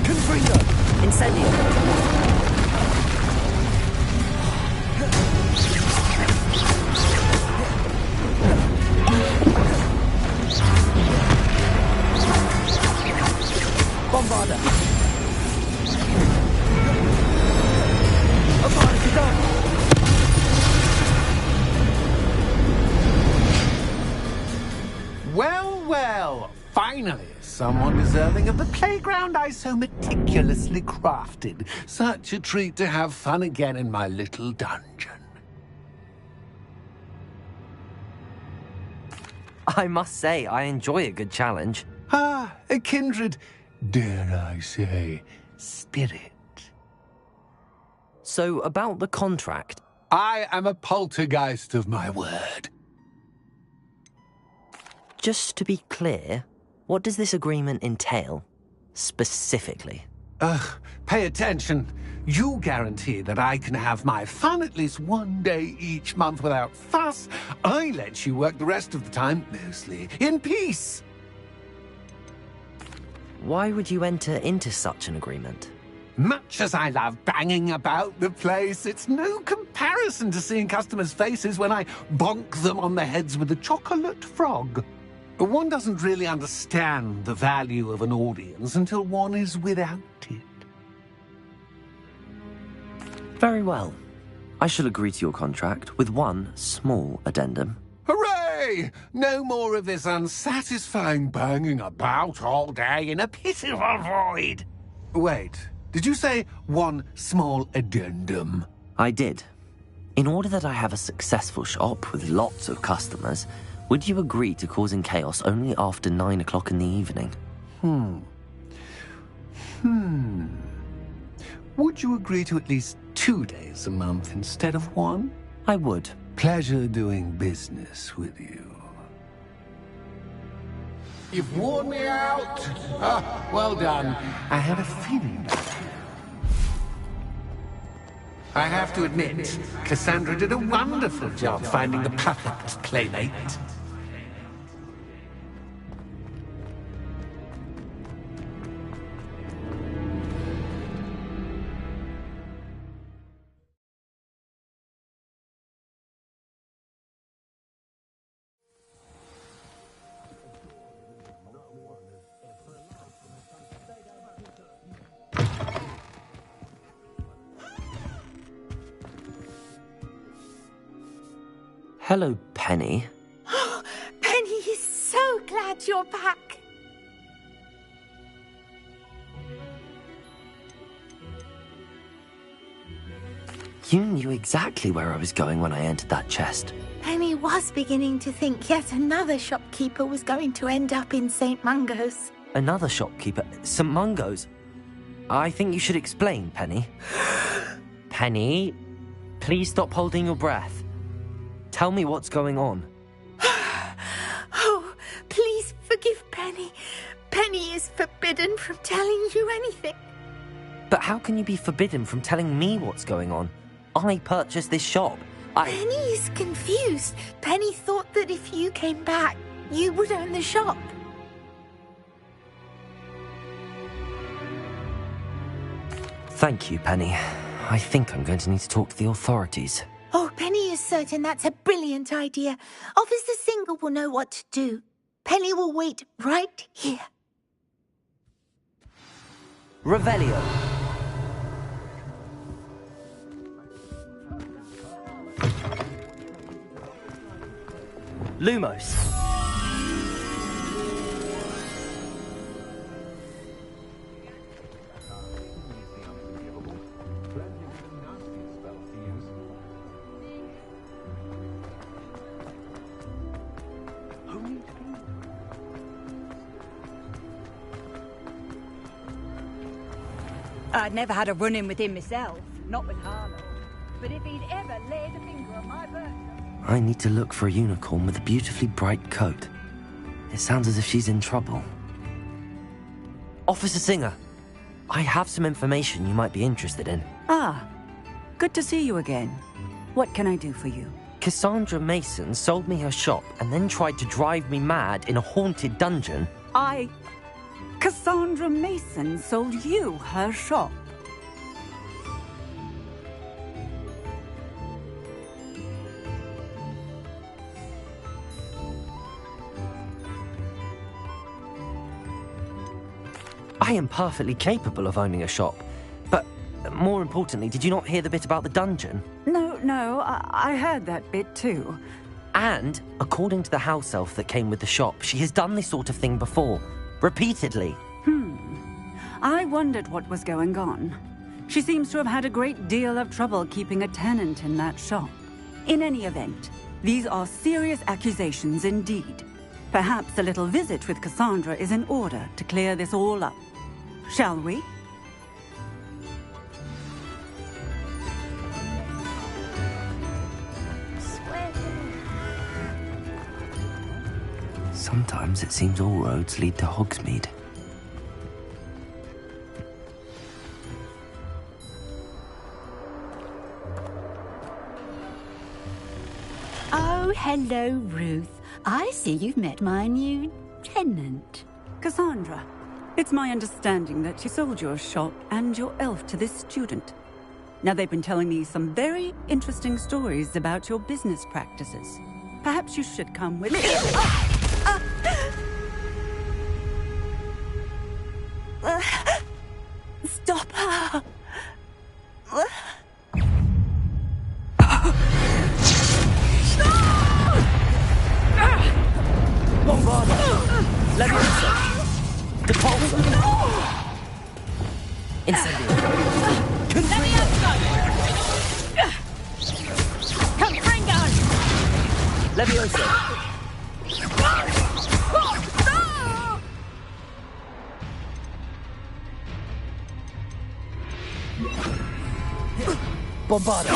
Confringo. Incendio. Bombarda.
Well, well, finally, someone deserving of the playground I so meticulously crafted. Such a treat to have fun again in my little dungeon.
I must say, I enjoy a good challenge.
Ah, a kindred, dare I say, spirit.
So, about the contract.
I am a poltergeist of my word.
Just to be clear, what does this agreement entail, specifically?
Pay attention. You guarantee that I can have my fun at least one day each month without fuss. I let you work the rest of the time, mostly in peace.
Why would you enter into such an agreement?
Much as I love banging about the place, it's no comparison to seeing customers' faces when I bonk them on the heads with a chocolate frog. One doesn't really understand the value of an audience until one is without it.
Very well. I shall agree to your contract with one small addendum.
Hooray! No more of this unsatisfying banging about all day in a pitiful void. Wait, did you say one small addendum?
I did. In order that I have a successful shop with lots of customers, would you agree to causing chaos only after 9 o'clock in the evening?
Would you agree to at least 2 days a month instead of one?
I would.
Pleasure doing business with you. You've worn me out. Ah, well done. I had a feeling about you. I have to admit, Cassandra did a wonderful job finding the perfect playmate.
Hello, Penny.
Penny is so glad you're back.
You knew exactly where I was going when I entered that chest.
Penny was beginning to think yet another shopkeeper was going to end up in St. Mungo's.
Another shopkeeper? St. Mungo's? I think you should explain, Penny. Penny, please stop holding your breath. Tell me what's going on.
Oh, please forgive Penny. Penny is forbidden from telling you anything.
But how can you be forbidden from telling me what's going on? I purchased this shop.
Penny is confused. Penny thought that if you came back, you would own the shop.
Thank you, Penny. I think I'm going to need to talk to the authorities.
Oh, Penny is certain that's a brilliant idea. Officer Singer will know what to do. Penny will wait right here.
Revelio. Lumos.
I'd never had a run-in with him myself, not with Harlow. But if he'd ever laid a finger on my bird...
I need to look for a unicorn with a beautifully bright coat. It sounds as if she's in trouble. Officer Singer, I have some information you might be interested in.
Ah, good to see you again. What can I do for you?
Cassandra Mason sold me her shop and then tried to drive me mad in a haunted dungeon.
Cassandra Mason sold you her shop.
I am perfectly capable of owning a shop. But more importantly, did you not hear the bit about the dungeon?
No, I heard that bit too.
And, according to the house elf that came with the shop, she has done this sort of thing before. Repeatedly.
I wondered what was going on. She seems to have had a great deal of trouble keeping a tenant in that shop. In any event, these are serious accusations indeed. Perhaps a little visit with Cassandra is in order to clear this all up. Shall we?
Sometimes it seems all roads lead to Hogsmeade.
Oh, hello, Ruth. I see you've met my new tenant.
Cassandra, it's my understanding that you sold your shop and your elf to this student. Now, they've been telling me some very interesting stories about your business practices. Perhaps you should come with me.
Stop her!
Bombarda! Leviosa! Depulso! Incendio!
Leviosa! Confringo!
Leviosa!
Bombarda!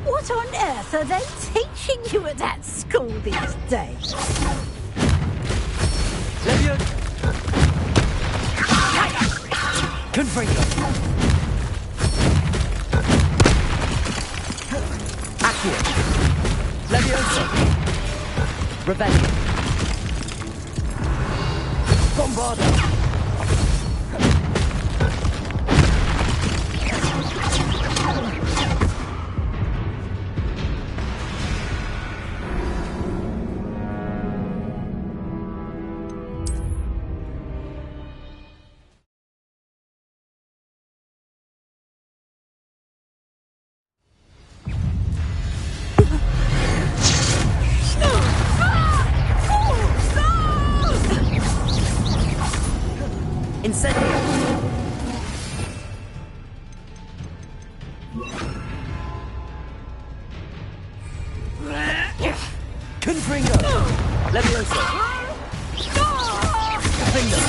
What on earth are they teaching you at that school these days?
Levion! Confringo! Accio! Leviosa! Rebellion! Bombarda! Incendio! Confringo! Leviosa! Confringo!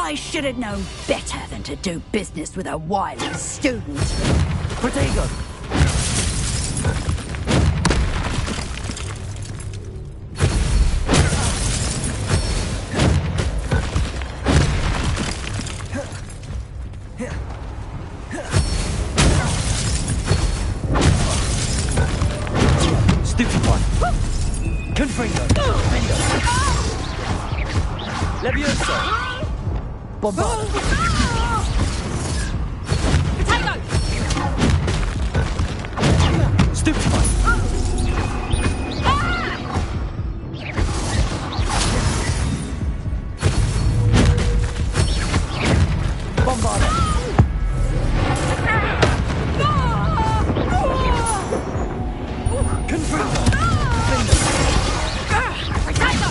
I should have known better than to do business with a wily student.
Protego! Stupefy! Confringo! Bendo! Levioso! Bombarda!
Potato!
Stupefy! Bombarda! Confringo! Bendo!
Potato!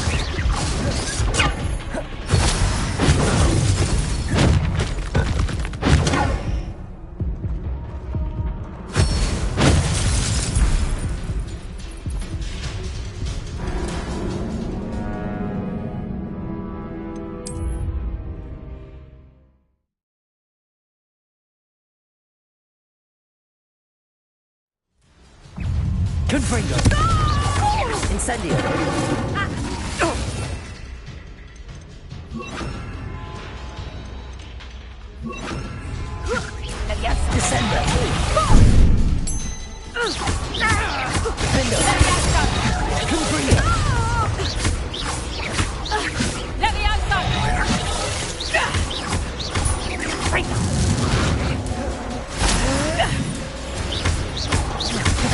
Confringo! Incendio! Descender! Bendo! Confringo!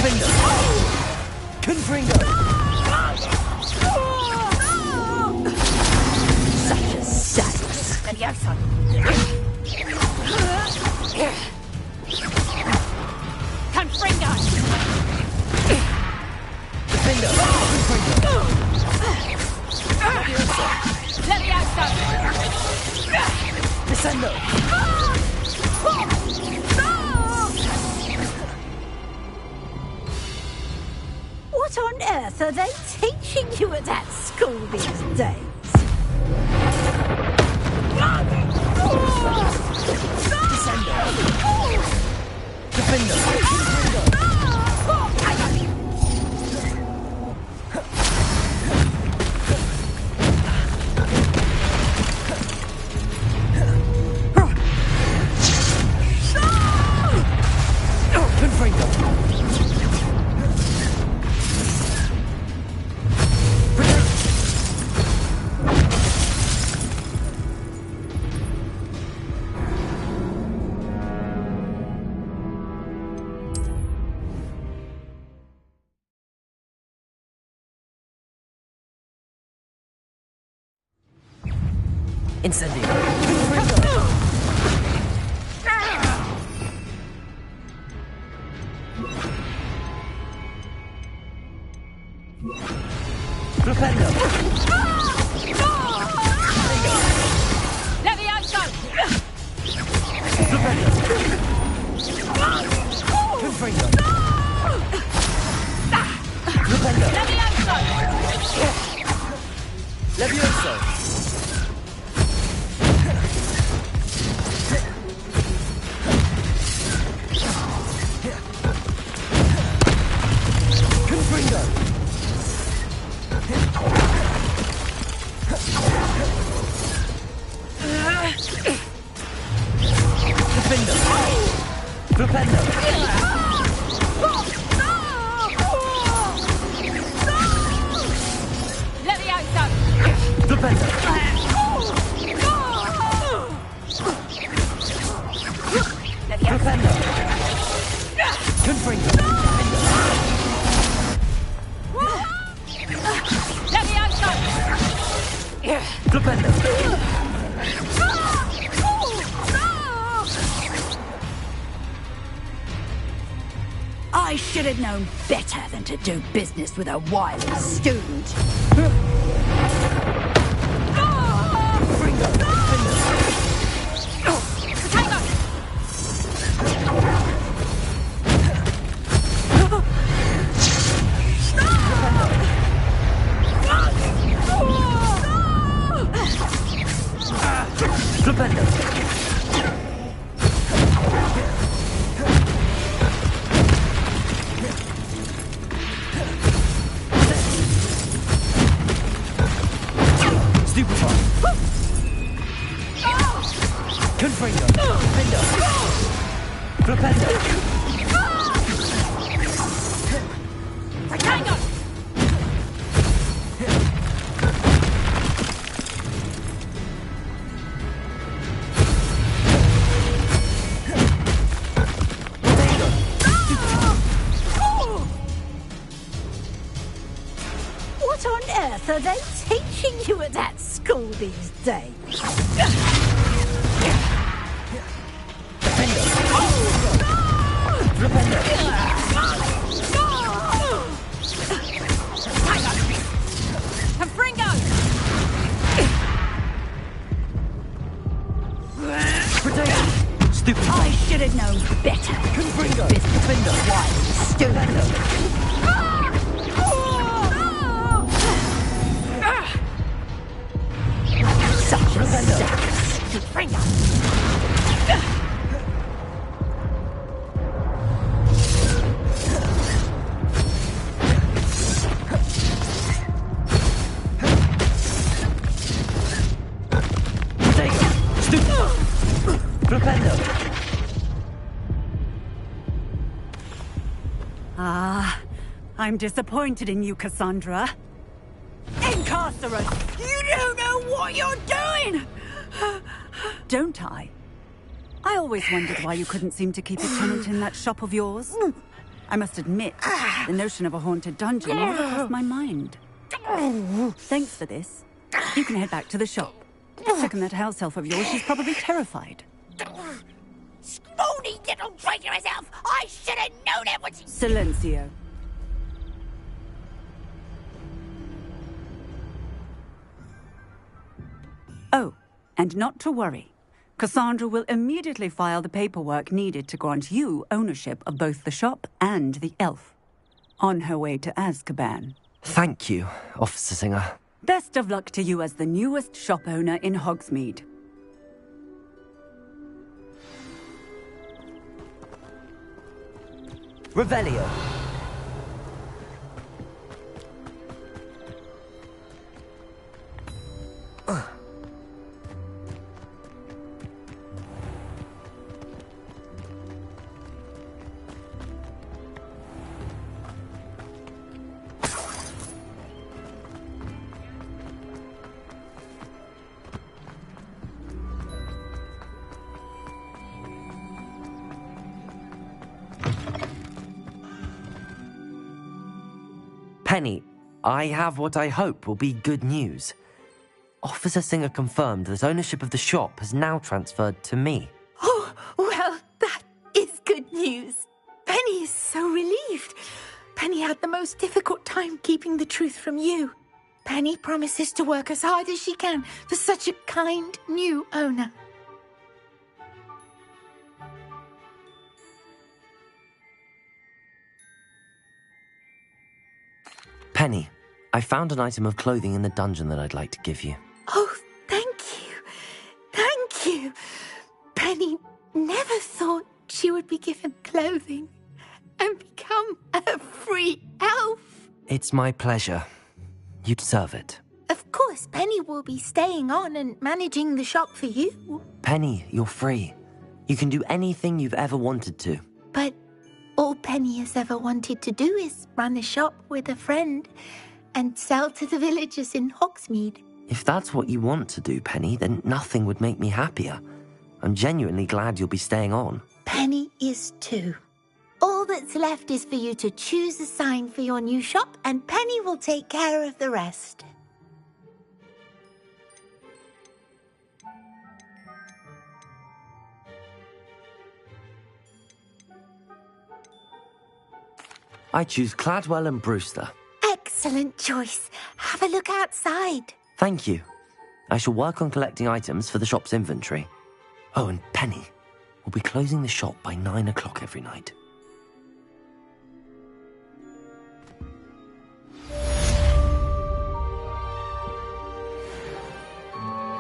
Confringo! Confringo! Such a sadness!
Confringo!
Bendo! Confringo!
Levioso!
Descendo!
What on earth are they teaching you at that school these days?
Descendo! Defendo! Confringo! Incendio! Flipendo!
Levioso!
Flipendo! Confringo! Flipendo! Levioso! Confringo! Defendo! Flipendo!
Levioso!
Flipendo! Flipendo! Confringo!
Levioso!
Flipendo!
I should have known better than to do business with a wily student.
Flipendo!
are they teaching you at that school these days?
Confringo!
Stupid.
I should have known better.
Confringo.
This defender stupid. Such a sass. Confringo.
Ah, I'm disappointed in you, Cassandra. Incarcerate! You don't know what you're doing! Don't I? I always wondered why you couldn't seem to keep a tenant in that shop of yours. I must admit, the notion of a haunted dungeon never crossed my mind. Thanks for this. You can head back to the shop. Checking that house elf of yours, she's probably terrified.
Spoony little traitor herself! I should have known it was...
Silencio. Oh, and not to worry. Cassandra will immediately file the paperwork needed to grant you ownership of both the shop and the elf. On her way to Azkaban.
Thank you, Officer Singer.
Best of luck to you as the newest shop owner in Hogsmeade.
Revelio.
Penny, I have what I hope will be good news. Officer Singer confirmed that ownership of the shop has now transferred to me.
Oh, well, that is good news. Penny is so relieved. Penny had the most difficult time keeping the truth from you. Penny promises to work as hard as she can for such a kind new owner.
Penny, I found an item of clothing in the dungeon that I'd like to give you.
Oh, thank you. Thank you. Penny never thought she would be given clothing and become a free elf.
It's my pleasure. You deserve it.
Of course, Penny will be staying on and managing the shop for you.
Penny, you're free. You can do anything you've ever wanted to.
But all Penny has ever wanted to do is run a shop with a friend and sell to the villagers in Hogsmeade.
If that's what you want to do, Penny, then nothing would make me happier. I'm genuinely glad you'll be staying on.
Penny is too. All that's left is for you to choose a sign for your new shop, and Penny will take care of the rest.
I choose Cladwell and Brewster.
Excellent choice. Have a look outside.
Thank you. I shall work on collecting items for the shop's inventory. Oh, and Penny, we'll be closing the shop by 9 o'clock every night.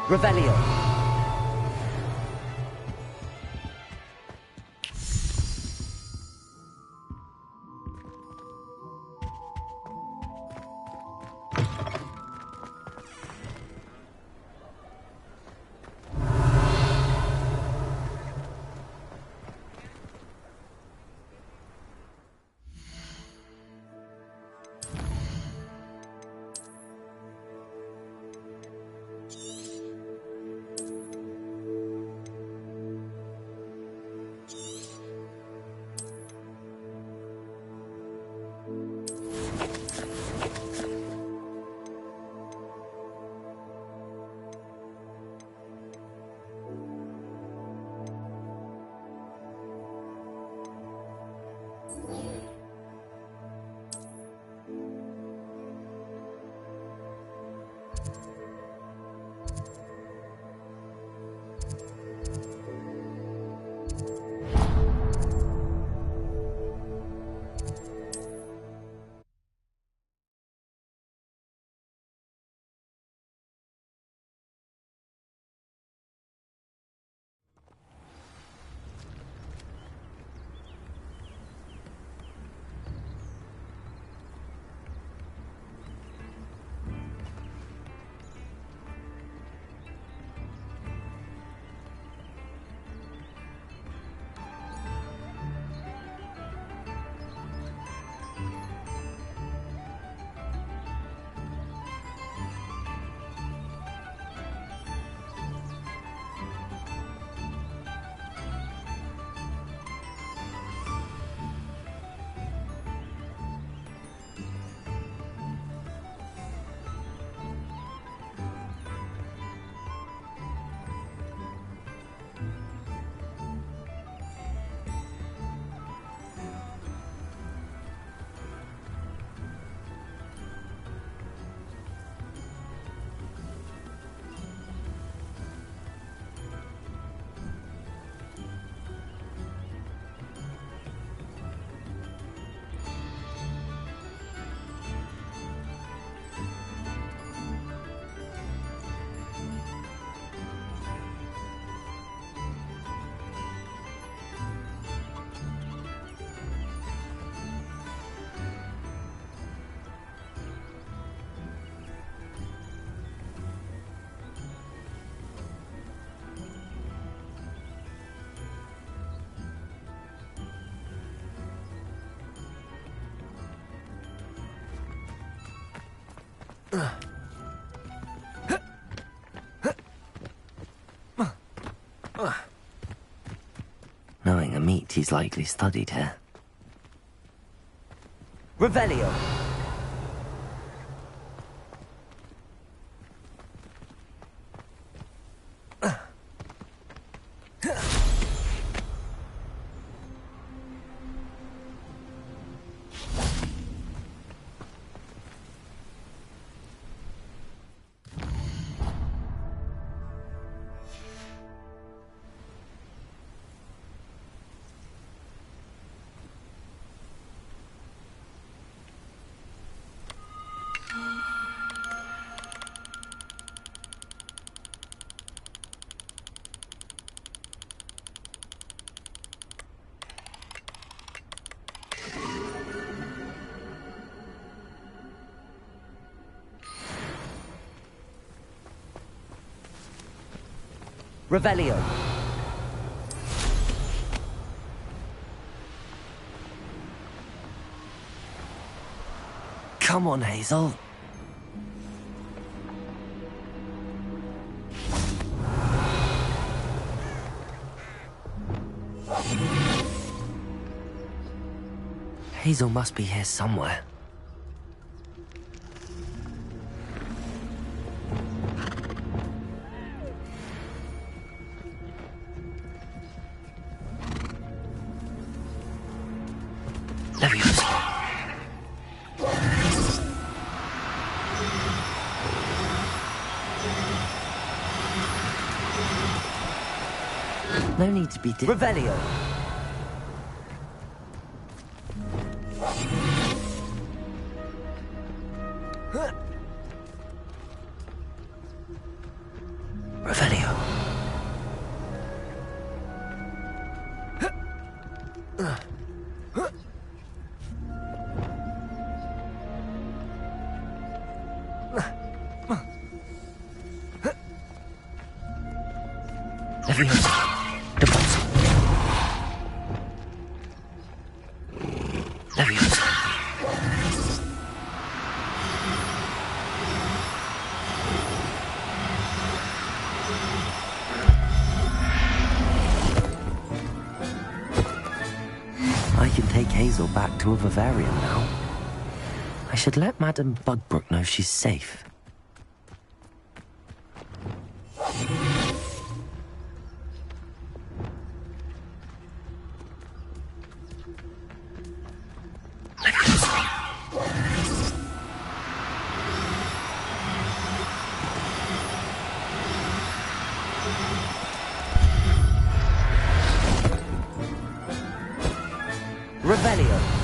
Revelio.
Knowing a meat, he's likely studied here.
Revelio. Revelio.
Come on, Hazel. Hazel must be here somewhere. No need to be...
Revelio.
Revelio. I can take Hazel back to a Bavarian now. I should let Madame Bugbrook know she's safe.
Revelio.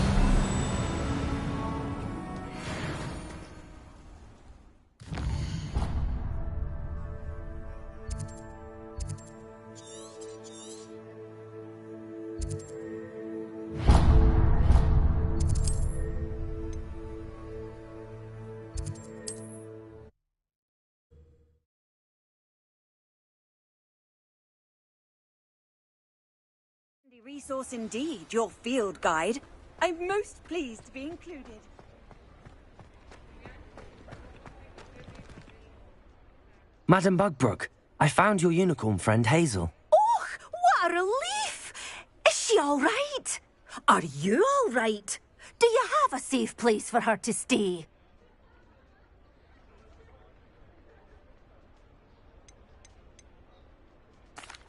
Resource indeed, your field guide. I'm most pleased to be included.
Madam Bugbrook, I found your unicorn friend Hazel.
Oh, what a relief! Is she all right? Are you all right? Do you have a safe place for her to stay?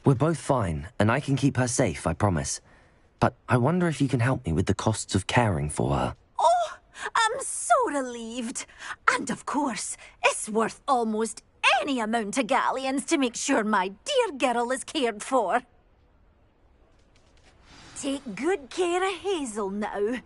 We're both fine, and I can keep her safe, I promise. But I wonder if you can help me with the costs of caring for her.
Oh, I'm so relieved. And of course, it's worth almost any amount of galleons to make sure my dear girl is cared for. Take good care of Hazel now.